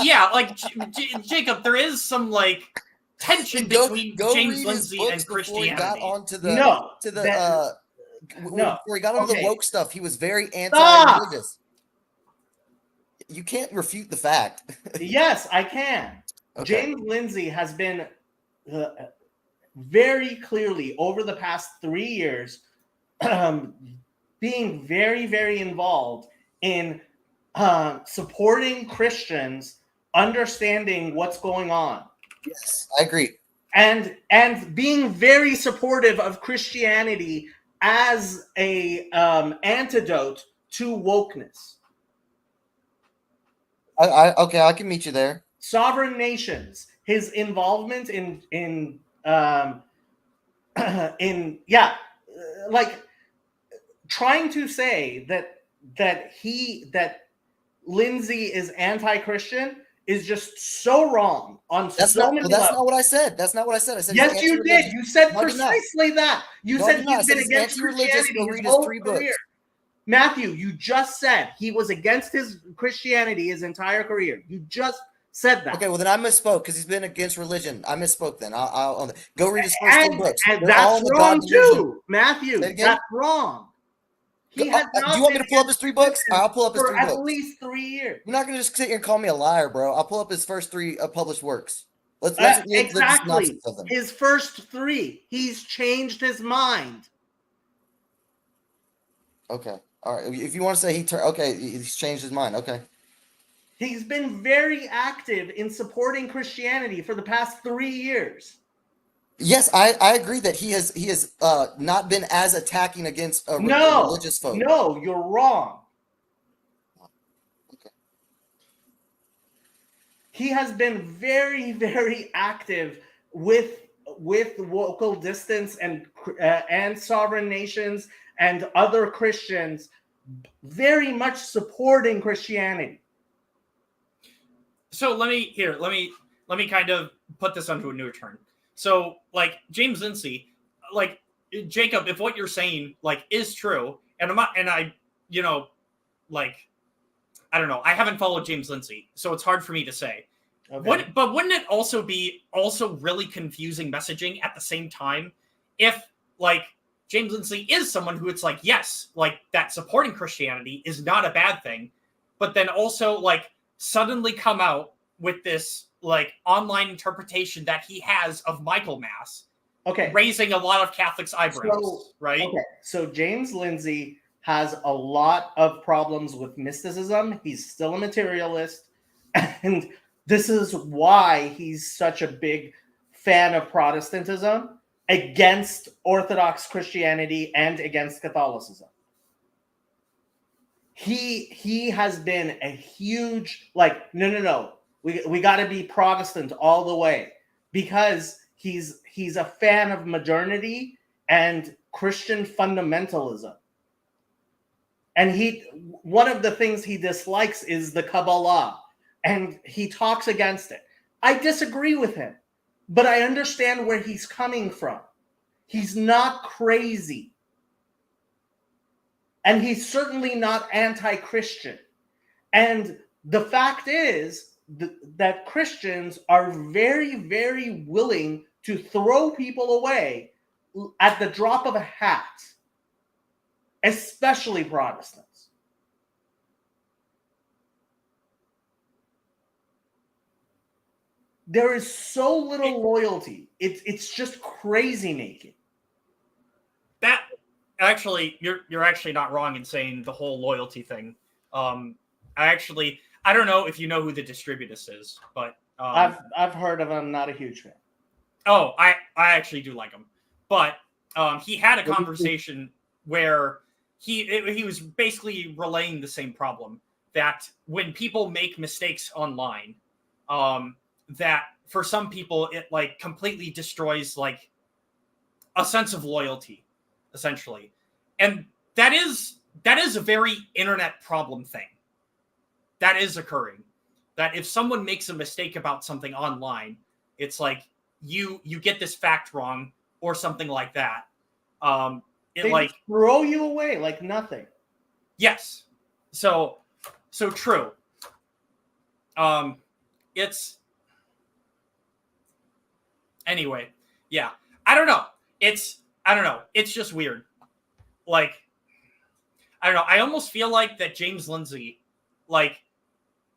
Yeah, like Jacob, there is some like tension between James Lindsay and Christianity. He got onto the No, before he got onto the okay. woke stuff, he was very Stop! anti-religious. You can't refute the fact. Yes, I can. Okay. James Lindsay has been very clearly over the past 3 years being very, very involved in supporting Christians, understanding what's going on, Yes, I agree. and being very supportive of Christianity as a antidote to wokeness. Okay, I can meet you there. Sovereign nations, his involvement in like trying to say that Lindsay is anti-Christian is just so wrong on That's so not. many Well, that's levels. not what I said. That's not what I said. I said Yes, he's you did. anti-religious. You said No, I did not. precisely that. You No, I said did not. I he's said been he's against anti-religious. Christianity Go his read his whole 3 career. books. Matthew, you just said he was against his Christianity his entire career. You just said that. Okay, well then I misspoke because he's been against religion. I misspoke. Then I'll go read his first 2 books. And They're all that's in the wrong God delusion. too, Matthew. Say it again? That's wrong. He has not Do you want me been to pull up his 3 books? against I'll pull up his for 3 at books. least 3 years. You're not gonna just sit here and call me a liar, bro. I'll pull up his first 3 published works. Let's look the Exactly. synopsis of them. His first 3. He's changed his mind. Okay, all right. If you want to say he's changed his mind. Okay. He's been very active in supporting Christianity for the past 3 years. Yes, I agree that he has not been as attacking against religious folk. No, you're wrong. Okay. He has been very, very active with local distance and sovereign nations and other Christians, very much supporting Christianity. So let me kind of put this onto a new turn. So like James Lindsay, like Jacob, if what you're saying like is true, and I don't know, I haven't followed James Lindsay, so it's hard for me to say. Okay. But wouldn't it also be really confusing messaging at the same time if like James Lindsay is someone who it's like, yes, like that supporting Christianity is not a bad thing, but then also like suddenly come out with this like online interpretation that he has of Michaelmas, Okay. raising a lot of Catholics' eyebrows, So- right? Okay. So James Lindsay has a lot of problems with mysticism. He's still a materialist. And this is why he's such a big fan of Protestantism against Orthodox Christianity and against Catholicism. He has been a huge, like, no. We got to be Protestant all the way because he's a fan of modernity and Christian fundamentalism. And one of the things he dislikes is the Kabbalah, and he talks against it. I disagree with him, but I understand where he's coming from. He's not crazy. And he's certainly not anti-Christian. And the fact is that Christians are very, very willing to throw people away at the drop of a hat, especially Protestants. There is so little loyalty. It's just crazy making. That actually, you're actually not wrong in saying the whole loyalty thing. I don't know if you know who the Distributus is, but I've heard of him. Not a huge fan. Oh, I actually do like him, but he had a conversation where he was basically relaying the same problem, that when people make mistakes online, that for some people it like completely destroys like a sense of loyalty, essentially, and that is a very internet problem thing that is occurring. That if someone makes a mistake about something online, it's like you get this fact wrong or something like that. They like throw you away like nothing. Yes. So true. It's anyway. Yeah. I don't know. It's just weird. Like, I don't know. I almost feel like that James Lindsay, like,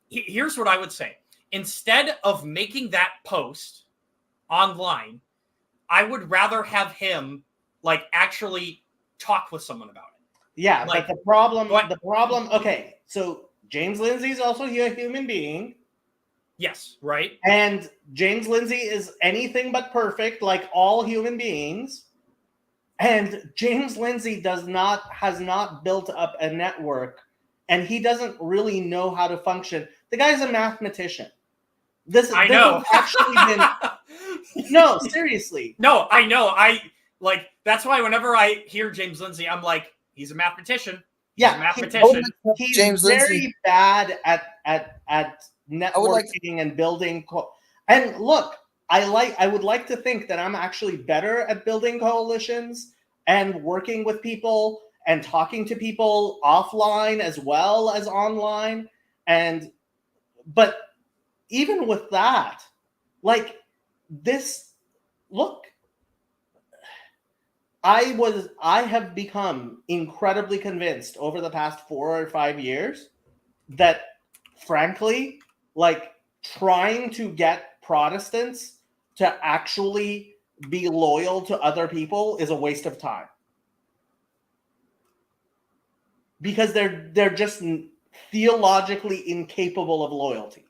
here's what I would say. Instead of making that post online, I would rather have him like actually talk with someone about it. Yeah, like, but the problem, okay, so James Lindsay is also a human being. Yes, right? And James Lindsay is anything but perfect, like all human beings. And James Lindsay has not built up a network, and he doesn't really know how to function. The guy's a mathematician. This know. has actually been no, seriously. No, I know. That's why whenever I hear James Lindsay, I'm like, he's a mathematician. He's a mathematician. He's James very Lindsay. bad at networking and building. And look, I would like to think that I'm actually better at building coalitions and working with people and talking to people offline as well as online. But even with that, like this, look, I have become incredibly convinced over the past 4 or 5 years that, frankly, like trying to get Protestants to actually be loyal to other people is a waste of time. Because they're just theologically incapable of loyalty.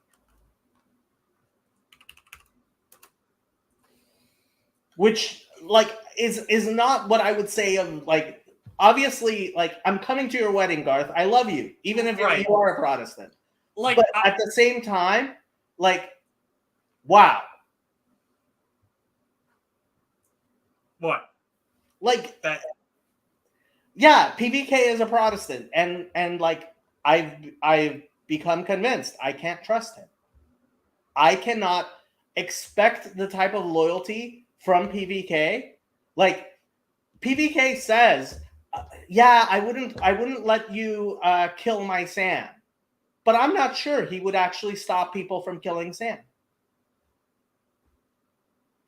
Which like is not what I would say of like, obviously, like, I'm coming to your wedding, Garth. I love you, even if Right. you are a Protestant. Like, But at the same time, like, wow. what? Like, That yeah, PBK is a Protestant, and like I've become convinced I can't trust him. I cannot expect the type of loyalty from PBK. Like, PBK says, yeah, I wouldn't let you kill my Sam, but I'm not sure he would actually stop people from killing Sam.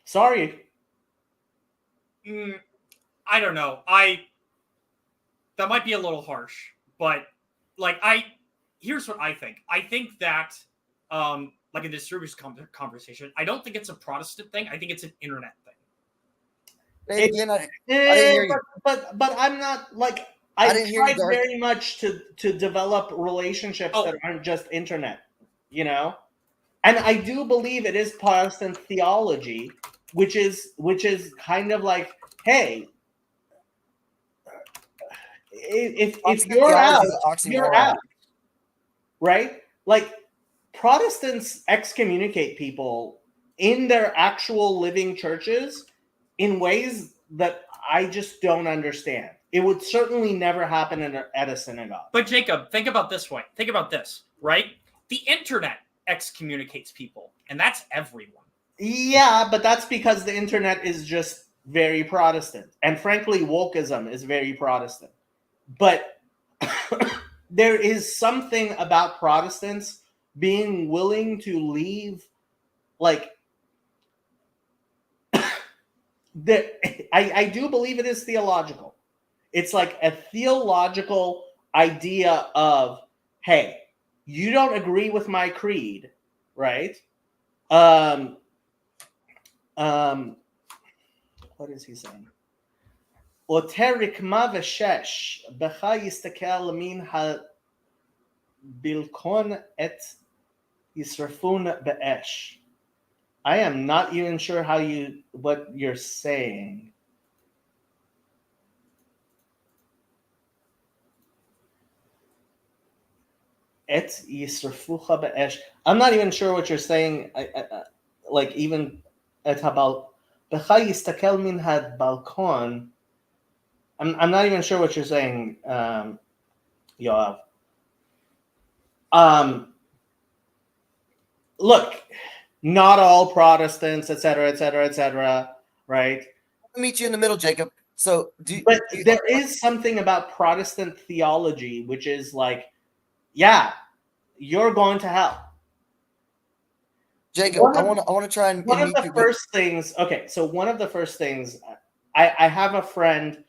Sorry. I don't know. That might be a little harsh, but like here's what I think. I think that like in this serious conversation, I don't think it's a Protestant thing. I think it's an internet thing. Hey, again, I didn't hear you. But I'm not like I I didn't hear you, tried Garth. very much to develop relationships that aren't just internet, you know? And I do believe it is Protestant theology, which is kind of like, hey, if you're out, you're out, right? Like, Protestants excommunicate people in their actual living churches in ways that I just don't understand. It would certainly never happen at a synagogue. But Jacob, think about this way. Think about this, right? The internet excommunicates people, and that's everyone. Yeah, but that's because the internet is just very Protestant. And frankly, wokeism is very Protestant. But there is something about Protestants being willing to leave, like, I do believe it is theological. It's like a theological idea of, hey, you don't agree with my creed, right? What is he saying? Oterik ma v'shesh b'cha yistakel min ha-bilkon et yisrafun be'esh. I am not even sure what you're saying. Et yisrafucha be'esh. I'm not even sure what you're saying. Like even et habal becha yistakel min had balkon. I'm not even sure what you're saying, Yoav. Look, not all Protestants, etc., etc., etc., right? I'll meet you in the middle, Jacob. So, But there is something about Protestant theology which is like, yeah, you're going to hell. Jacob, I want to try and One of meet the you. first things. Okay, so one of the first things, I have a friend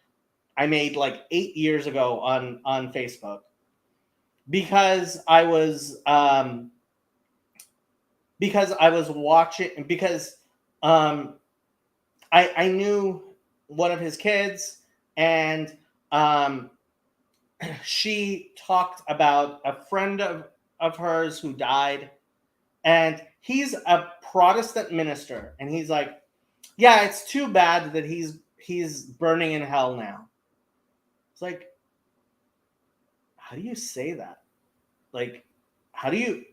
I made like 8 years ago on Facebook because I was watching because I knew one of his kids, and she talked about a friend of hers who died, and he's a Protestant minister, and he's like, yeah, it's too bad that he's burning in hell now. It's like, how do you say that? Like, how do you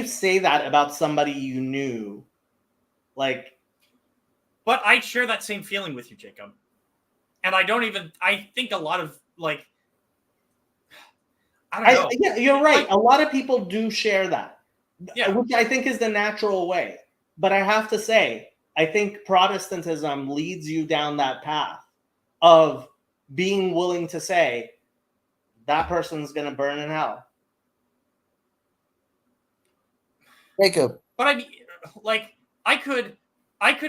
say that about somebody you knew? Like, But I share that same feeling with you, Jacob. And I think a lot of, like, I don't know. yeah, you're right. A lot of people do share that, Yeah. which I think is the natural way. But I have to say, I think Protestantism leads you down that path of being willing to say that person's going to burn in hell. Jacob. But I mean, like, I could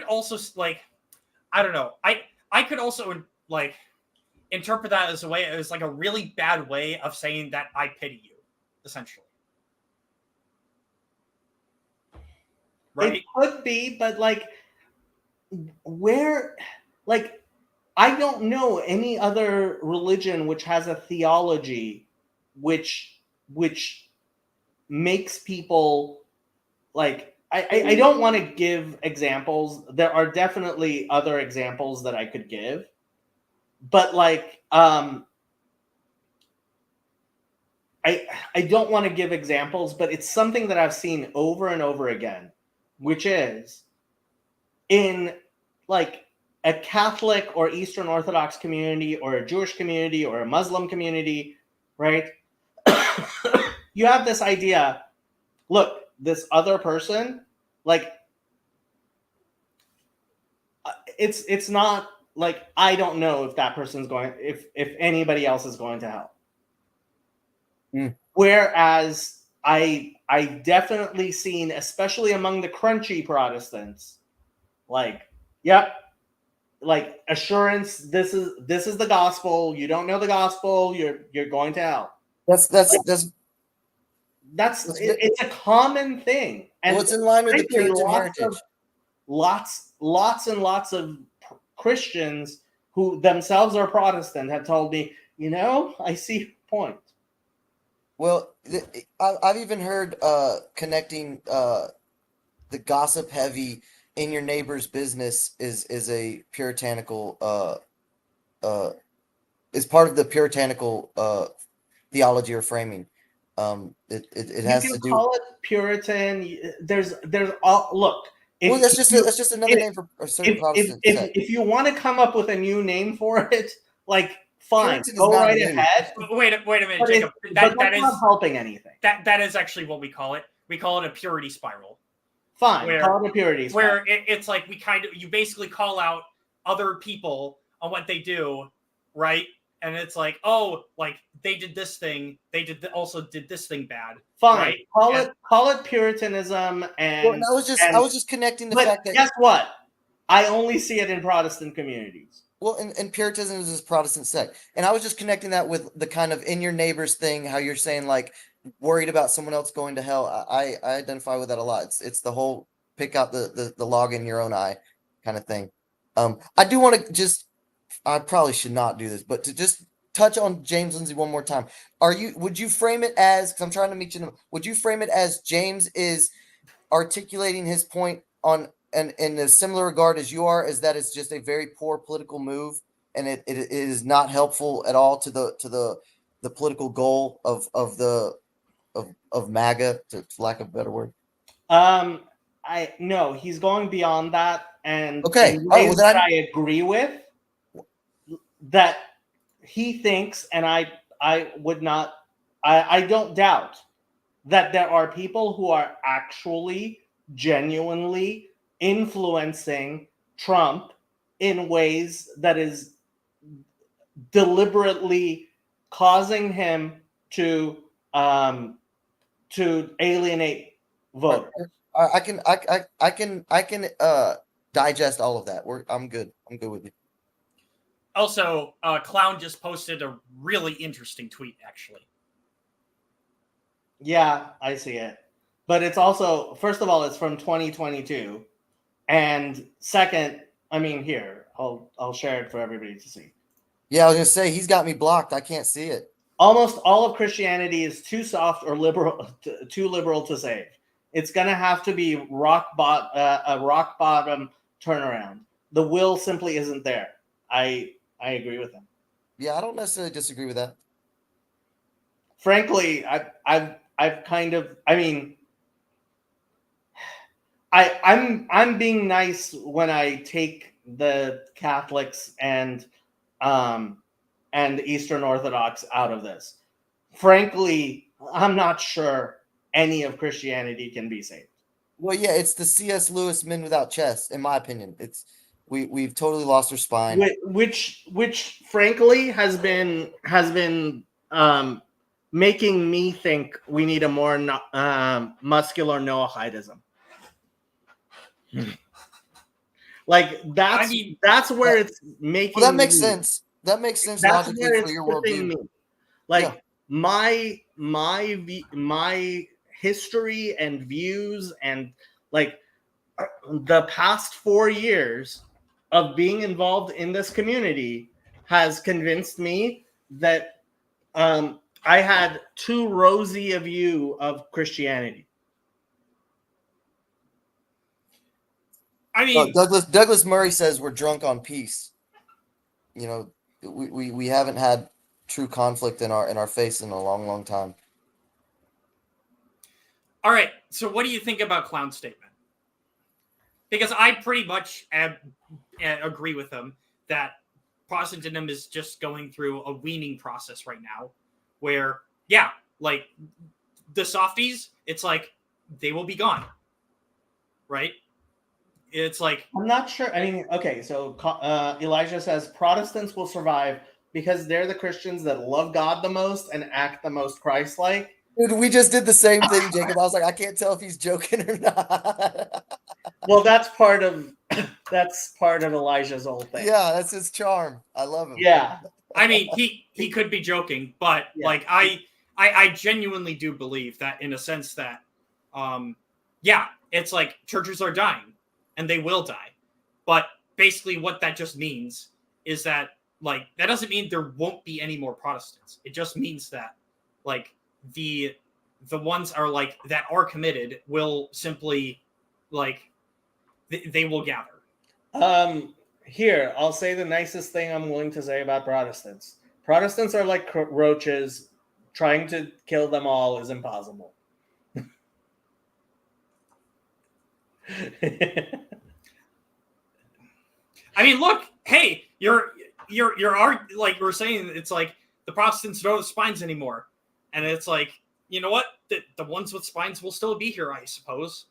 also, like, I don't know. I could also, like, interpret that as like a really bad way of saying that I pity you, essentially. Right? It could be, but like, where, like, I don't know any other religion which has a theology which makes people, like, I don't want to give examples. There are definitely other examples that I could give, but like, I don't want to give examples, but it's something that I've seen over and over again, which is in like a Catholic or Eastern Orthodox community or a Jewish community or a Muslim community, right? You have this idea, look, this other person, like, it's not like, I don't know if that person's going, if anybody else is going to hell. Whereas I definitely seen, especially among the crunchy Protestants, like, yep, like, assurance, this is the gospel. You don't know the gospel, you're going to hell. It's a common thing, and what's in line with the frankly, Puritan heritage. Lots and lots of Christians who themselves are Protestant have told me, I see your point. Well, I've even heard connecting the gossip heavy in your neighbor's business is a puritanical is part of the puritanical theology or framing. It You has can to do. call it Puritan. There's all look. Well, that's if just another name for a certain Protestant sect. if you want to come up with a new name for it, like fine, Puritan is go not right new. ahead. Wait a minute, But, Jacob. but That that's is not helping anything. that is actually what we call it. We call it a purity spiral, Fine, where- call it a purity. where it's like you basically call out other people on what they do, right? And it's like, oh, like they did this thing, they also did this thing bad. Fine, right? call it Puritanism, and Well, and I was just connecting the but fact that guess what? I only see it in Protestant communities. well, and Puritanism is this Protestant sect, and I was just connecting that with the kind of in your neighbors thing. How you're saying like worried about someone else going to hell. I identify with that a lot. It's the whole pick out the log in your own eye kind of thing. I do want to just. I probably should not do this, but to just touch on James Lindsay one more time. Would you frame it as, because I'm trying to meet you, would you frame it as James is articulating his point on, and in a similar regard as you are, is that it's just a very poor political move and it is not helpful at all to the political goal of MAGA, to lack of a better word? No, he's going beyond that, and okay, in all right, ways well, that I agree with. That he thinks, and I would not, I don't doubt that there are people who are actually genuinely influencing Trump in ways that is deliberately causing him to alienate voters. I can digest all of that. I'm good. I'm good with you. Also, Clown just posted a really interesting tweet, actually. Yeah, I see it. But it's also, first of all, it's from 2022. And second, I mean, here, I'll share it for everybody to see. Yeah, I was going to say, he's got me blocked. I can't see it. Almost all of Christianity is too soft or too liberal to save. It's going to have to be a rock bottom turnaround. The will simply isn't there. I agree with him. Yeah, I don't necessarily disagree with that. Frankly, I've kind of, I mean, I'm being nice when I take the Catholics and Eastern Orthodox out of this. Frankly, I'm not sure any of Christianity can be saved. Well, yeah, it's the C.S. Lewis Men Without Chest, in my opinion. It's we've totally lost our spine. Which frankly has been making me think we need a more muscular Noahidism. Like that's where it's making. Well, that makes sense. That makes sense That's logically where it's for your pushing worldview. me. Like my history and views and like the past 4 years of being involved in this community has convinced me that I had too rosy a view of Christianity. I mean, Douglas Murray says we're drunk on peace. You know, we haven't had true conflict in our face in a long time. all right. So, what do you think about Clown's statement? Because I pretty much agree with him that Protestantism is just going through a weaning process right now, where like the softies, it's like they will be gone, right? It's like I'm not sure. I mean, okay, so Elijah says Protestants will survive because they're the Christians that love God the most and act the most Christ-like. Dude, we just did the same thing, Jacob. I was like, I can't tell if he's joking or not. Well, that's part of Elijah's whole thing. Yeah, that's his charm. I love him. Yeah. I mean, he could be joking, but like I genuinely do believe that in a sense that it's like churches are dying and they will die. But basically what that just means is that like that doesn't mean there won't be any more Protestants. It just means that like the ones are like that are committed will simply like they will gather. Here, I'll say the nicest thing I'm willing to say about Protestants. Protestants are like roaches trying to kill them all is impossible. I mean, look, hey, you're like we're saying, it's like the Protestants don't have spines anymore, and it's like, you know what, the ones with spines will still be here, I suppose,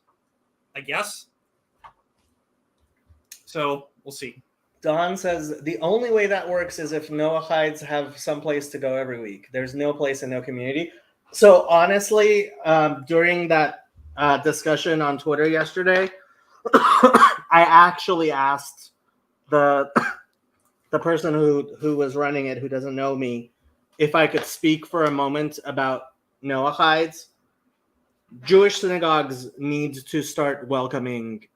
I guess. So we'll see. Don says the only way that works is if Noachides have some place to go every week. There's no place and no community. So honestly, during that discussion on Twitter yesterday, I actually asked the person who was running it, who doesn't know me, if I could speak for a moment about Noachides. Jewish synagogues need to start welcoming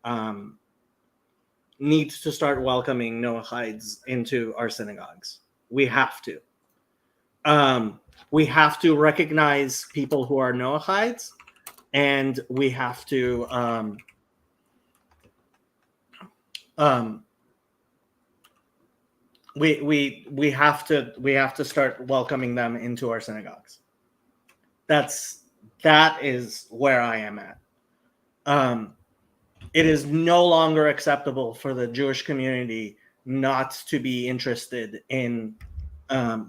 Noachides into our synagogues. We have to. We have to recognize people who are Noachides, and we have to we have to start welcoming them into our synagogues. That is where I am at. It is no longer acceptable for the Jewish community not to be interested in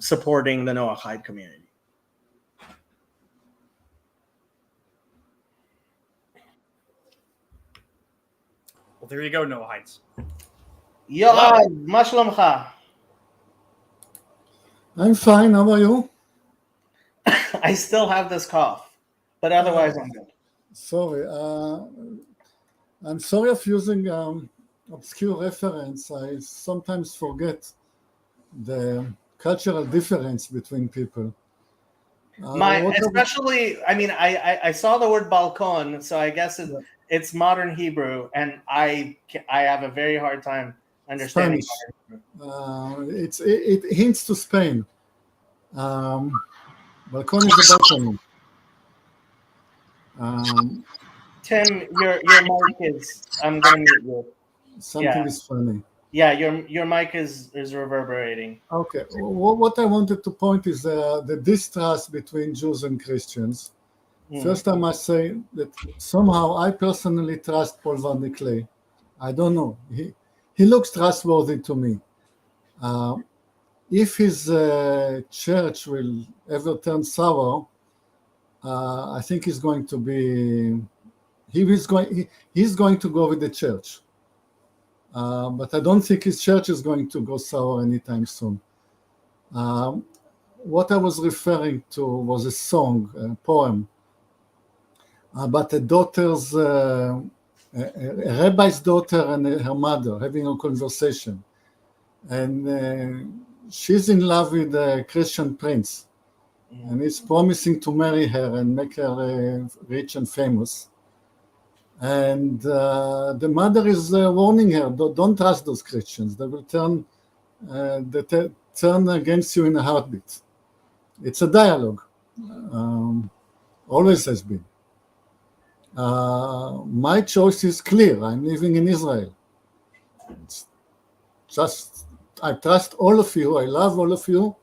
supporting the Noachide community. Well, there you go, Noahides. Yoav, מה שלומך? I'm fine. How are you? I still have this cough, but otherwise I'm good. Sorry. I'm sorry of using obscure reference. I sometimes forget the cultural difference between people. Especially, I mean, I saw the word balkon, so I guess it's modern Hebrew, and I have a very hard time understanding. Spanish. It hints to Spain. Balkon is a balcony. Tim, your mic is. I'm gonna mute you. Something is funny. Yeah, your mic is reverberating. Okay. What I wanted to point is the distrust between Jews and Christians. First, I must say that somehow I personally trust Paul Van de Klee. I don't know. He looks trustworthy to me. If his church will ever turn sour, I think he's going to go with the church. But I don't think his church is going to go sour anytime soon. What I was referring to was a song, a poem, about a rabbi's daughter and her mother having a conversation. And she's in love with a Christian prince. And he's promising to marry her and make her rich and famous. And the mother is warning her, don't trust those Christians. They will turn against you in a heartbeat. It's a dialogue. Always has been. My choice is clear. I'm living in Israel. It's just, I trust all of you. I love all of you.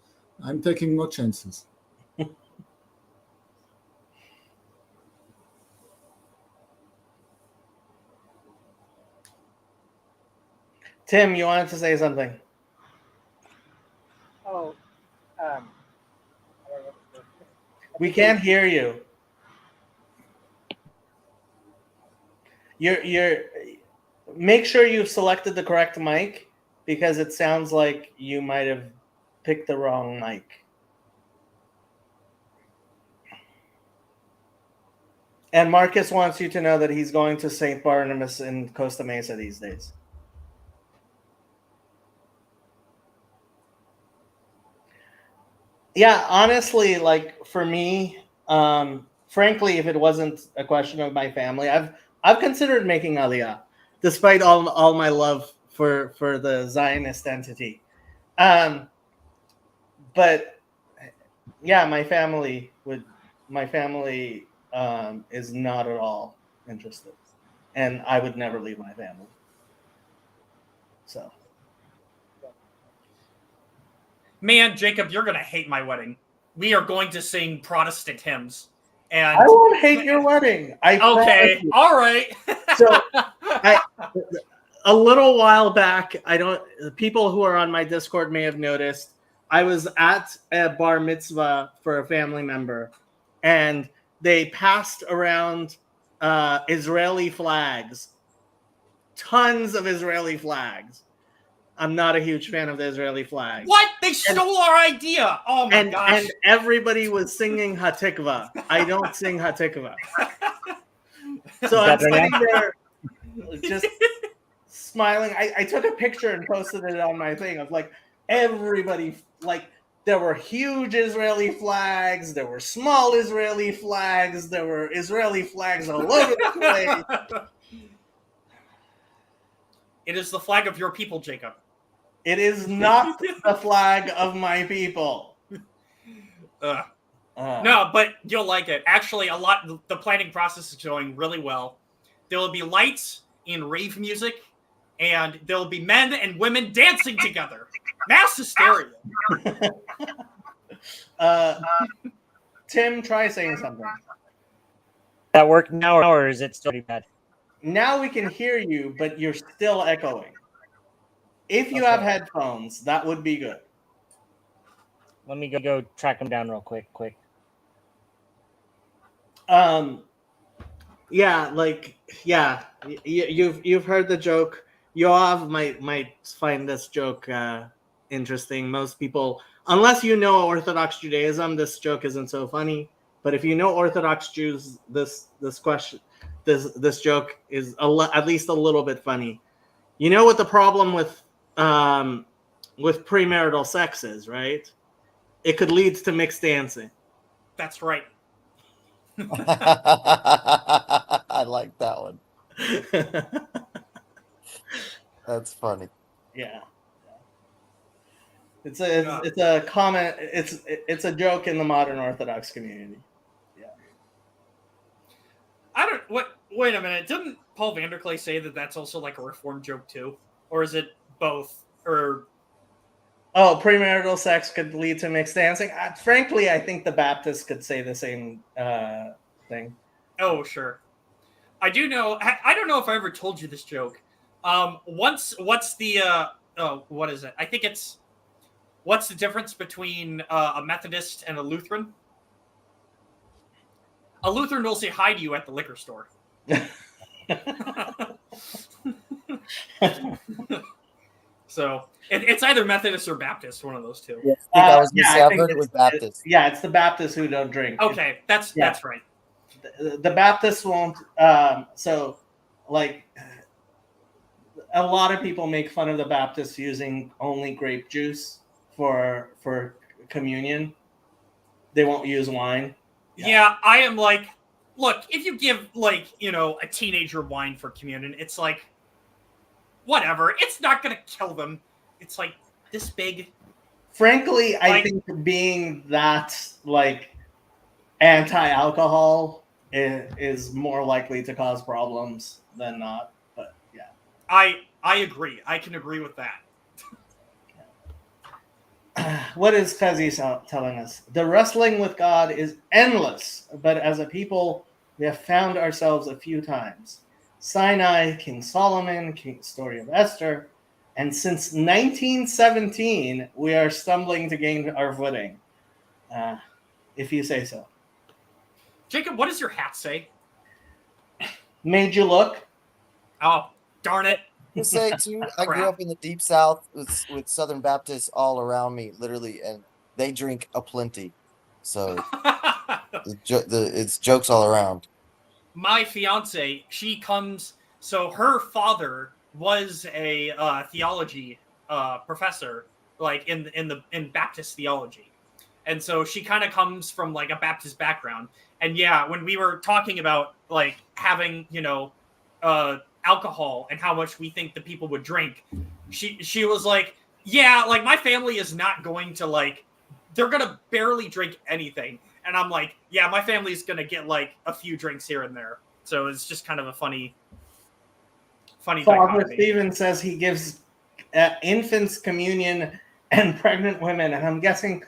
I'm taking no chances. Tim, you wanted to say something. Oh, We can't hear you. You're make sure you've selected the correct mic, because it sounds like you might have picked the wrong mic. And Marcus wants you to know that he's going to St. Barnabas in Costa Mesa these days. Yeah, honestly, like for me, frankly, if it wasn't a question of my family, I've considered making Aliyah, despite all my love for the Zionist entity. But yeah, my family is not at all interested, and I would never leave my family. So. Man, Jacob, you're gonna hate my wedding. we are going to sing Protestant hymns. And I won't hate your wedding. I promise okay, you. all right. So a little while back, people who are on my Discord may have noticed, I was at a bar mitzvah for a family member, and they passed around Israeli flags, tons of Israeli flags. I'm not a huge fan of the Israeli flag. What? They stole our idea. Oh my gosh. And everybody was singing Hatikva. I don't sing Hatikva. So I'm sitting there just smiling. I took a picture and posted it on my thing of like everybody, like there were huge Israeli flags, there were small Israeli flags, there were Israeli flags all over the place. It is the flag of your people, Jacob. It is not the flag of my people. No, but you'll like it. Actually, the planning process is going really well. There will be lights and rave music, and there will be men and women dancing together. Mass hysteria. Tim, try saying something. That work now, or is it still pretty bad? Now we can hear you, but you're still echoing. If you have headphones, that would be good. Let me go track them down real quick. You've heard the joke. Yoav might find this joke interesting. Most people, unless you know Orthodox Judaism, this joke isn't so funny. But if you know Orthodox Jews, this joke is at least a little bit funny. You know what the problem with premarital sex is, right? It could lead to mixed dancing. That's right. I like that one. That's funny. Yeah. It's a comment. It's a joke in the modern Orthodox community. Yeah. Wait a minute. Didn't Paul Vanderklay say that that's also like a Reformed joke too, or is it both? Or premarital sex could lead to mixed dancing. Frankly, I think the Baptists could say the same thing. Oh, sure. I do know. I don't know if I ever told you this joke. What's the what is it? I think it's what's the difference between a Methodist and a Lutheran? A Lutheran will say hi to you at the liquor store. So it's either Methodist or Baptist, one of those two. Yeah, I think I've heard it was Baptist. It's the Baptists who don't drink. Okay, that's right. The Baptists won't. So, like, a lot of people make fun of the Baptists using only grape juice for communion. They won't use wine. Yeah, I am like, look, if you give like, a teenager wine for communion, it's like, whatever. It's not going to kill them. It's like this big. Frankly, I think being that like anti-alcohol is more likely to cause problems than not. But yeah, I agree. I can agree with that. What is Fezzi telling us? The wrestling with God is endless, but as a people, we have found ourselves a few times. Sinai, King Solomon, story of Esther, and since 1917, we are stumbling to gain our footing. If you say so. Jacob, what does your hat say? Made you look? Oh, darn it. I say too, I grew up in the deep South with Southern Baptists all around me, literally, and they drink aplenty. So it's jokes all around. My fiance, so her father was a theology professor, like in Baptist theology, and so she kind of comes from like a Baptist background. And yeah, when we were talking about like having alcohol and how much we think the people would drink, she was like, yeah, like my family is not going to like, they're gonna barely drink anything. And I'm like, yeah, my family's gonna get like a few drinks here and there. So it's just kind of a funny Father dichotomy. Stephen says he gives infants communion and pregnant women, and I'm guessing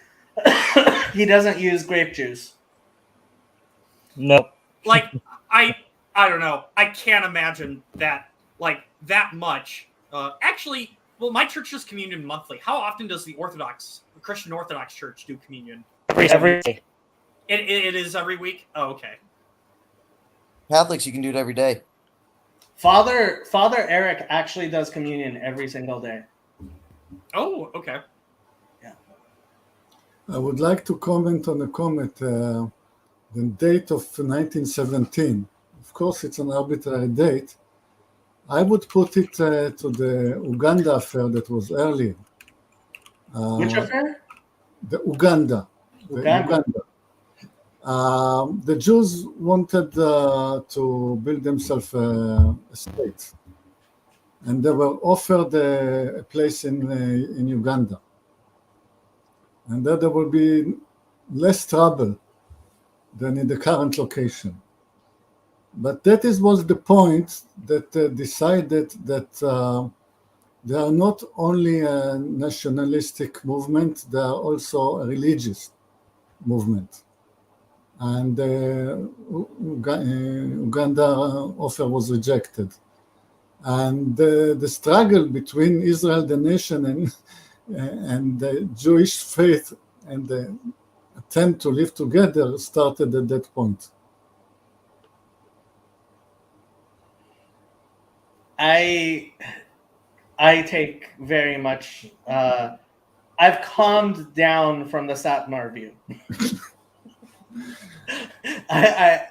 He doesn't use grape juice. Nope. Like I don't know. I can't imagine that like that much. Actually, well, my church does communion monthly. How often does the Christian Orthodox Church do communion? Every day. It is every week. Oh, okay. Catholics, you can do it every day. Father Eric actually does communion every single day. Oh, okay. I would like to comment on a comment. The date of 1917. Of course, it's an arbitrary date. I would put it to the Uganda affair that was earlier. Which affair? The Uganda. Uganda. The Jews wanted to build themselves a state, and they were offered a place in Uganda, and there will be less trouble than in the current location. But that was the point that decided that they are not only a nationalistic movement, they are also a religious movement. And Uganda offer was rejected. And the struggle between Israel, the nation, and the Jewish faith and the attempt to live together started at that point. I take very much. I've calmed down from the Satmar view. I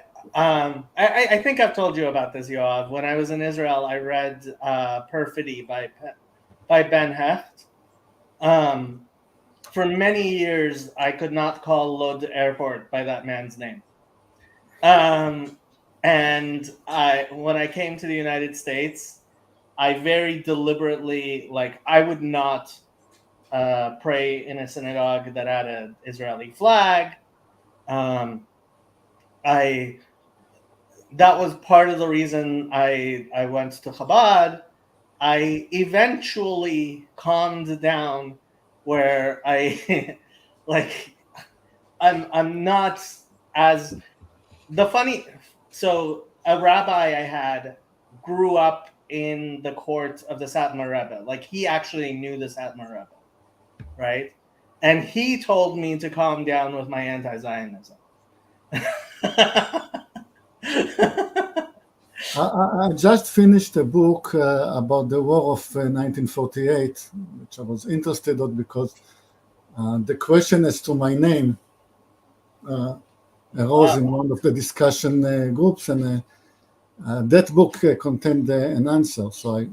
think I've told you about this, Yoav. When I was in Israel, I read Perfidy by Ben Hecht. For many years, I could not call Lod Airport by that man's name. And when I came to the United States, I very deliberately, I would not pray in a synagogue that had an Israeli flag. That was part of the reason I went to Chabad. I eventually calmed down where I'm not as so a rabbi I had grew up in the court of the Satmar Rebbe. He actually knew the Satmar Rebbe, right? And he told me to calm down with my anti-Zionism. I just finished a book about the war of 1948, which I was interested in because the question as to my name arose in one of the discussion groups, and that book contained an answer. So I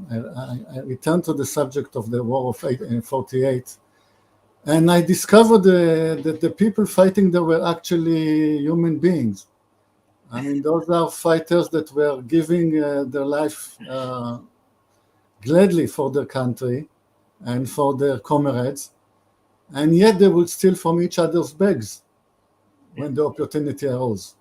returned to the subject of the war of 48, and I discovered that the people fighting there were actually human beings. I mean, those are fighters that were giving their life gladly for their country and for their comrades, and yet they would steal from each other's bags when the opportunity arose.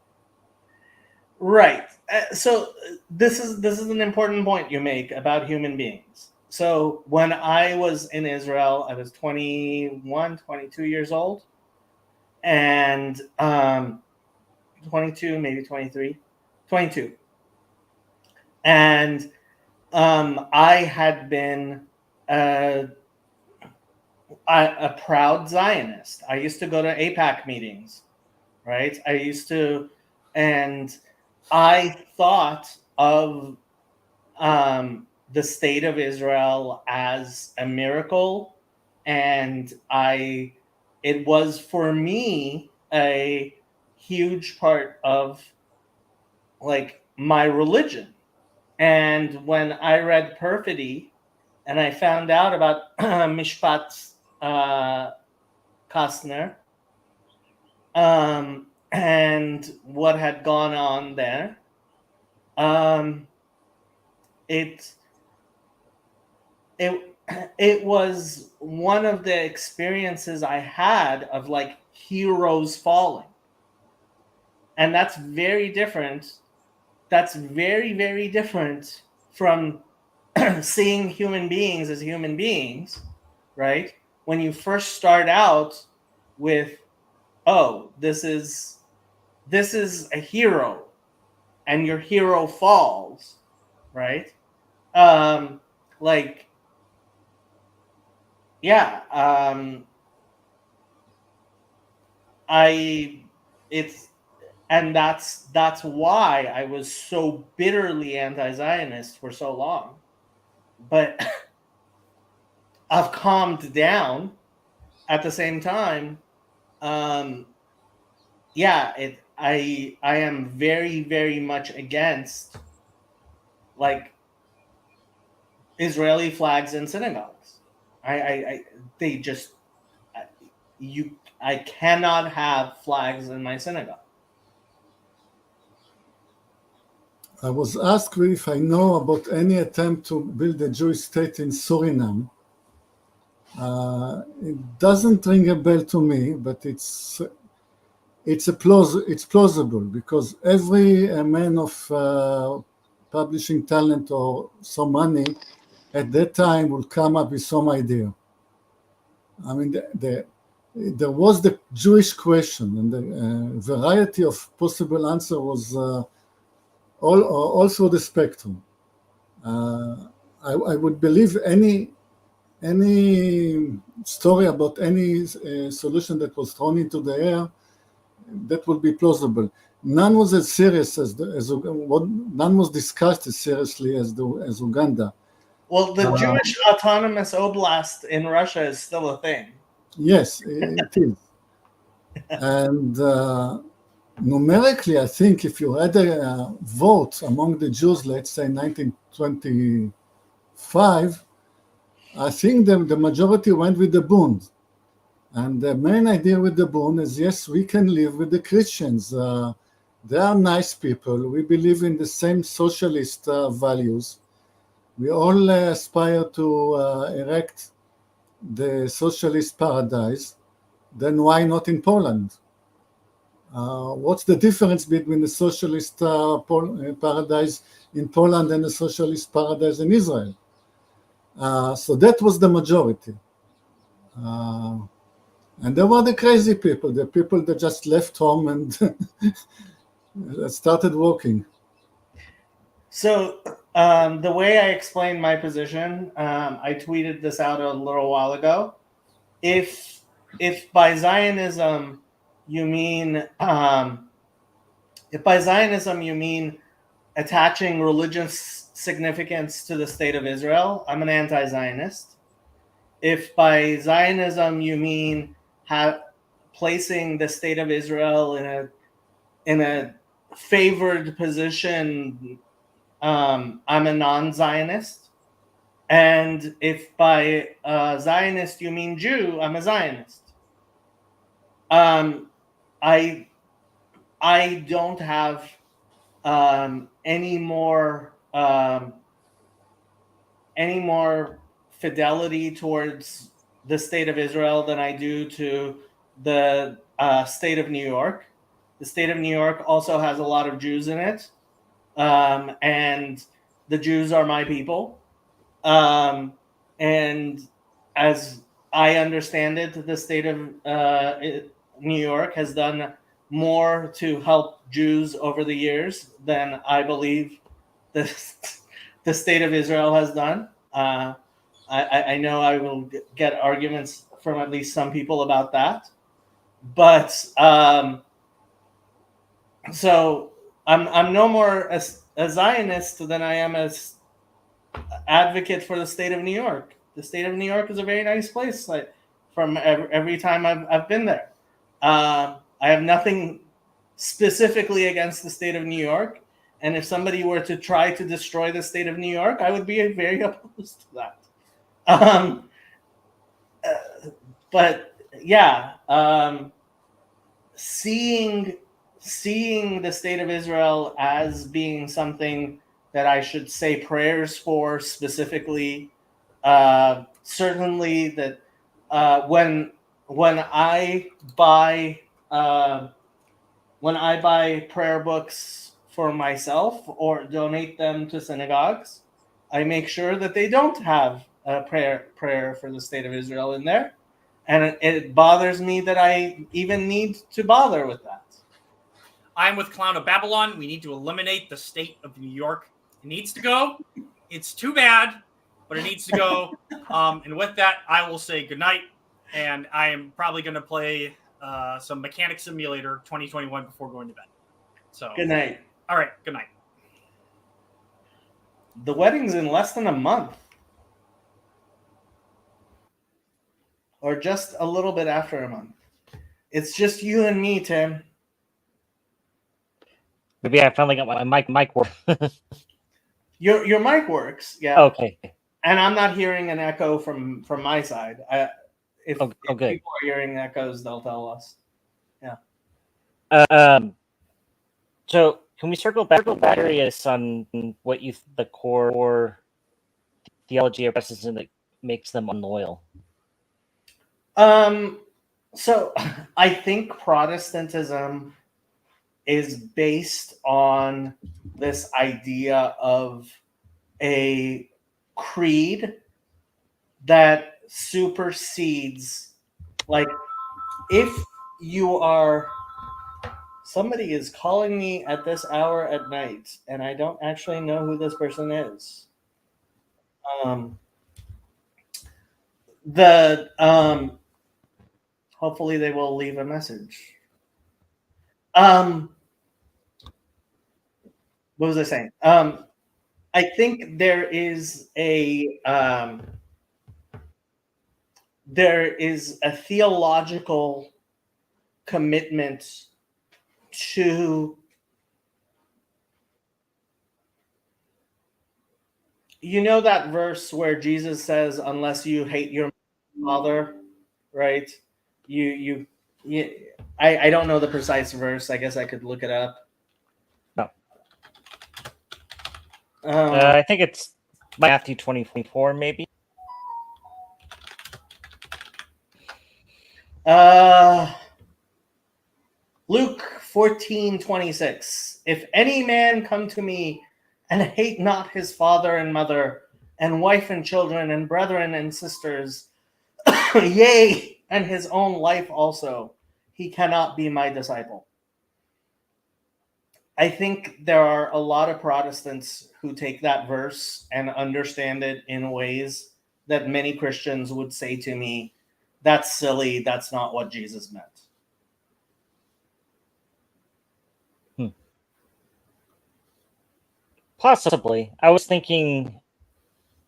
Right. So this is an important point you make about human beings. So when I was in Israel, I was 21, 22 years old, and 22, maybe 23, 22. And I had been a proud Zionist. I used to go to AIPAC meetings, right? And I thought of the state of Israel as a miracle, and it was for me a huge part of my religion. And when I read Perfidy and I found out about Mishpat Kastner and what had gone on there, it was one of the experiences I had of heroes falling. And that's very different. That's very, very different from seeing human beings as human beings, right? When you first start out, with, oh, this is a hero, and your hero falls, right? Like, yeah, it's, and that's why I was so bitterly anti-Zionist for so long. But I've calmed down at the same time. Yeah, I am very, very much against, like, Israeli flags in synagogues. They just, I cannot have flags in my synagogue. I was asked if I know about any attempt to build a Jewish state in Suriname. It doesn't ring a bell to me, but it's plausible, because every man of publishing talent or some money at that time will come up with some idea. I mean, there was the Jewish question, and the variety of possible answer was all through the spectrum. I would believe any story about any solution that was thrown into the air, that would be plausible. None was as serious none was discussed as seriously as Uganda. Well, the Jewish Autonomous Oblast in Russia is still a thing. Yes, it is. And numerically, I think if you had a vote among the Jews, let's say 1925, I think the majority went with the Bund. And the main idea with the Bund is, yes, we can live with the Christians. They are nice people. We believe in the same socialist values. We all aspire to erect the socialist paradise. Then why not in Poland? What's the difference between the socialist paradise in Poland and the socialist paradise in Israel? So that was the majority. And there were the crazy people, the people that just left home and started working. So the way I explain my position, I tweeted this out a little while ago. If by Zionism you mean attaching religious significance to the state of Israel, I'm an anti-Zionist. If by Zionism you mean placing the state of Israel in a favored position, I'm a non-Zionist. And if by Zionist you mean Jew, I'm a Zionist. I don't have any more fidelity towards the state of Israel than I do to the state of New York. The state of New York also has a lot of Jews in it, and the Jews are my people. And as I understand it, the state of New York has done more to help Jews over the years than I believe the state of Israel has done. I know I will get arguments from at least some people about that, but so I'm no more a Zionist than I am as advocate for the state of New York. The state of New York is a very nice place. Like, from every time I've been there, I have nothing specifically against the state of New York. And if somebody were to try to destroy the state of New York, I would be very opposed to that. But yeah, seeing the state of Israel as being something that I should say prayers for specifically, certainly that when I buy prayer books for myself or donate them to synagogues, I make sure that they don't have a prayer for the state of Israel in there. And it bothers me that I even need to bother with that. I'm with Clown of Babylon. We need to eliminate the state of New York. It needs to go. It's too bad, but it needs to go. And with that, I will say goodnight. And I am probably going to play some Mechanic Simulator 2021 before going to bed. So Good night. All right. Good night. The wedding's in less than a month. Or just a little bit after a month. It's just you and me, Tim. Maybe I finally got my mic work. Your mic works, yeah. Okay. And I'm not hearing an echo from my side. If good. people are hearing echoes, they'll tell us. Yeah. So can we circle back on what the core theology of Protestantism that makes them unloyal? So I think Protestantism is based on this idea of a creed that supersedes, like, if you are, somebody is calling me at this hour at night and I don't actually know who this person is. Hopefully they will leave a message. What was I saying? I think there is a theological commitment to, you know, that verse where Jesus says, "Unless you hate your mother," right? I don't know the precise verse. I guess I could look it up. No. I think it's Matthew 24, maybe. Luke 14:26. If any man come to me and hate not his father and mother and wife and children and brethren and sisters, yea, and his own life also, he cannot be my disciple. I think there are a lot of Protestants who take that verse and understand it in ways that many Christians would say to me, that's silly, that's not what Jesus meant. Possibly. I was thinking,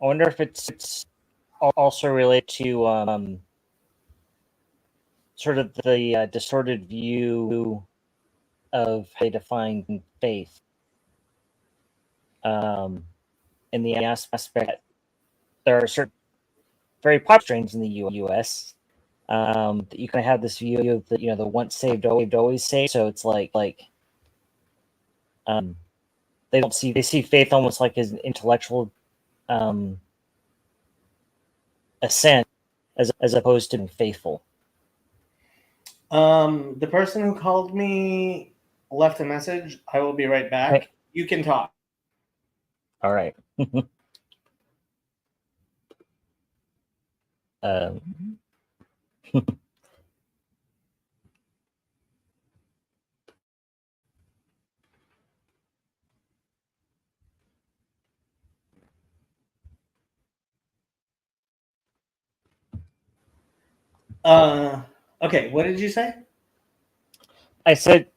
I wonder if it's also related to sort of the distorted view of how they define faith. In the aspect that there are certain very popular strains in the U.S. That you can have this view of the the once saved, always saved. So it's like they see faith almost like as an intellectual assent as opposed to being faithful. The person who called me left a message. I will be right back. Right. You can talk. All right. Okay, what did you say? I said,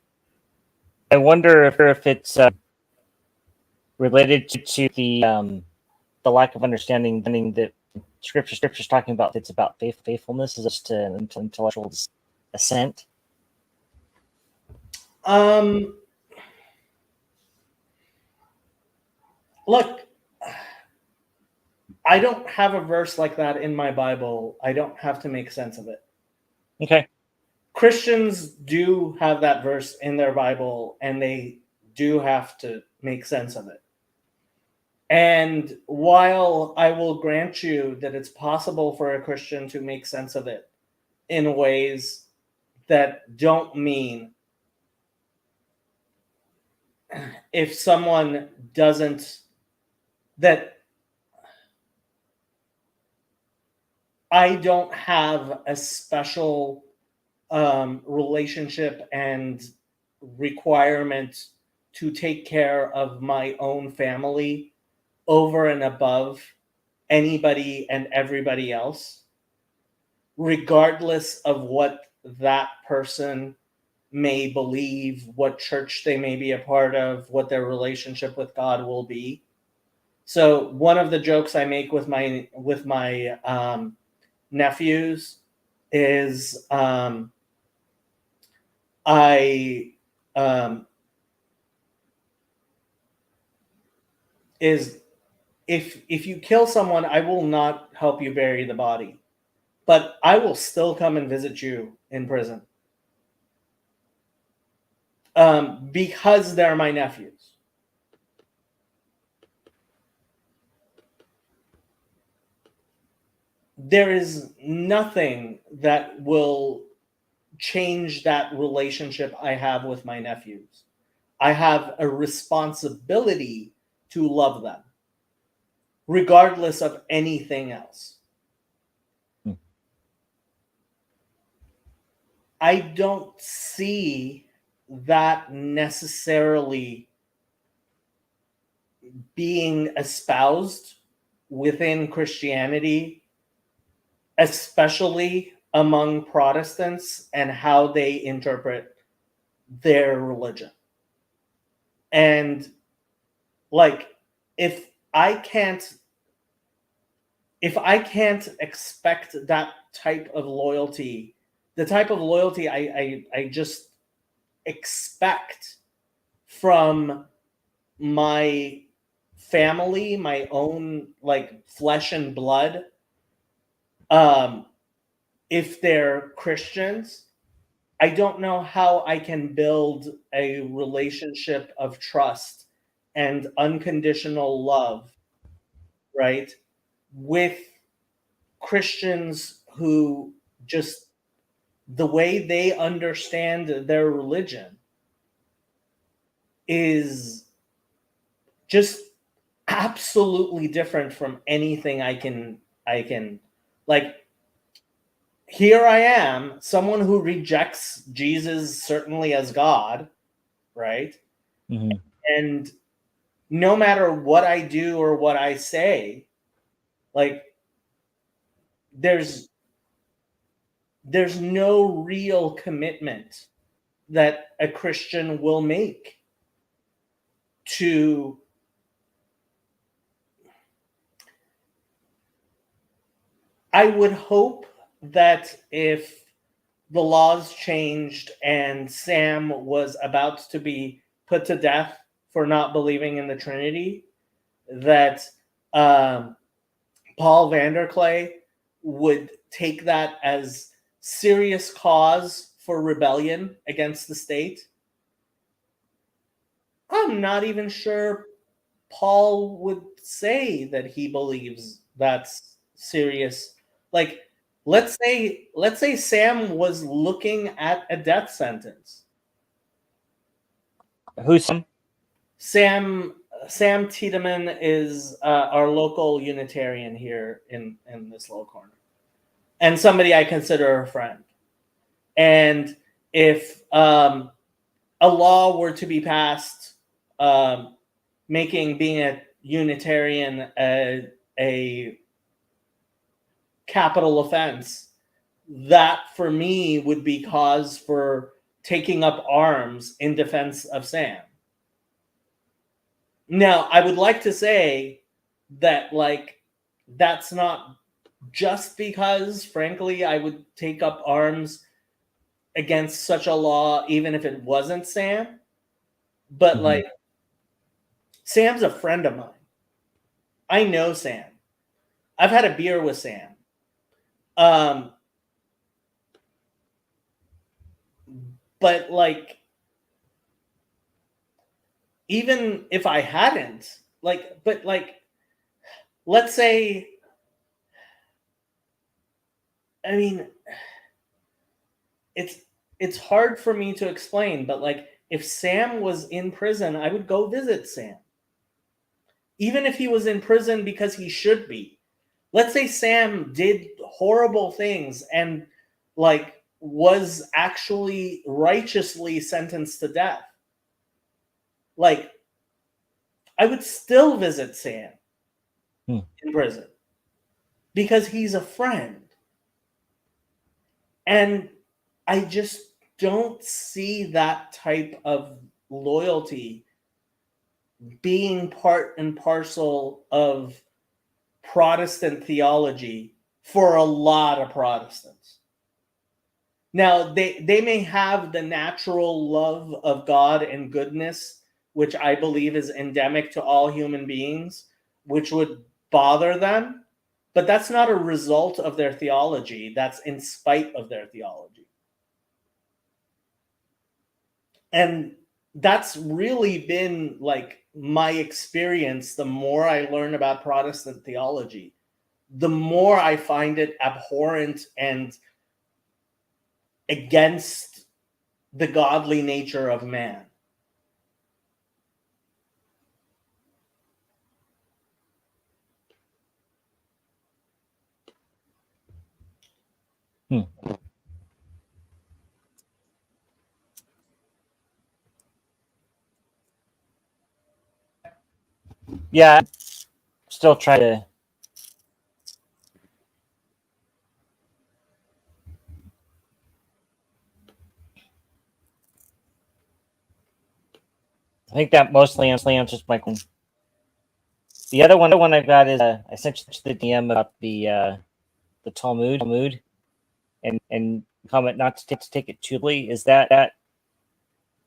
I wonder if it's related to the lack of understanding that scripture's talking about. It's about faithfulness is just an intellectual assent. Look, I don't have a verse like that in my Bible. I don't have to make sense of it. Okay. Christians do have that verse in their Bible, and they do have to make sense of it. And while I will grant you that it's possible for a Christian to make sense of it in ways that don't mean, if someone doesn't, that I don't have a special relationship and requirement to take care of my own family over and above anybody and everybody else, regardless of what that person may believe, what church they may be a part of, what their relationship with God will be. So one of the jokes I make with my nephews is if you kill someone, I will not help you bury the body, but I will still come and visit you in prison because they're my nephews. There is nothing that will change that relationship I have with my nephews. I have a responsibility to love them, regardless of anything else. I don't see that necessarily being espoused within Christianity, especially among Protestants and how they interpret their religion. And like, if I can't expect that type of loyalty, the type of loyalty I just expect from my family, my own like flesh and blood, if they're Christians, I don't know how I can build a relationship of trust and unconditional love, right, with Christians who just, the way they understand their religion is just absolutely different from anything I can like. Here I am, someone who rejects Jesus certainly as God, right? Mhm. And no matter what I do or what I say, like, there's no real commitment that a Christian will make to I would hope that if the laws changed and Sam was about to be put to death for not believing in the Trinity, that Paul Vanderklay would take that as serious cause for rebellion against the state. I'm not even sure Paul would say that he believes that's serious. Like, let's say Sam was looking at a death sentence. Who's some? Sam Tiedemann is our local Unitarian here in this little corner, and somebody I consider a friend. And if a law were to be passed making being a Unitarian a capital offense, that for me would be cause for taking up arms in defense of Sam. Now, I would like to say that, like, that's not just because, frankly, I would take up arms against such a law even if it wasn't Sam. But, like, Sam's a friend of mine. I know Sam. I've had a beer with Sam. But, like, even if I hadn't, like, but, like, let's say, I mean, it's hard for me to explain, but, like, if Sam was in prison, I would go visit Sam. Even if he was in prison because he should be. Let's say Sam did horrible things and like was actually righteously sentenced to death, like I would still visit Sam in prison because he's a friend. And I just don't see that type of loyalty being part and parcel of Protestant theology for a lot of Protestants. Now, they may have the natural love of God and goodness, which I believe is endemic to all human beings, which would bother them, but that's not a result of their theology. That's in spite of their theology. And that's really been like my experience. The more I learn about Protestant theology, the more I find it abhorrent and against the godly nature of man. Yeah, still try to. I think that mostly answers my question. The other one I got is I sent you the DM about the Talmud and comment not to take it too literally. Is that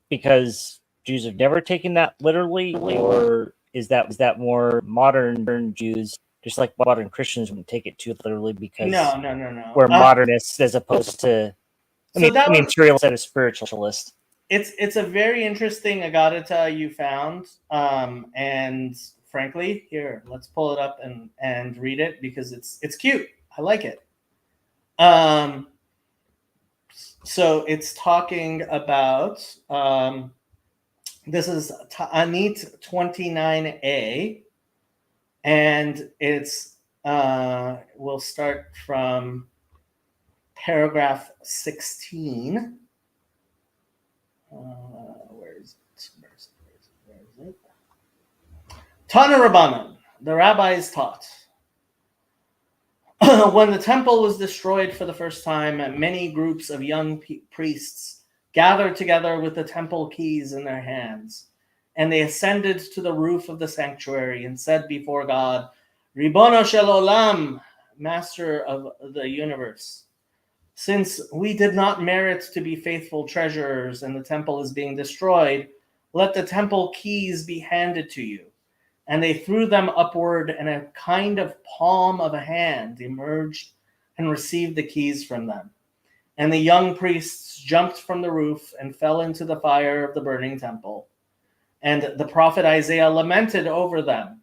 because Jews have never taken that literally, or is that more modern Jews, just like modern Christians, wouldn't take it too literally because No. we're modernists as opposed to materialist and a spiritualist. It's a very interesting Agadata you found, and frankly, here, let's pull it up and read it because it's cute. I like it. So it's talking about this is Ta'anit 29a, and it's we'll start from paragraph 16. Where is it? Tana Rabbanan, the rabbis taught. When the temple was destroyed for the first time, many groups of young priests gathered together with the temple keys in their hands, and they ascended to the roof of the sanctuary and said before God, Ribono shel olam, Master of the universe, since we did not merit to be faithful treasurers and the temple is being destroyed, let the temple keys be handed to you. And they threw them upward, and a kind of palm of a hand emerged and received the keys from them. And the young priests jumped from the roof and fell into the fire of the burning temple. And the prophet Isaiah lamented over them,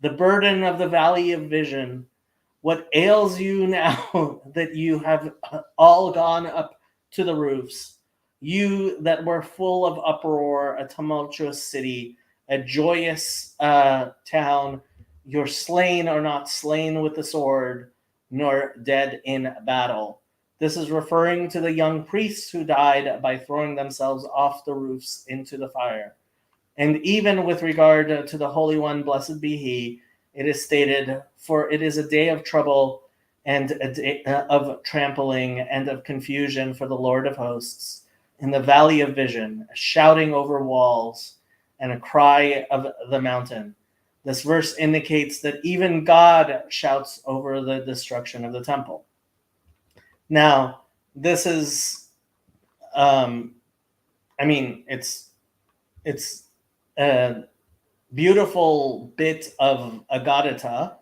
the burden of the valley of vision. What ails you now that you have all gone up to the roofs? You that were full of uproar, a tumultuous city, a joyous town, your slain are not slain with the sword, nor dead in battle. This is referring to the young priests who died by throwing themselves off the roofs into the fire. And even with regard to the Holy One, blessed be he, it is stated, for it is a day of trouble and a day of trampling and of confusion for the Lord of hosts in the valley of vision, shouting over walls and a cry of the mountain. This verse indicates that even God shouts over the destruction of the temple. Now, this is, it's a beautiful bit of Agadata,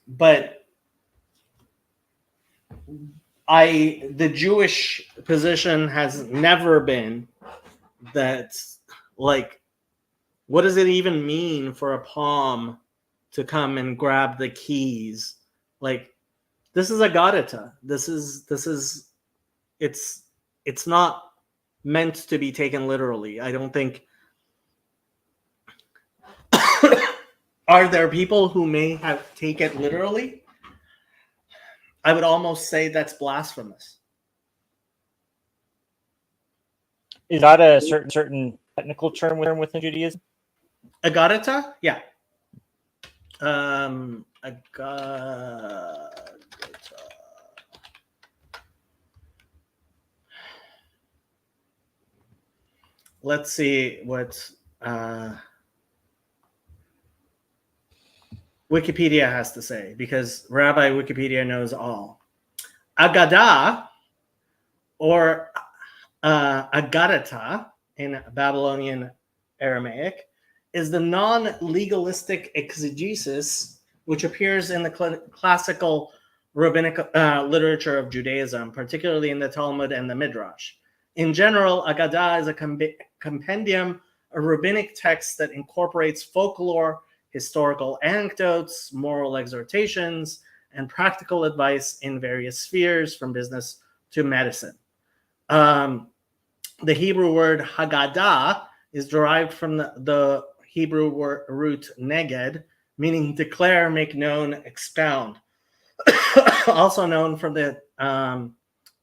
but the Jewish position has never been that, like, what does it even mean for a palm to come and grab the keys? Like, this is Agadata. This is it's not meant to be taken literally. I don't think. Are there people who may have take it literally? I would almost say that's blasphemous. Is that a certain technical term within Judaism? Agadata? Yeah. Agadata. Let's see what Wikipedia has to say, because Rabbi Wikipedia knows all. Agada, or Agadata in Babylonian Aramaic, is the non-legalistic exegesis which appears in the classical rabbinic literature of Judaism, particularly in the Talmud and the Midrash. In general, Agadah is a compendium of rabbinic texts that incorporates folklore, historical anecdotes, moral exhortations, and practical advice in various spheres, from business to medicine. The Hebrew word Haggadah is derived from the Hebrew root neged, meaning declare, make known, expound. Also known from the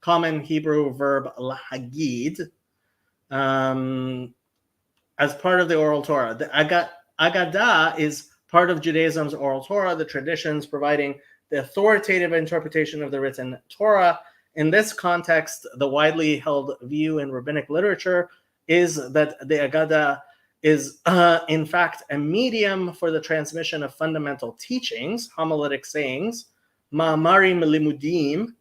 common Hebrew verb lahagid, as part of the oral Torah. The Agadah is part of Judaism's oral Torah, the traditions providing the authoritative interpretation of the written Torah. In this context, the widely held view in rabbinic literature is that the Agadah is, in fact, a medium for the transmission of fundamental teachings, homiletic sayings, ma'amarim limudim,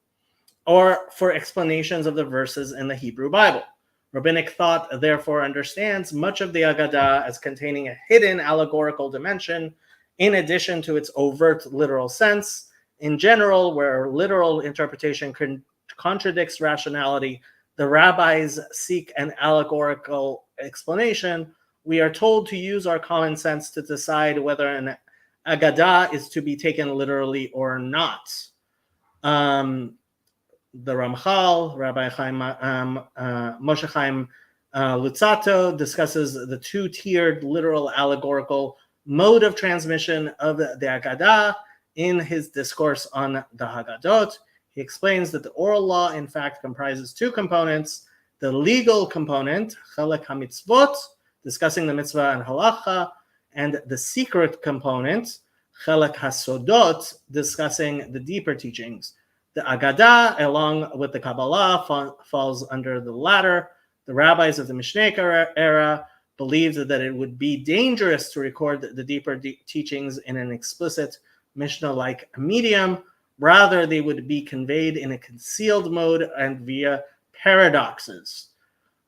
or for explanations of the verses in the Hebrew Bible. Rabbinic thought, therefore, understands much of the Agadah as containing a hidden allegorical dimension, in addition to its overt literal sense. In general, where literal interpretation contradicts rationality, the rabbis seek an allegorical explanation. We are told to use our common sense to decide whether an Agadah is to be taken literally or not. The Ramchal, Rabbi Moshe Chaim Luzzatto, discusses the two-tiered literal allegorical mode of transmission of the Agadah in his discourse on the Haggadot. He explains that the oral law, in fact, comprises two components: the legal component, Chelek HaMitzvot, discussing the mitzvah and halacha, and the secret component, Chelek HaSodot, discussing the deeper teachings. The Agadah, along with the Kabbalah, falls under the latter. The rabbis of the Mishneh era believed that it would be dangerous to record the deeper teachings in an explicit Mishnah-like medium. Rather, they would be conveyed in a concealed mode and via paradoxes.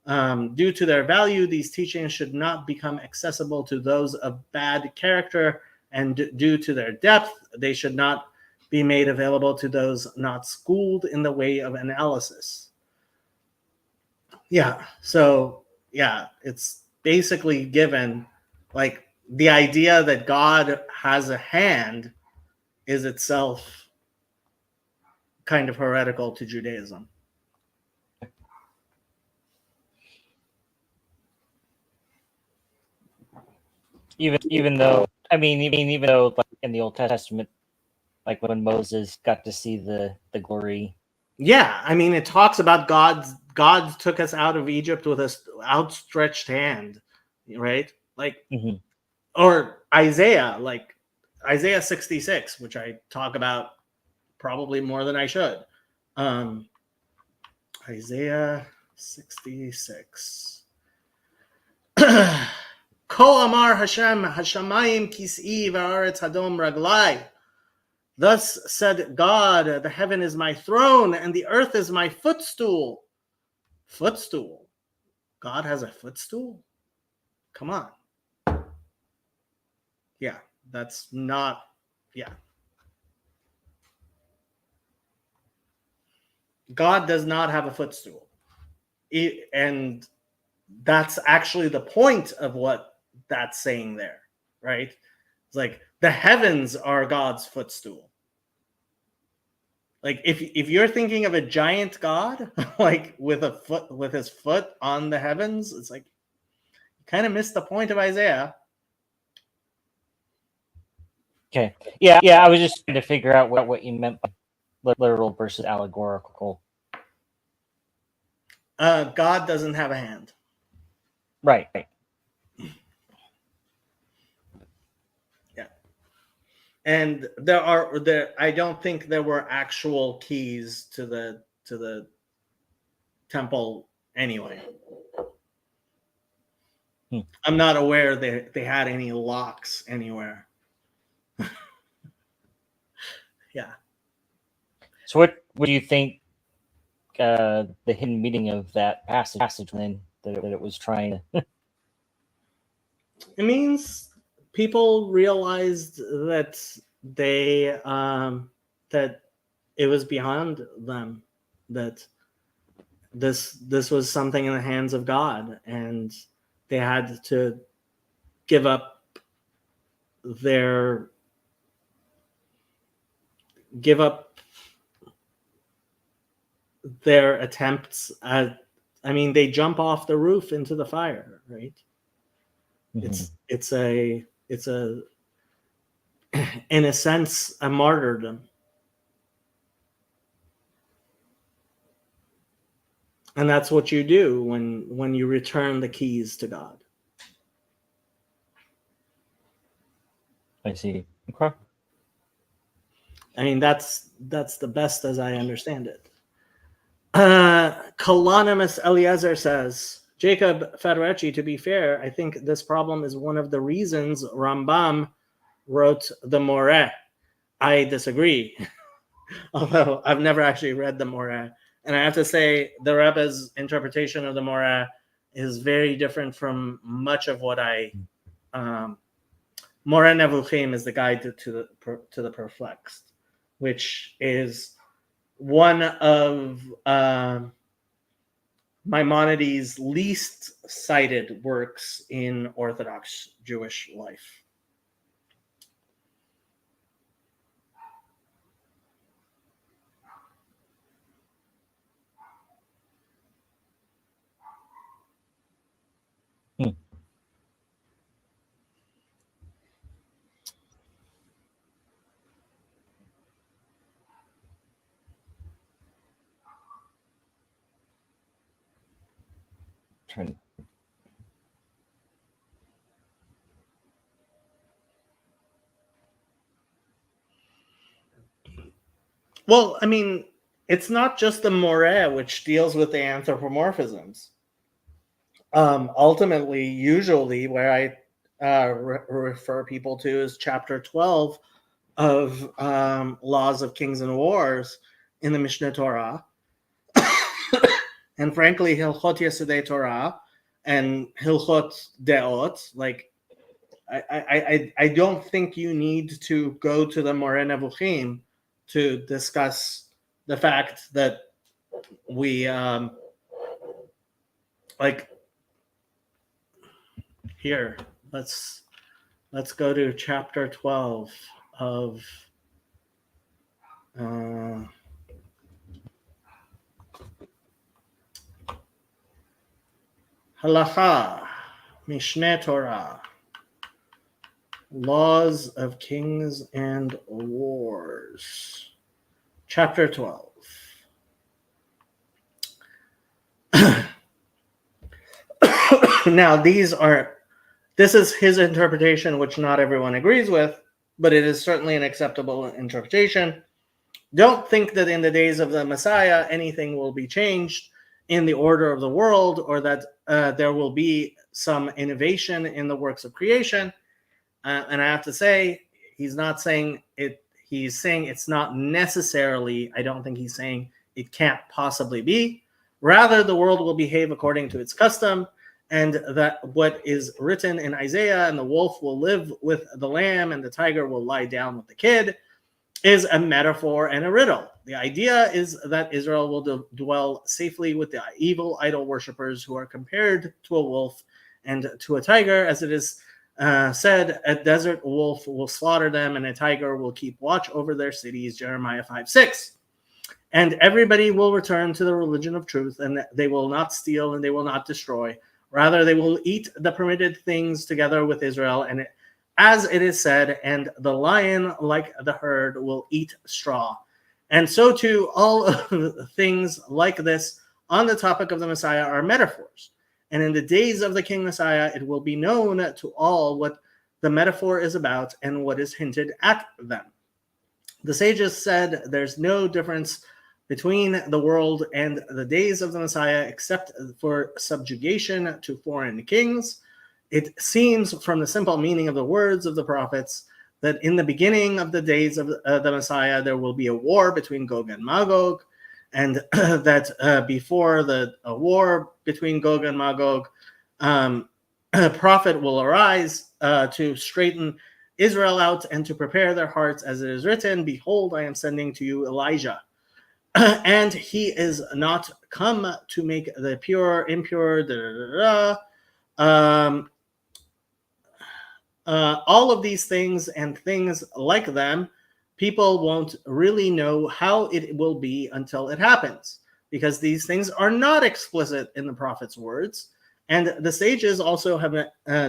Due to their value, these teachings should not become accessible to those of bad character, and due to their depth, they should not be made available to those not schooled in the way of analysis. Yeah, so yeah, it's basically given, like, the idea that God has a hand is itself kind of heretical to Judaism. Even though, even though, like in the Old Testament, like when Moses got to see the glory. Yeah, I mean, it talks about God took us out of Egypt with an outstretched hand, right? Like, or Isaiah, like Isaiah 66, which I talk about probably more than I should. Isaiah 66. Ko amar Hashem, Hashamayim kis'i va'aretz hadom raglai. Thus said God, the heaven is my throne and the earth is my footstool. Footstool? God has a footstool? Come on. Yeah, that's not, yeah. God does not have a footstool. And that's actually the point of what that's saying there, right? It's like the heavens are God's footstool. Like if you're thinking of a giant God, like with his foot on the heavens, it's like you kind of missed the point of Isaiah. Okay. Yeah, I was just trying to figure out what you meant literal versus allegorical. God doesn't have a hand. Right. And I don't think there were actual keys to the temple anyway. I'm not aware they had any locks anywhere. Yeah. So what do you think the hidden meaning of that passage then that it was trying to It means people realized that that it was beyond them, that this was something in the hands of God, and they had to give up their attempts at, I mean, they jump off the roof into the fire, right? It's a in a sense a martyrdom. And that's what you do when you return the keys to God. I see. Okay. I mean, that's the best as I understand it. Colonimus Eliezer says, Jacob Federecci, to be fair, I think this problem is one of the reasons Rambam wrote the Moreh. I disagree, although I've never actually read the Moreh. And I have to say, the Rebbe's interpretation of the Moreh is very different from much of what I... Moreh Nevuchim is the guide to the perplexed, which is one of Maimonides' least cited works in Orthodox Jewish life. Well, I mean, it's not just the Moreh which deals with the anthropomorphisms. Ultimately, usually, where I refer people to is chapter 12 of Laws of Kings and Wars in the Mishneh Torah. And frankly, Hilchot Yesodei Torah and Hilchot Deot, like, I don't think you need to go to the Moreh Nevuchim to discuss the fact that we like here. Let's go to chapter 12 of Halacha, Mishneh Torah, Laws of Kings and Wars, chapter 12. Now, this is his interpretation, which not everyone agrees with, but it is certainly an acceptable interpretation. Don't think that in the days of the Messiah, anything will be changed in the order of the world, or that there will be some innovation in the works of creation. And I have to say, he's not saying it. He's saying it's not necessarily. I don't think he's saying it can't possibly be. Rather, the world will behave according to its custom, and that what is written in Isaiah, and the wolf will live with the lamb, and the tiger will lie down with the kid, is a metaphor and a riddle. The idea is that Israel will dwell safely with the evil idol worshippers who are compared to a wolf and to a tiger, as it is said, a desert wolf will slaughter them, and a tiger will keep watch over their cities, Jeremiah 5:6. And everybody will return to the religion of truth, and they will not steal and they will not destroy. Rather, they will eat the permitted things together with Israel, and as it is said, and the lion, like the herd, will eat straw. And so too, all of things like this on the topic of the Messiah are metaphors. And in the days of the King Messiah, it will be known to all what the metaphor is about and what is hinted at them. The sages said there's no difference between the world and the days of the Messiah except for subjugation to foreign kings. It seems from the simple meaning of the words of the prophets that in the beginning of the days of the Messiah, there will be a war between Gog and Magog, and that before the war between Gog and Magog, a prophet will arise to straighten Israel out and to prepare their hearts, as it is written, "Behold, I am sending to you Elijah." And he is not come to make the pure impure. All of these things and things like them, people won't really know how it will be until it happens, because these things are not explicit in the prophet's words, and the sages also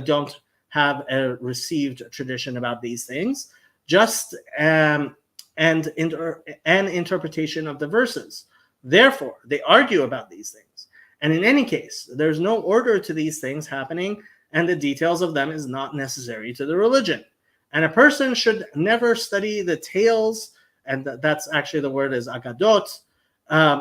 don't have a received tradition about these things, just an interpretation of the verses. Therefore, they argue about these things. And in any case, there's no order to these things happening, and the details of them is not necessary to the religion. And a person should never study the tales, and that's actually the word is agadot,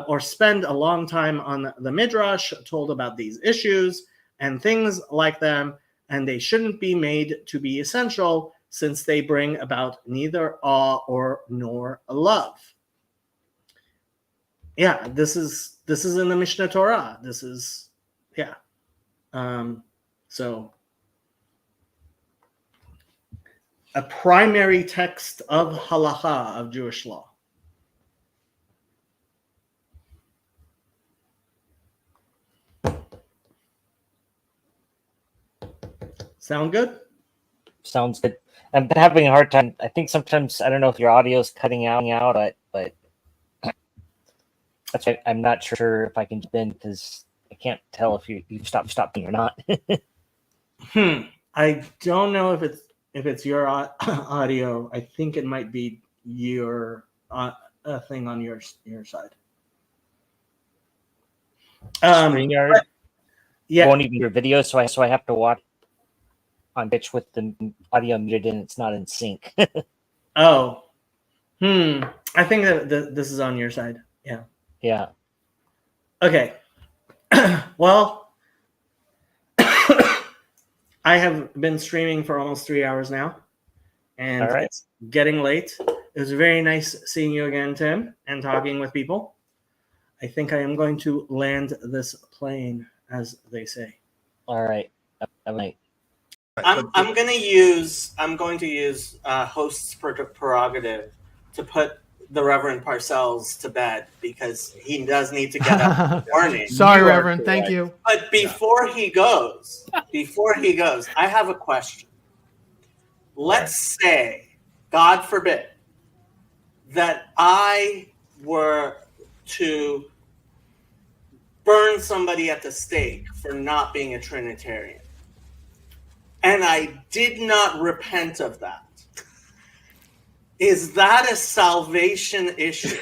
or spend a long time on the midrash told about these issues and things like them, and they shouldn't be made to be essential, since they bring about neither awe nor love. Yeah, this is in the Mishnah Torah. This is, yeah. So a primary text of halacha, of Jewish law. Sound good? Sounds good. I'm having a hard time. I think sometimes, I don't know if your audio is cutting out, but that's right. I'm not sure if I can jump in because I can't tell if you've stopped or not. I don't know if it's your audio. I think it might be your thing on your side. StreamYard Yeah. won't even your video, so I have to watch on Twitch with the audio muted and it's not in sync. Oh. I think that this is on your side. Yeah. Yeah. Okay. Well, I have been streaming for almost 3 hours now, and All right. it's getting late. It was very nice seeing you again, Tim, and talking with people. I think I am going to land this plane, as they say. All right. I might. I'm going to use host's prerogative to put the Reverend Parcells to bed, because he does need to get up in the morning. Sorry, Reverend. Thank you. But before he goes, I have a question. Let's say, God forbid, that I were to burn somebody at the stake for not being a Trinitarian, and I did not repent of that. Is that a salvation issue?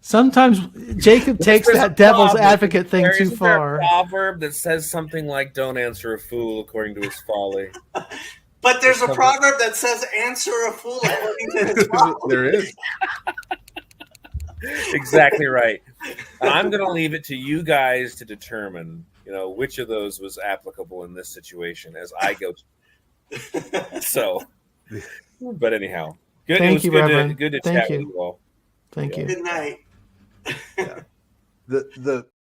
Sometimes Jacob takes that devil's advocate thing too Isn't far. there a proverb that says something like, "Don't answer a fool according to his folly"? But there's a proverb that says, "Answer a fool according to his folly." There is. Exactly right. I'm going to leave it to you guys to determine, which of those was applicable in this situation as I go. So, but anyhow, good. Thank you, Reverend. Good to Thank chat you. with you all. Thank you. Good night. The